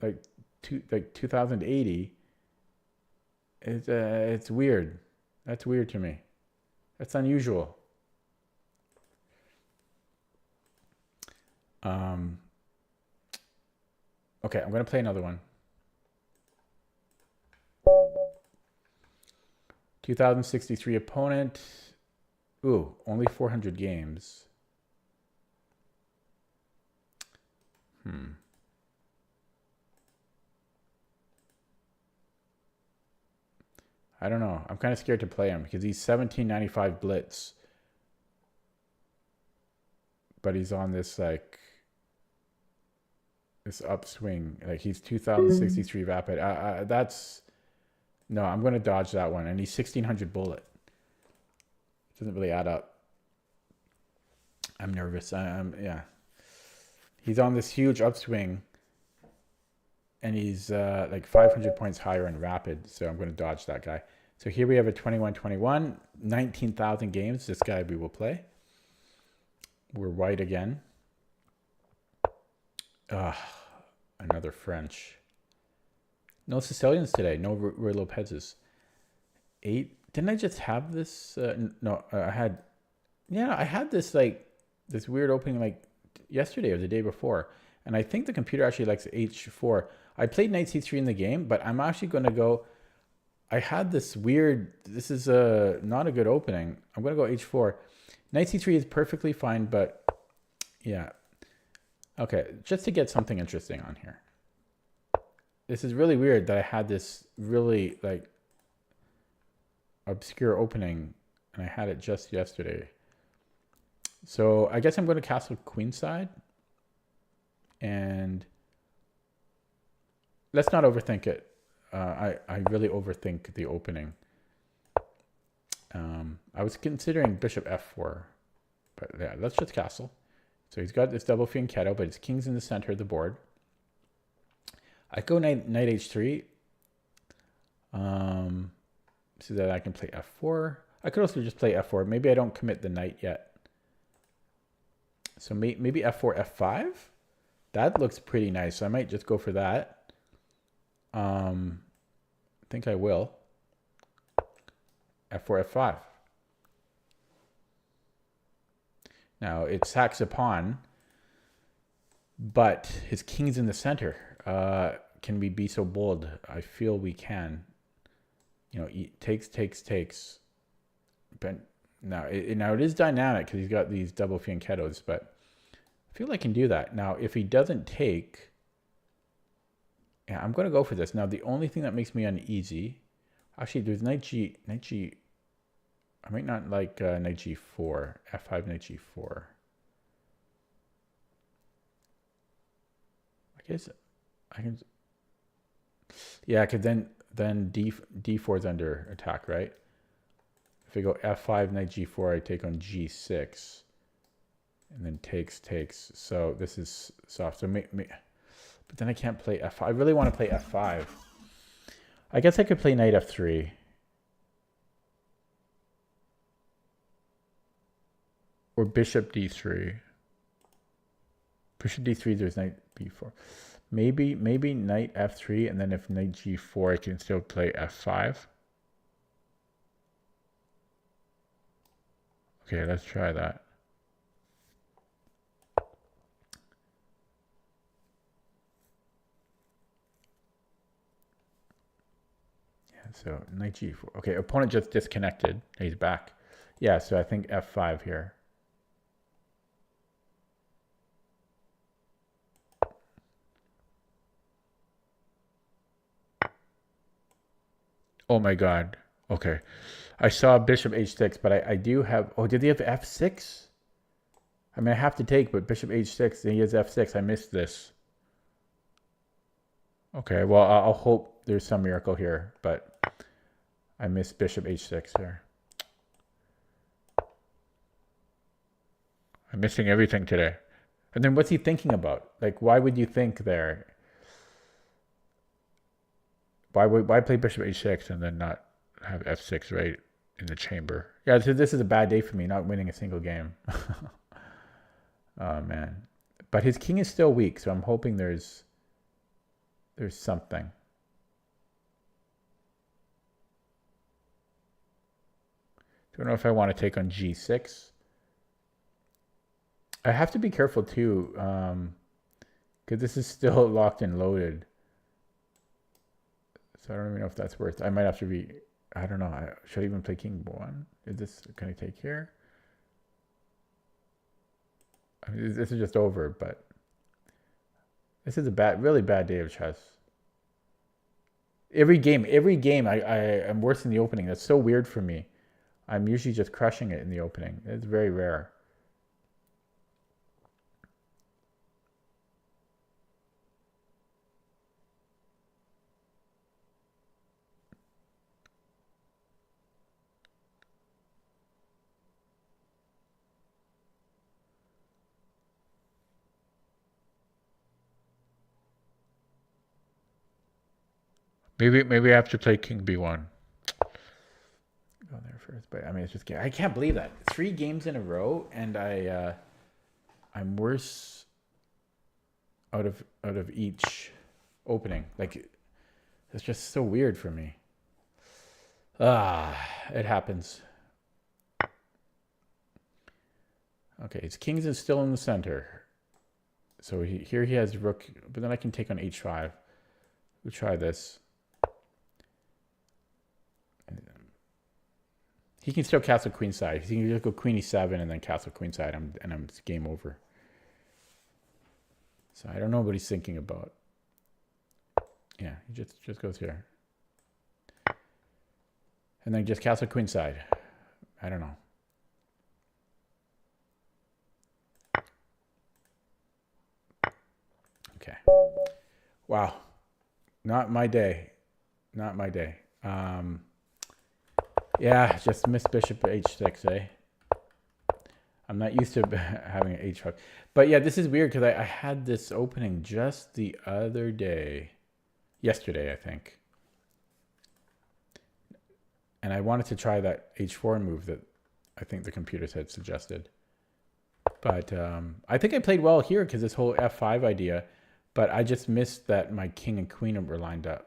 like 2,080. It's weird. That's weird to me. That's unusual. Okay, I'm gonna play another one. 2,063 opponent. Ooh, only 400 games. I don't know. I'm kind of scared to play him because he's 1795 blitz. But he's on this like this upswing. Like he's 2,063 rapid. That's no, I'm going to dodge that one. And he's 1,600 bullet. It doesn't really add up. I'm nervous. Yeah. He's on this huge upswing. And he's like 500 points higher in rapid. So I'm going to dodge that guy. So here we have a 21-21. 19,000 games. This guy we will play. We're white again. Another French. No Sicilians today. No Roy Lopez's. 8. Didn't I just have this? No, I had. Yeah, I had this like this weird opening like yesterday or the day before, and I think the computer actually likes h4. I played knight c3 in the game, but I'm actually going to go. I had this weird. This is not a good opening. I'm going to go h4. Knight c3 is perfectly fine, but yeah. Okay, just to get something interesting on here. This is really weird that I had this really like obscure opening and I had it just yesterday. So I guess I'm going to castle queenside. And let's not overthink it. I really overthink the opening. I was considering bishop f4, but yeah, let's just castle. So he's got this double fianchetto, but his king's in the center of the board. I go knight h3, so that I can play f4. I could also just play f4. Maybe I don't commit the knight yet. So maybe f4, f5. That looks pretty nice. So I might just go for that. I think I will. f4, f5. Now it sacks a pawn, but his king's in the center. Can we be so bold? I feel we can. You know, takes. but now it is dynamic because he's got these double fianchettos, but I feel I can do that. Now, if he doesn't take, yeah, I'm going to go for this. Now, the only thing that makes me uneasy, actually, there's knight G, I might not like knight G4, F5, knight G4. I guess I can, yeah, because then D4 is under attack, right? If we go F5, knight G4, I take on G6. And then takes. So this is soft. So but then I can't play F5. I really want to play F5. I guess I could play knight F3. Or bishop D3. Bishop D3, there's knight B4. Maybe knight F3, and then if knight G4, I can still play F5. Okay, let's try that. So knight G4. Okay, opponent just disconnected. He's back. Yeah, so I think F5 here. Oh my God. Okay. I saw bishop H6, but I do have... Oh, did he have F6? I mean, I have to take, but bishop H6, and he has F6. I missed this. Okay, well, I'll hope there's some miracle here, but I missed bishop H6 here. I'm missing everything today. And then what's he thinking about? Like, why would you think there? Why play bishop H6 and then not have F6 right in the chamber? Yeah, so this is a bad day for me, not winning a single game. Oh, man. But his king is still weak, so I'm hoping there's something. Don't know if I want to take on G6. I have to be careful too, because this is still locked and loaded. So I don't even know if that's worth. I might have to be. I don't know. Should I even play King 1? Is this, can I take here? I mean, this is just over, but this is a really bad day of chess. Every game, I'm worse in the opening. That's so weird for me. I'm usually just crushing it in the opening. It's very rare. Maybe I have to play King B1. Go there first, but I mean, it's just, I can't believe that 3 games in a row, and I'm worse out of each opening. Like, it's just so weird for me. It happens. Okay, his kings is still in the center, so here he has rook, but then I can take on H5. We'll try this. He can still castle queenside. He can just go queen e7 and then castle queenside, and I'm game over. So I don't know what he's thinking about. Yeah, he just goes here. And then just castle queenside. I don't know. Okay. Wow. Not my day. Not my day. Yeah, just missed bishop H6, eh? I'm not used to having an H5. But yeah, this is weird because I had this opening just the other day. Yesterday, I think. And I wanted to try that H4 move that I think the computers had suggested. But I think I played well here because this whole F5 idea. But I just missed that my king and queen were lined up.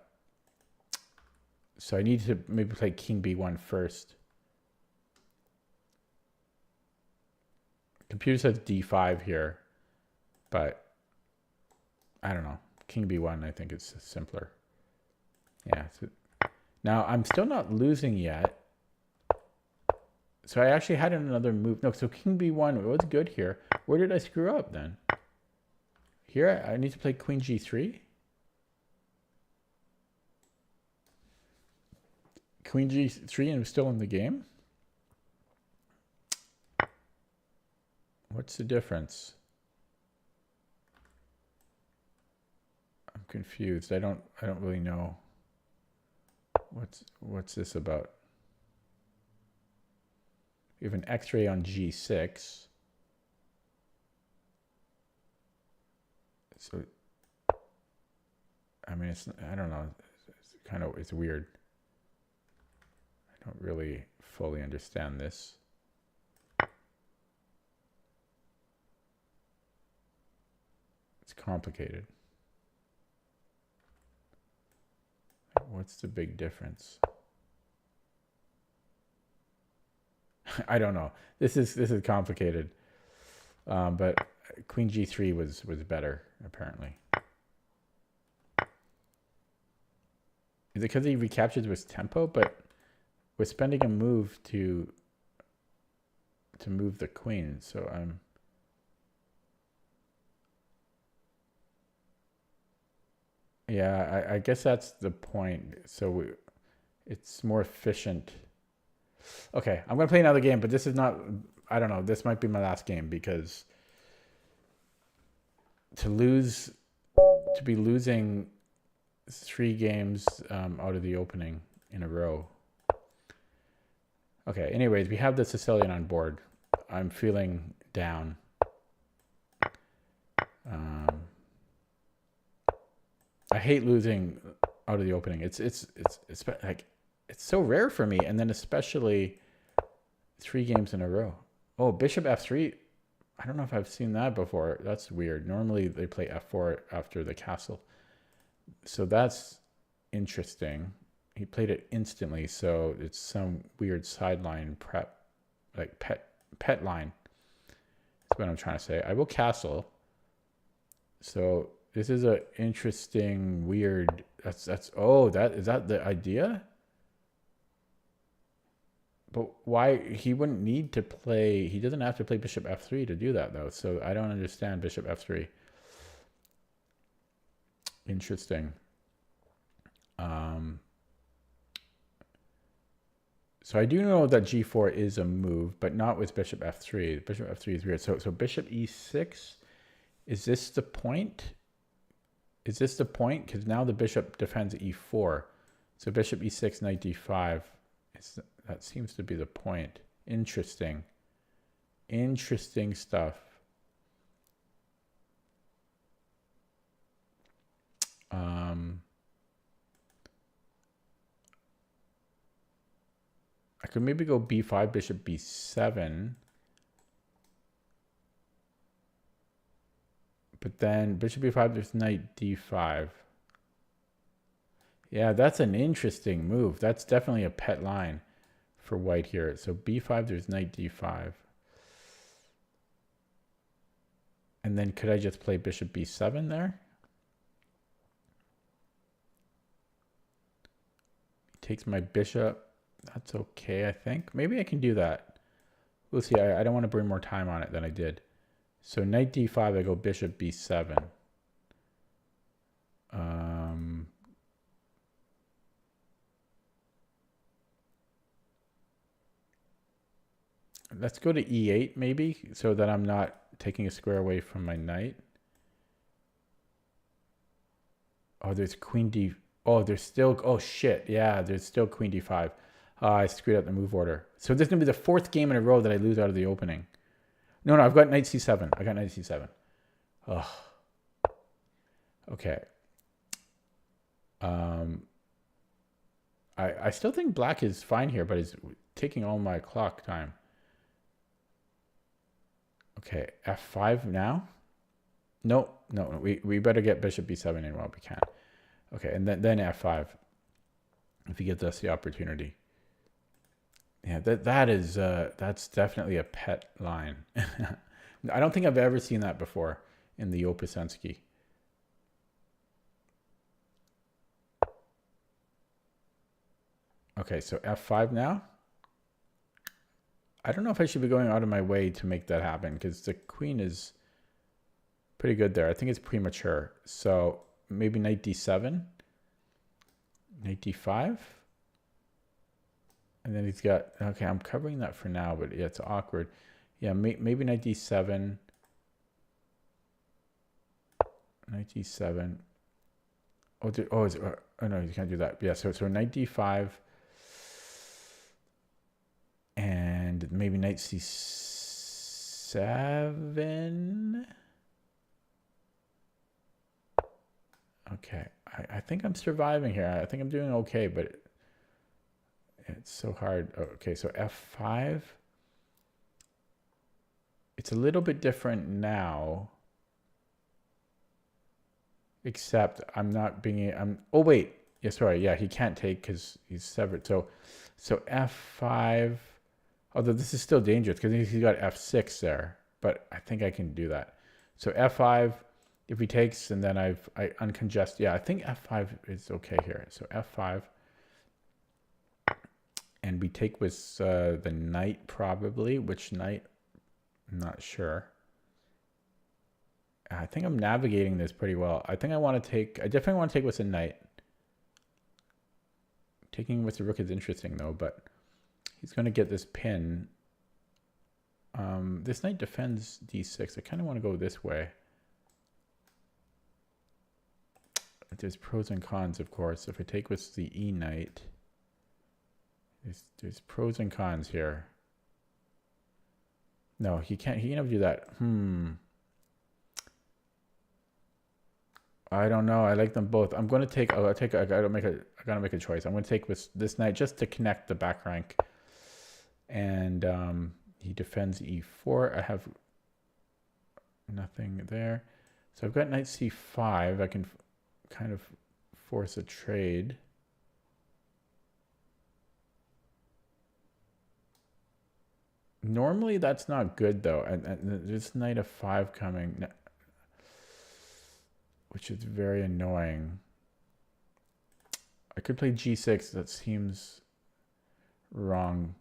So I need to maybe play King B1 first. Computer says D5 here, but I don't know. King B1, I think it's simpler. Yeah. So now I'm still not losing yet. So I actually had another move. No, so king b1 was good here. Where did I screw up then? Here, I need to play queen g3. Queen g3 and I'm still in the game? What's the difference? I'm confused. I don't really know. What's this about? We have an X-ray on G6. So, I mean, I don't know. It's weird. I don't really fully understand this. It's complicated. What's the big difference? I don't know. This is complicated. But queen g3 was better apparently. Is it because he recaptured with tempo? But we're spending a move to move the queen, so I'm. Yeah, I guess that's the point. So it's more efficient. Okay, I'm gonna play another game, but this is not. I don't know. This might be my last game because to be losing 3 games out of the opening in a row. Okay. Anyways, we have the Sicilian on board. I'm feeling down. I hate losing out of the opening. It's like it's so rare for me, and then especially 3 games in a row. Oh, bishop f3. I don't know if I've seen that before. That's weird. Normally they play f4 after the castle. So that's interesting. He played it instantly, so it's some weird sideline prep, like pet line. That's what I'm trying to say. I will castle. So this is a interesting, weird. Is that the idea? But why he wouldn't need to play? He doesn't have to play bishop f3 to do that though. So I don't understand bishop f3. Interesting. So I do know that g4 is a move, but not with bishop f3. Bishop f3 is weird. So bishop e6. Is this the point? Is this the point? Because now the bishop defends e4. So bishop e6, knight d5. That seems to be the point. Interesting. Interesting stuff. I could maybe go b5, bishop b7. But then bishop b5, there's knight d5. Yeah, that's an interesting move. That's definitely a pet line for white here. So b5, there's knight d5. And then could I just play bishop b7 there? Takes my bishop. That's okay, I think. Maybe I can do that. We'll see. I don't want to burn more time on it than I did. So knight d5, I go bishop b7. Let's go to e8 maybe, so that I'm not taking a square away from my knight. Oh, there's queen d. Oh, there's still. Oh shit! Yeah, there's still queen d5. I screwed up the move order. So this is gonna be the 4th game in a row that I lose out of the opening. No, I've got knight c7. I got knight c7. Ugh. Okay. I still think black is fine here, but it's taking all my clock time. Okay, f5 now. No, we better get bishop b7 in while we can. Okay, and then f5 if he gives us the opportunity. Yeah, that's definitely a pet line. I don't think I've ever seen that before in the Opasensky. Okay, so f5 now. I don't know if I should be going out of my way to make that happen because the queen is pretty good there. I think it's premature. So maybe knight d7, knight d5. And then he's got, okay, I'm covering that for now, but yeah, it's awkward. Yeah, maybe knight d7. Knight d7. Oh no, you can't do that. Yeah, so knight d5. And maybe knight c7. Okay, I think I'm surviving here. I think I'm doing okay, but it's so hard. Okay, so f5. It's a little bit different now. Except I'm not being, oh wait, yeah, sorry, yeah, he can't take because he's severed. So f5, although this is still dangerous because he's got f6 there, but I think I can do that. So f5, if he takes, and then I uncongest, yeah, I think f5 is okay here. So f5, and we take with the knight probably. Which knight? I'm not sure. I think I'm navigating this pretty well. I think I definitely want to take with a knight. Taking with the rook is interesting though, but he's going to get this pin. This knight defends d6. I kind of want to go this way. There's pros and cons, of course. If I take with the e knight, there's pros and cons here. No, he can't never do that. I don't know. I like them both. I'm going to take. I gotta make a choice. I'm going to take with this knight just to connect the back rank. And he defends e4. I have nothing there. So I've got knight c5. I can kind of force a trade. Normally that's not good though. And there's knight f5 coming, which is very annoying. I could play g6. That seems wrong.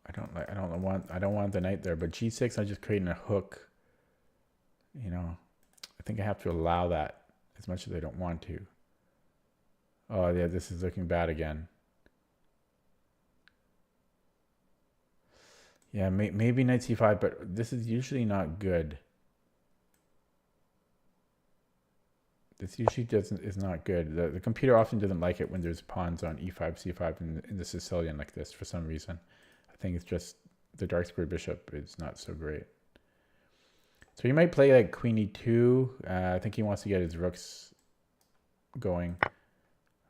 I don't want the knight there, but g6, I'm just creating a hook. You know, I think I have to allow that as much as I don't want to. Oh yeah, this is looking bad again. Yeah, maybe knight c5, but this is usually not good. This usually is not good. The computer often doesn't like it when there's pawns on e5, c5 in the Sicilian like this for some reason. I think it's just the dark square bishop is not so great. So he might play like queen e2. I think he wants to get his rooks going.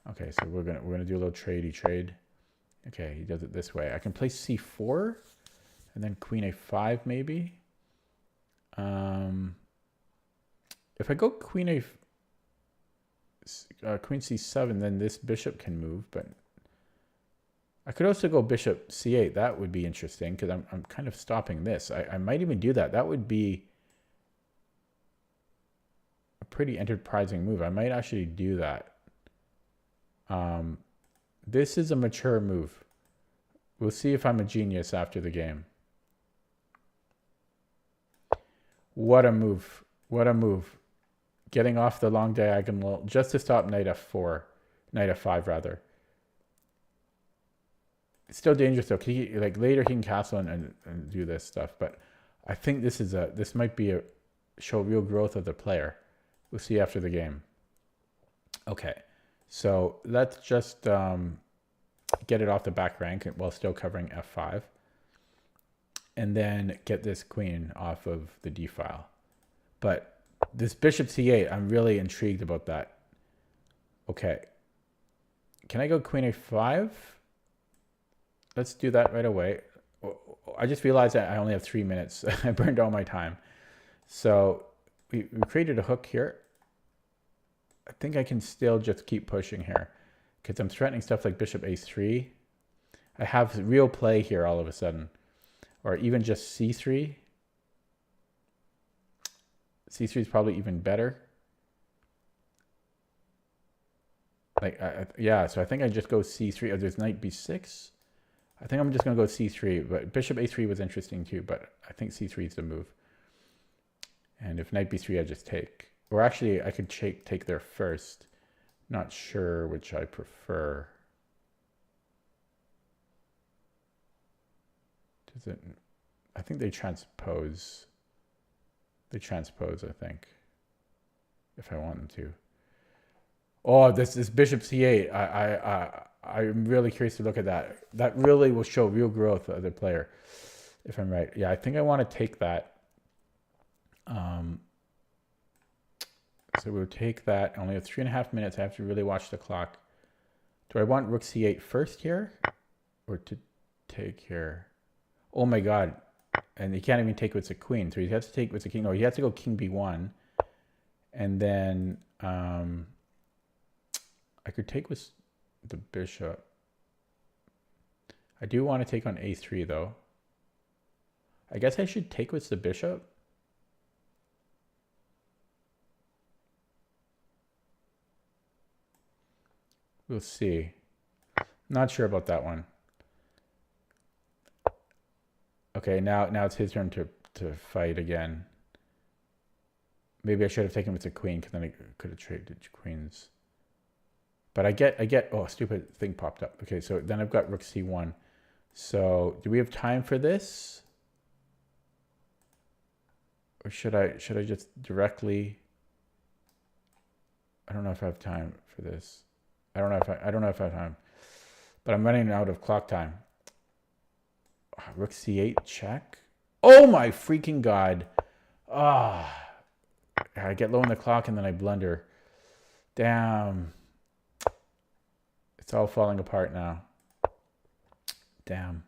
Okay, so we're gonna do a little tradey trade. Okay, he does it this way. I can play c4 and then queen a5 maybe. If I go queen c7, then this bishop can move, but I could also go bishop c8. That would be interesting because I'm kind of stopping this. I might even do that. That would be a pretty enterprising move. I might actually do that. This is a mature move. We'll see if I'm a genius after the game. What a move. What a move. Getting off the long diagonal just to stop knight f4. Knight f5 rather. It's still dangerous though. Like later he can castle and do this stuff, but I think this might be show real growth of the player. We'll see after the game. Okay, so let's just get it off the back rank while still covering f5, and then get this queen off of the d file. But this bishop c8, I'm really intrigued about that. Okay, can I go queen a5? Let's do that right away. I just realized that I only have 3 minutes. I burned all my time. So we created a hook here. I think I can still just keep pushing here because I'm threatening stuff like bishop a3. I have real play here all of a sudden. Or even just c3. c3 is probably even better. Like, yeah, so I think I just go c3. Oh, there's knight b6. I think I'm just going to go c3, but bishop a3 was interesting too, but I think c3 is the move. And if knight b3, I just take. Or actually, I could take there first. Not sure which I prefer. Does it? I think they transpose. They transpose, I think. If I want them to. Oh, this bishop c8. I'm really curious to look at that. That really will show real growth of the player, if I'm right. Yeah, I think I want to take that. So we'll take that. I only have 3.5 minutes. I have to really watch the clock. Do I want rook c8 first here? Or to take here? Oh my god. And he can't even take with the queen. So he has to take with the king. No, he has to go king b1. And then I could take with the bishop. I do want to take on a3 though. I guess I should take with the bishop. We'll see. Not sure about that one. Okay, now it's his turn to fight again. Maybe I should have taken with the queen because then I could have traded queens. But I get, oh, stupid thing popped up. Okay, so then I've got rook c1. So do we have time for this? Or should I just directly? I don't know if I have time for this. I don't know if I have time. But I'm running out of clock time. Rook c8 check. Oh my freaking god. Ah. I get low on the clock and then I blunder. Damn. It's all falling apart now. Damn.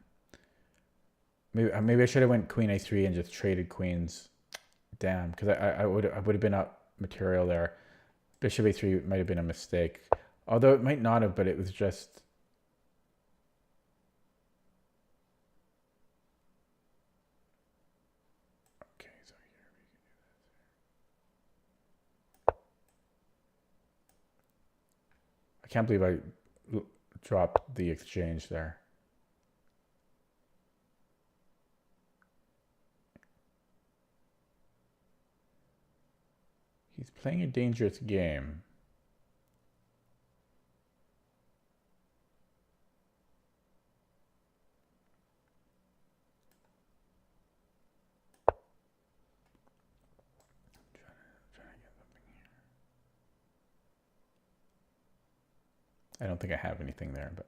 Maybe I should have went queen a3 and just traded queens. Damn, because I would have been up material there. Bishop a3 might have been a mistake. Although it might not have, but it was just... Okay, so here we can do this. I can't believe I dropped the exchange there. He's playing a dangerous game. I don't think I have anything there, but...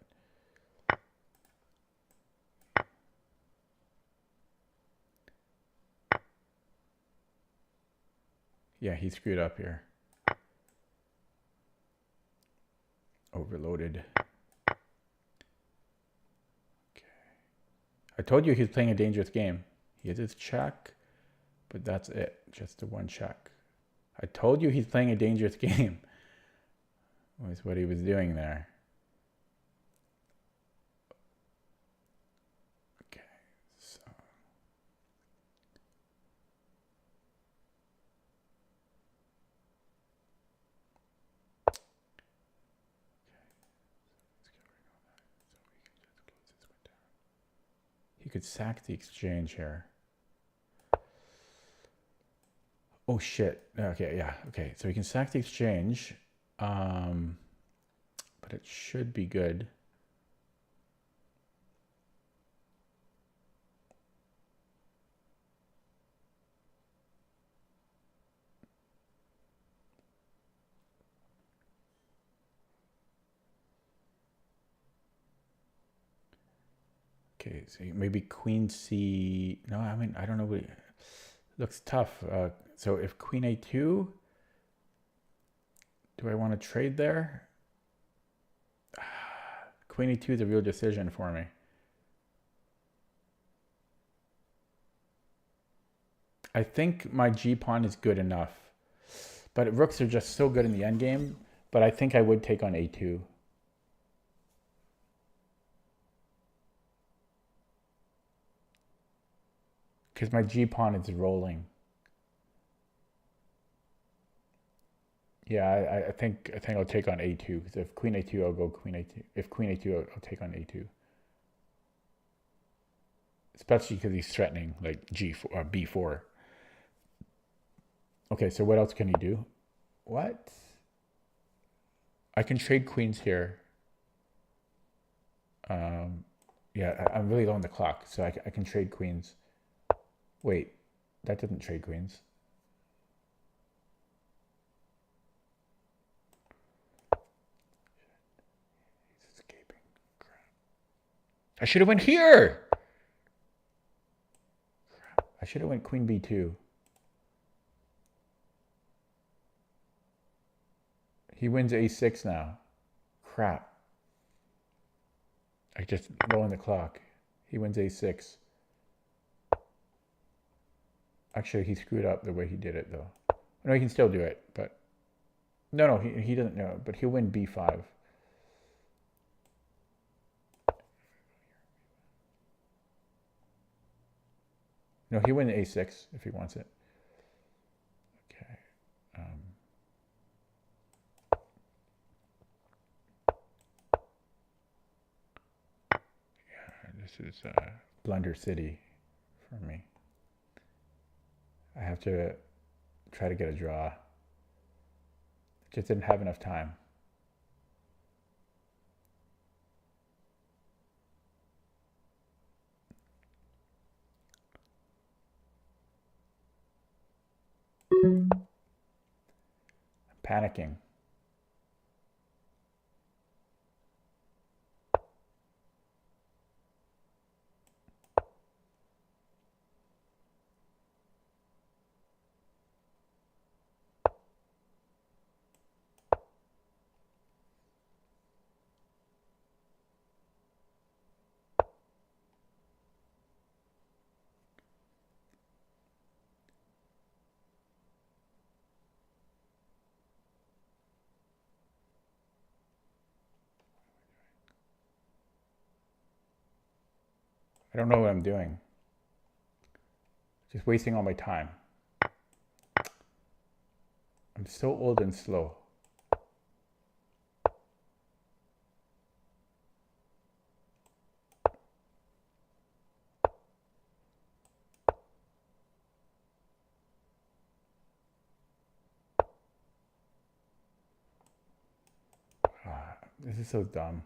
Yeah, he screwed up here. Overloaded. Okay. I told you he's playing a dangerous game. He has his check, but that's it. Just the one check. I told you he's playing a dangerous game. Was what he was doing there. Okay, so... He could sack the exchange here. Oh shit. Okay, yeah. Okay, so he can sack the exchange. But it should be good. Okay, so maybe queen c... No, I mean, I don't know. What... Looks tough. So if queen a2, do I want to trade there? Queen e2 is a real decision for me. I think my g-pawn is good enough. But rooks are just so good in the endgame. But I think I would take on a2. Because my g-pawn is rolling. Yeah, I think I'll take on a2 because if queen a2, I'll go queen a2. If queen a2, I'll take on a2. Especially because he's threatening like g4 or b4. Okay, so what else can he do? What? I can trade queens here. Yeah, I'm really low on the clock, so I can trade queens. Wait, that doesn't trade queens. He's escaping. Crap. I should have went here. Crap. I should have went queen b2. He wins a6 now. Crap. I just low on the clock. He wins a6. Actually, he screwed up the way he did it, though. No, he can still do it, but... No, he doesn't know, but he'll win b5. No, he'll win a6 if he wants it. Okay. Yeah, this is Blunder City for me. I have to try to get a draw. Just didn't have enough time. I'm panicking. I don't know what I'm doing. Just wasting all my time. I'm so old and slow. This is so dumb.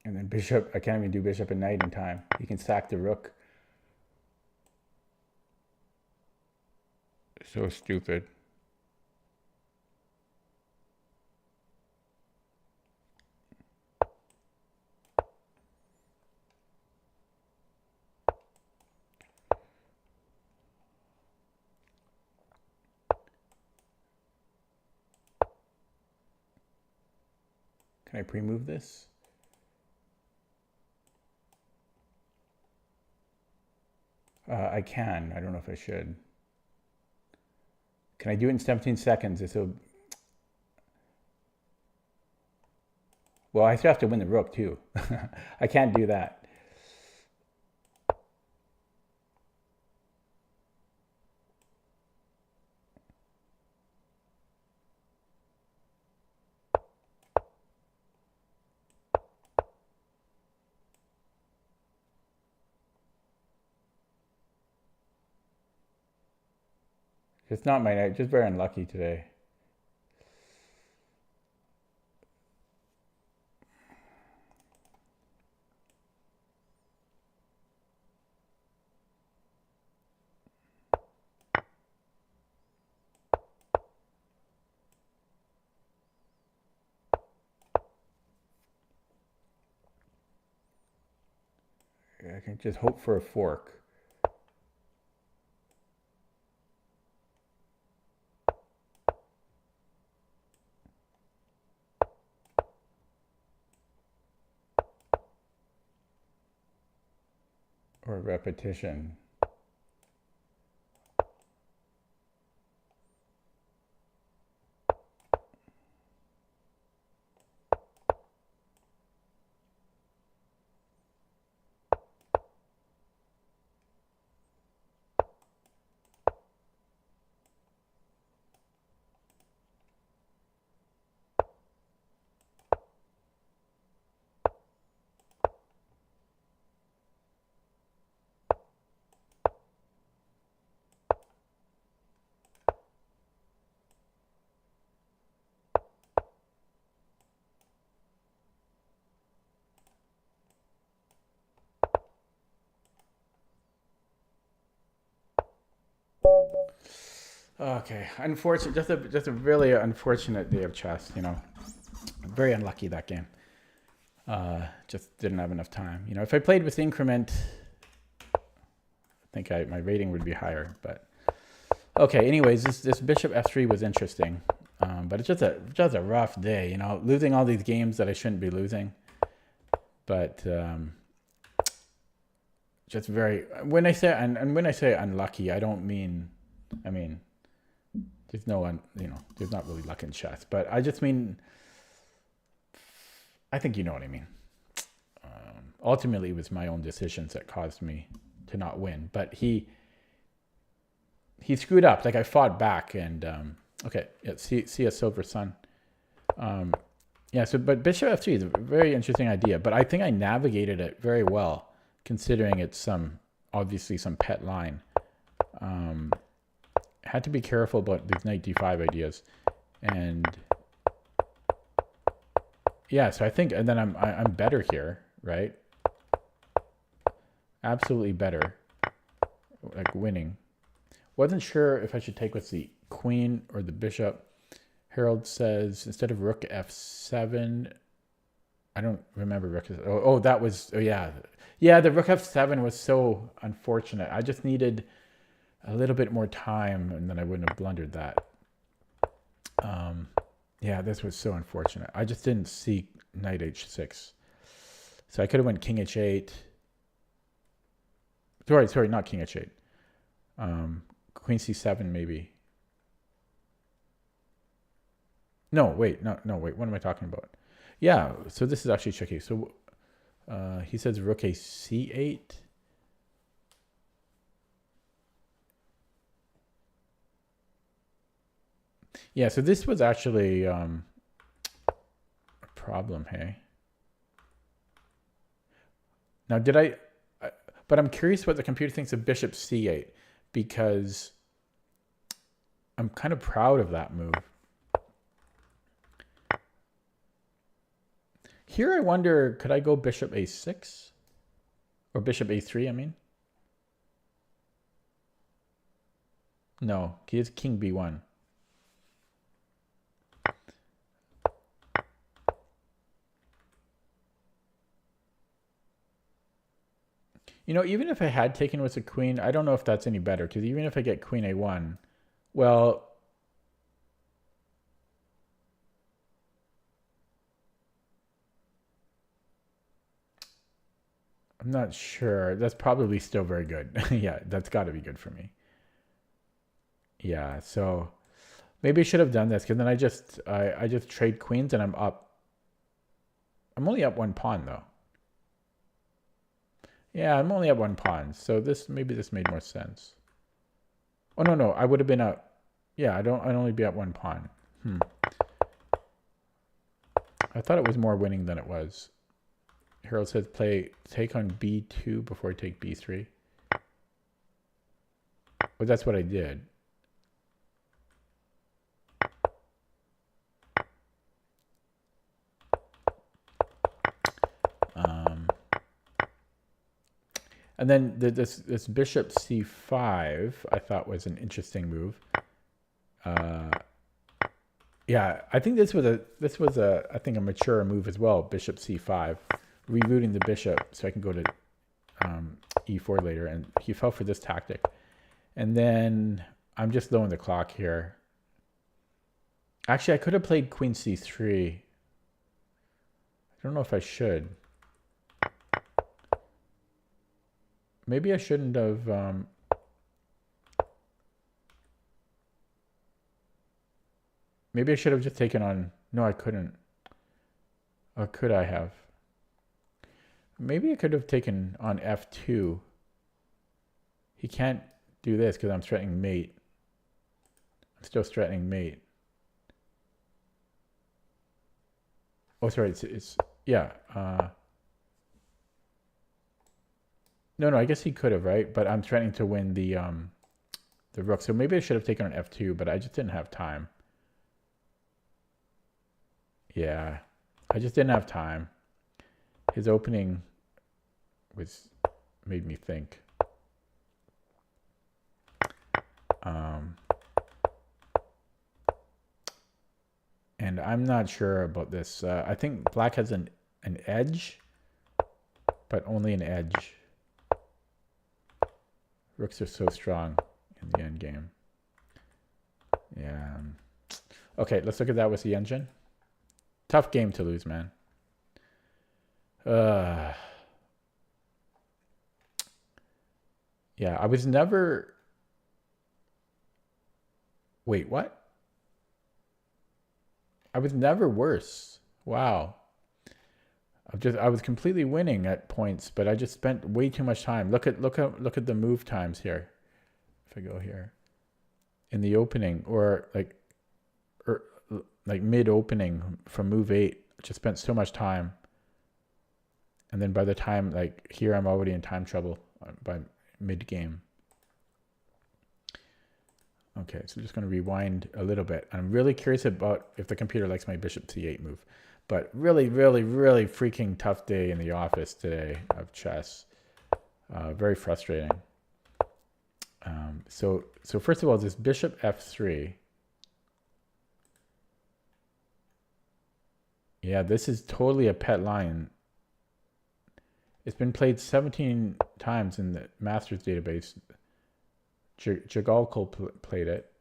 And then bishop, I can't even do bishop and knight in time. He can sack the rook. So stupid. Can I pre-move this? I can. I don't know if I should. Can I do it in 17 seconds? Well, I still have to win the rook too. I can't do that. It's not my night. Just very unlucky today. I can just hope for a fork. Or a repetition. Okay, unfortunate. Just a really unfortunate day of chess. You know, very unlucky that game. Just didn't have enough time. You know, if I played with increment, I think my rating would be higher. But okay. Anyways, this bishop f3 was interesting, but it's just a rough day. You know, losing all these games that I shouldn't be losing. But just very when I say and when I say unlucky, I don't mean. I mean, there's there's not really luck in chess, but I just mean. I think you know what I mean. Ultimately, it was my own decisions that caused me to not win. But he screwed up. Like I fought back, and okay, yeah, see a silver sun. Yeah. So, but bishop f3 is a very interesting idea. But I think I navigated it very well, considering it's obviously some pet line. Had to be careful about these knight d5 ideas, and. Yeah, so I think, and then I'm better here, right? Absolutely better, like winning. Wasn't sure if I should take with the queen or the bishop. Harold says instead of rook f7, I don't remember rook. Oh, that was, oh yeah. Yeah, the rook f7 was so unfortunate. I just needed a little bit more time and then I wouldn't have blundered that. Yeah, this was so unfortunate. I just didn't see knight h6. So I could have went king h8. Sorry, not king h8. Queen c7 maybe. No, wait, wait. What am I talking about? Yeah, so this is actually tricky. So he says rook a c8. Yeah, so this was actually a problem, hey? Now, but I'm curious what the computer thinks of bishop c8, because I'm kind of proud of that move. Here I wonder, could I go bishop a6? Or bishop a3, I mean? No, he is king b1. You know, even if I had taken with a queen, I don't know if that's any better, because even if I get queen a1, well, I'm not sure. That's probably still very good. Yeah, that's got to be good for me. Yeah, so maybe I should have done this, because then I just trade queens and I'm up. I'm only up one pawn though. Yeah, I'm only up one pawn, so maybe this made more sense. Oh no, I would have been up. Yeah, I'd only be up one pawn. I thought it was more winning than it was. Harold says take on b2 before I take b3. But that's what I did. And then this bishop c5 I thought was an interesting move. Yeah, I think this was I think a mature move as well. Bishop c5, rerouting the bishop so I can go to e4 later. And he fell for this tactic. And then I'm just low on the clock here. Actually, I could have played queen c3. I don't know if I should. Maybe I shouldn't have. Maybe I should have just taken on. No, I couldn't. Or could I have? Maybe I could have taken on f2. He can't do this because I'm threatening mate. I'm still threatening mate. Oh, sorry. It's yeah. No, I guess he could have, right? But I'm threatening to win the rook. So maybe I should have taken on f2, but I just didn't have time. Yeah, I just didn't have time. His opening made me think. And I'm not sure about this. I think black has an edge, but only an edge. Rooks are so strong in the end game. Yeah. Okay, let's look at that with the engine. Tough game to lose, man. Yeah, I was never... Wait, what? I was never worse. Wow. I was completely winning at points, but I just spent way too much time. Look at the move times here. If I go here in the opening or like mid opening from move 8, I just spent so much time. And then by the time like here, I'm already in time trouble by mid game. Okay, so I'm just going to rewind a little bit. I'm really curious about if the computer likes my bishop c8 move. But really, really, really freaking tough day in the office today of chess. Very frustrating. So first of all, this bishop f3. Yeah, this is totally a pet line. It's been played 17 times in the Masters database. Jagalko played it.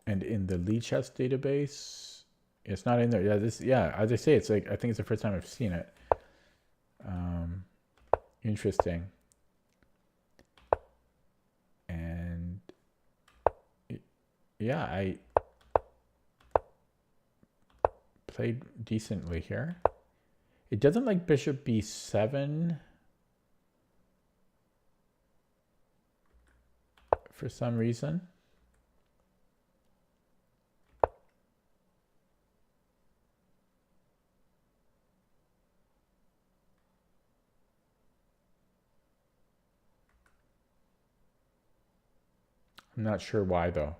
And in the Lee chess database, it's not in there. Yeah, as I say, it's like I think it's the first time I've seen it. Interesting. And yeah, I played decently here. It doesn't like bishop b7 for some reason. I'm not sure why though.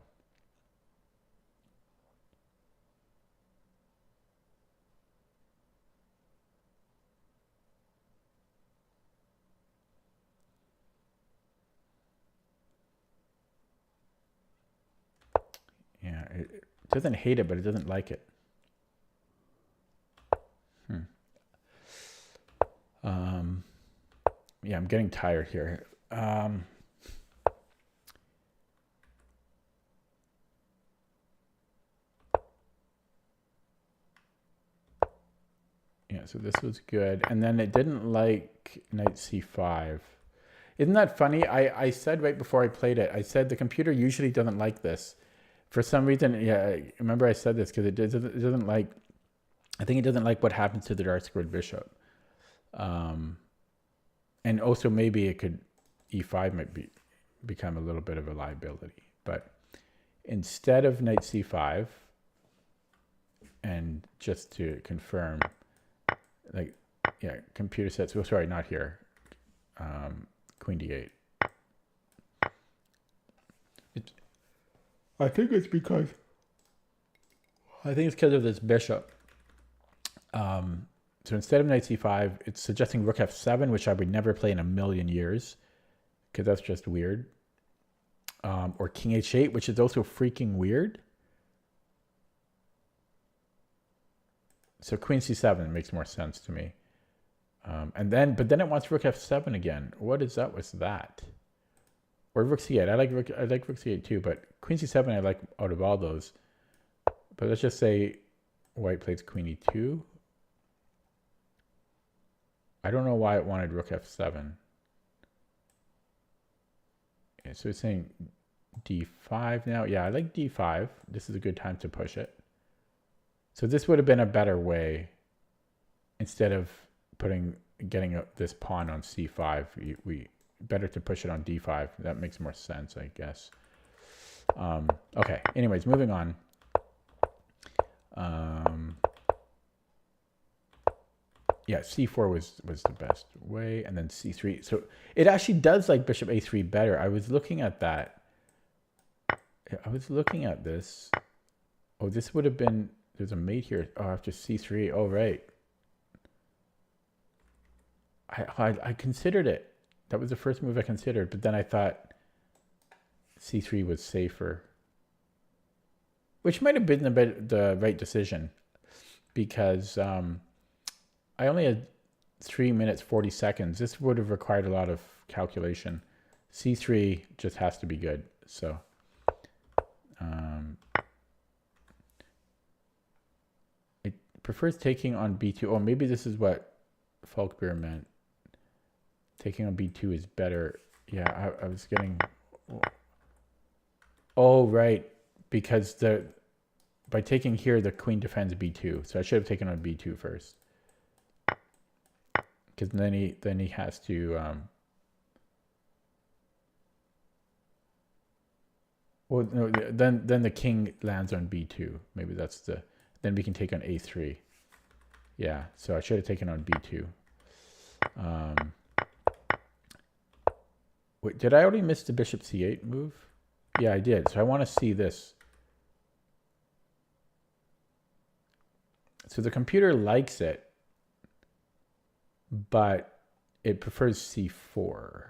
Yeah, it doesn't hate it, but it doesn't like it. Yeah, I'm getting tired here. Yeah, so this was good. And then it didn't like knight c5. Isn't that funny? I said right before I played it, I said the computer usually doesn't like this. For some reason, yeah, I remember I said this because it doesn't like, I think it doesn't like what happens to the dark squared bishop. And also maybe it could, e5 might become a little bit of a liability. But instead of knight c5, and just to confirm, like, yeah, computer says, oh, sorry, not here. Queen d8. I think it's because of this bishop. So instead of knight c5, it's suggesting rook f7, which I would never play in a million years, because that's just weird. Or king h8, which is also freaking weird. So queen c7 makes more sense to me. But then it wants rook f7 again. What is up with that? Or rook c8. I like rook c8 too, but queen c7 I like out of all those. But let's just say white plays queen e2. I don't know why it wanted rook f7. Yeah, so it's saying d5 now. Yeah, I like d5. This is a good time to push it. So this would have been a better way. Instead of getting this pawn on c5, we better to push it on d5. That makes more sense, I guess. Okay, anyways, moving on. Yeah, c4 was the best way, and then c3. So it actually does like bishop a3 better. I was looking at that. I was looking at this. Oh, this would have been, there's a mate here. Oh, after c3. Oh, right. I considered it. That was the first move I considered, but then I thought c3 was safer, which might have been the right decision, because I only had 3 minutes 40 seconds. This would have required a lot of calculation. c3 just has to be good. So it prefers taking on b2. Oh, maybe this is what Falkbeer meant. Taking on b2 is better. Yeah, I was getting... Oh, right. Because by taking here, the queen defends b2. So I should have taken on b2 first. Because then he has to... well, no, then the king lands on b2. Maybe that's the... Then we can take on a3. Yeah, so I should have taken on b2. Wait, did I already miss the bishop c8 move? Yeah, I did. So I want to see this. So the computer likes it, but it prefers c4.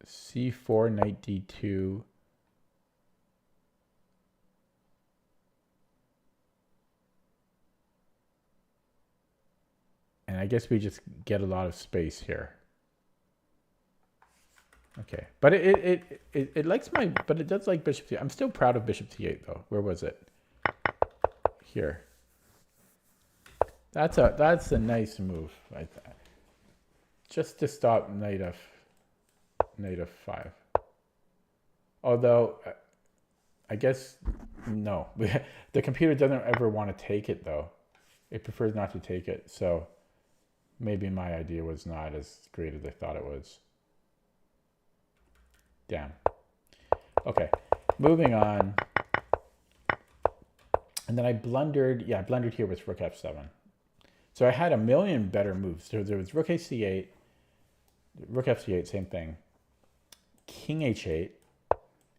c4, knight d2. And I guess we just get a lot of space here. Okay, but it likes my, but it does like bishop c8. I'm still proud of bishop c8 though. Where was it? Here. That's a nice move. Just to stop knight f5. Although, I guess no. The computer doesn't ever want to take it though. It prefers not to take it. So maybe my idea was not as great as I thought it was. Damn. Okay, moving on. And then I blundered. Yeah, I blundered here with rook f7. So I had a million better moves. So there was rook ac8, rook fc8, same thing. King h8,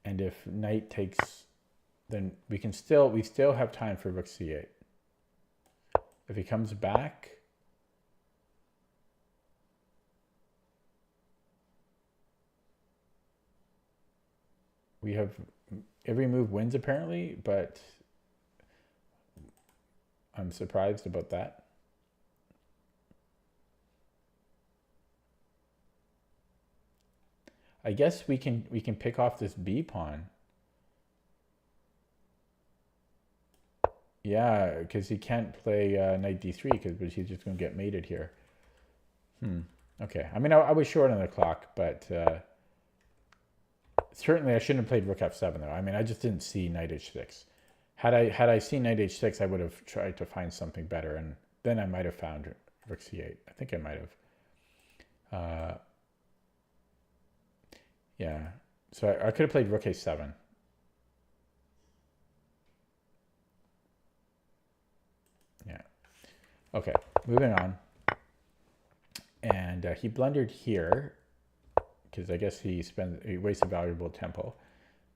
and if knight takes, then we still have time for rook c8. If he comes back, we have every move wins apparently, but I'm surprised about that. I guess we can pick off this b pawn. Yeah, because he can't play knight d3 because he's just going to get mated here. Okay. I mean, I was short on the clock, but certainly I shouldn't have played rook f7 though. I mean, I just didn't see knight h6. Had I seen knight h6, I would have tried to find something better, and then I might have found rook c8. I think I might have. Yeah. So I could have played rook a7. Yeah. Okay, moving on. And he blundered here because I guess he wasted valuable tempo.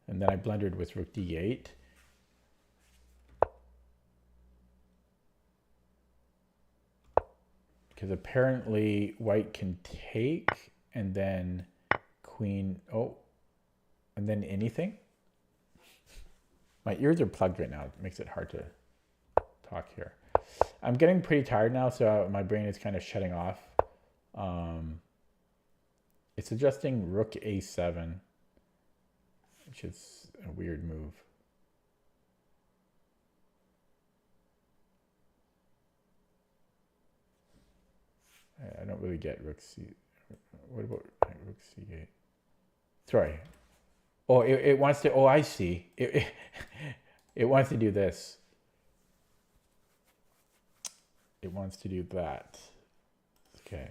And then I blundered with rook d8. Because apparently white can take and then queen, and then anything. My ears are plugged right now. It makes it hard to talk here. I'm getting pretty tired now, so my brain is kind of shutting off. It's suggesting rook a7, which is a weird move. I don't really get rook c. What about rook c8? Sorry. Oh, it wants to. Oh, I see. It wants to do this. It wants to do that. Okay.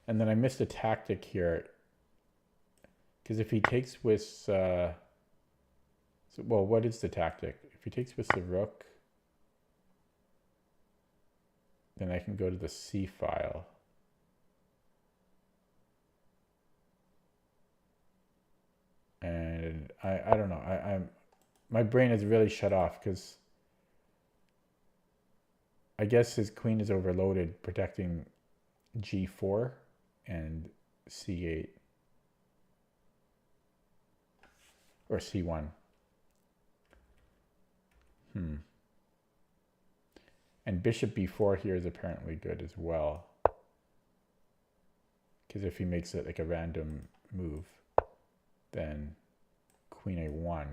And then I missed a tactic here. Because if he takes with... well, what is the tactic? If he takes with the rook, then I can go to the c file. I don't know. My brain is really shut off because I guess his queen is overloaded protecting g4 and c8 or c1. And bishop b4 here is apparently good as well. Because if he makes it like a random move, then queen a1.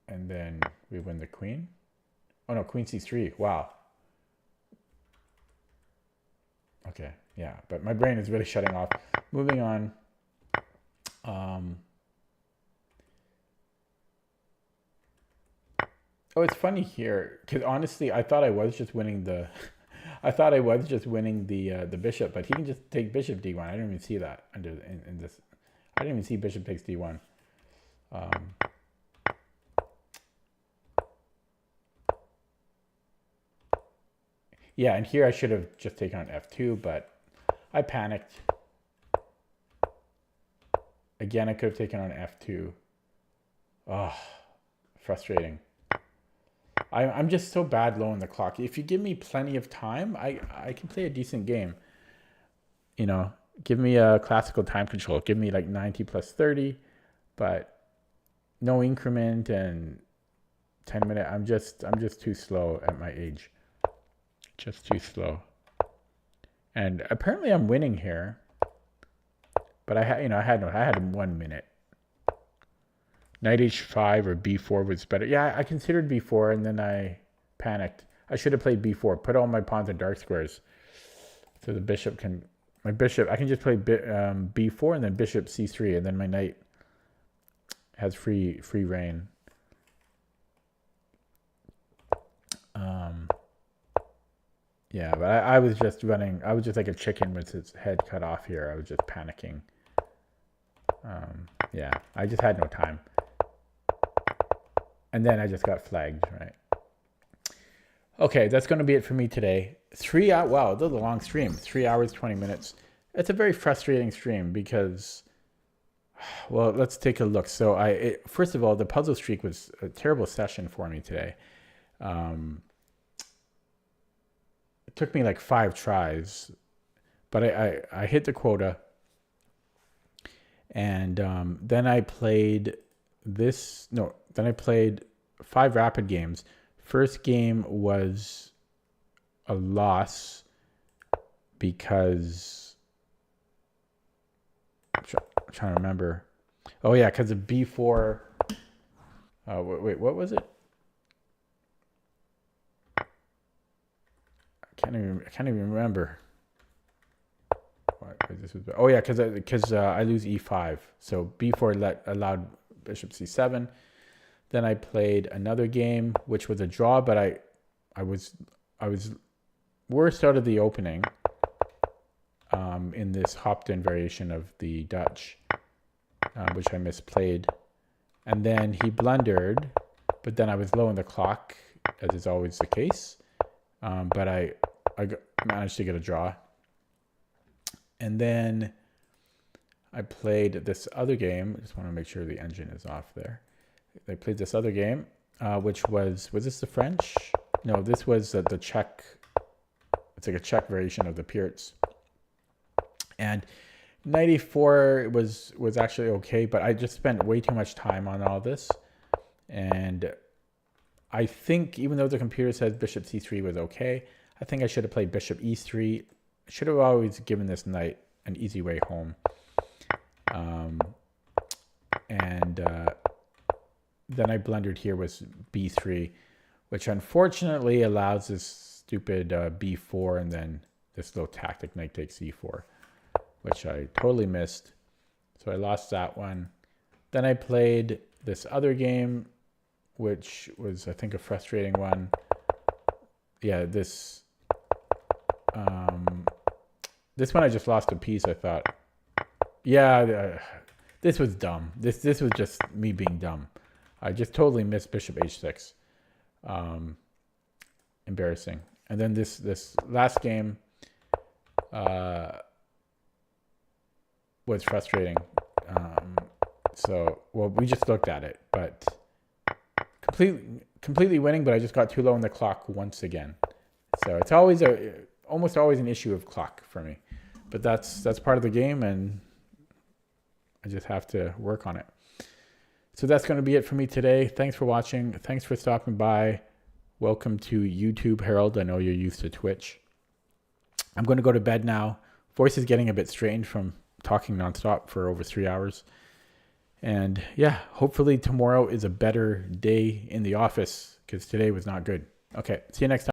And then we win the queen. Oh no, queen c3. Wow. Okay, yeah, but my brain is really shutting off. Moving on. Oh, it's funny here because honestly, I thought I was just winning the, the bishop, but he can just take bishop d1. I didn't even see that in this. I didn't even see bishop takes d1. Yeah, and here I should have just taken on f2, but I panicked. Again, I could have taken on f2. Oh, frustrating. I'm just so bad low on the clock. If you give me plenty of time, I can play a decent game. You know, give me a classical time control. Give me like 90 plus 30, but no increment and 10 minute. I'm just too slow at my age. Just too slow. And apparently I'm winning here. But I had 1 minute. Knight h5 or b4 was better. Yeah, I considered b4 and then I panicked. I should have played b4. Put all my pawns in dark squares. So the bishop can... I can just play b4 and then bishop c3 and then my knight has free reign. Yeah, but I was just running. I was just like a chicken with its head cut off here. I was just panicking. Yeah, I just had no time. And then I just got flagged, right? Okay, that's going to be it for me today. 3 hours. Wow, this is a long stream. 3 hours, 20 minutes. It's a very frustrating stream because, well, let's take a look. So first of all, the puzzle streak was a terrible session for me today. It took me like 5 tries, but I hit the quota. And then I played then I played 5 rapid games. First game was a loss because I'm trying to remember. Oh yeah, because of b4. Wait, what was it? I can't even remember. Oh yeah, because I lose e5. So b4 allowed bishop c7. Then I played another game, which was a draw, but I was worst out of the opening in this hopped-in variation of the Dutch, which I misplayed. And then he blundered, but then I was low on the clock, as is always the case. But I managed to get a draw. And then I played this other game. I just want to make sure the engine is off there. I played this other game, which was this the French? No, this was the Czech. It's like a Czech variation of the Pirts. And 94 was actually okay, but I just spent way too much time on all this. And I think even though the computer says bishop c3 was okay, I think I should have played bishop e3. I should have always given this knight an easy way home. Then I blundered here was b3, which unfortunately allows this stupid b4 and then this little tactic knight takes e4, which I totally missed. So I lost that one. Then I played this other game, which was, I think, a frustrating one. Yeah, this one I just lost a piece, I thought. Yeah, this was dumb. This was just me being dumb. I just totally missed bishop h6. Embarrassing. And then this last game was frustrating. So, well, we just looked at it, but completely winning, but I just got too low on the clock once again. So it's always almost always an issue of clock for me, but that's part of the game, and I just have to work on it. So that's going to be it for me today. Thanks for watching. Thanks for stopping by. Welcome to YouTube, Harold. I know you're used to Twitch. I'm going to go to bed now. Voice is getting a bit strange from talking nonstop for over 3 hours. And yeah, hopefully tomorrow is a better day in the office, because today was not good. Okay, see you next time.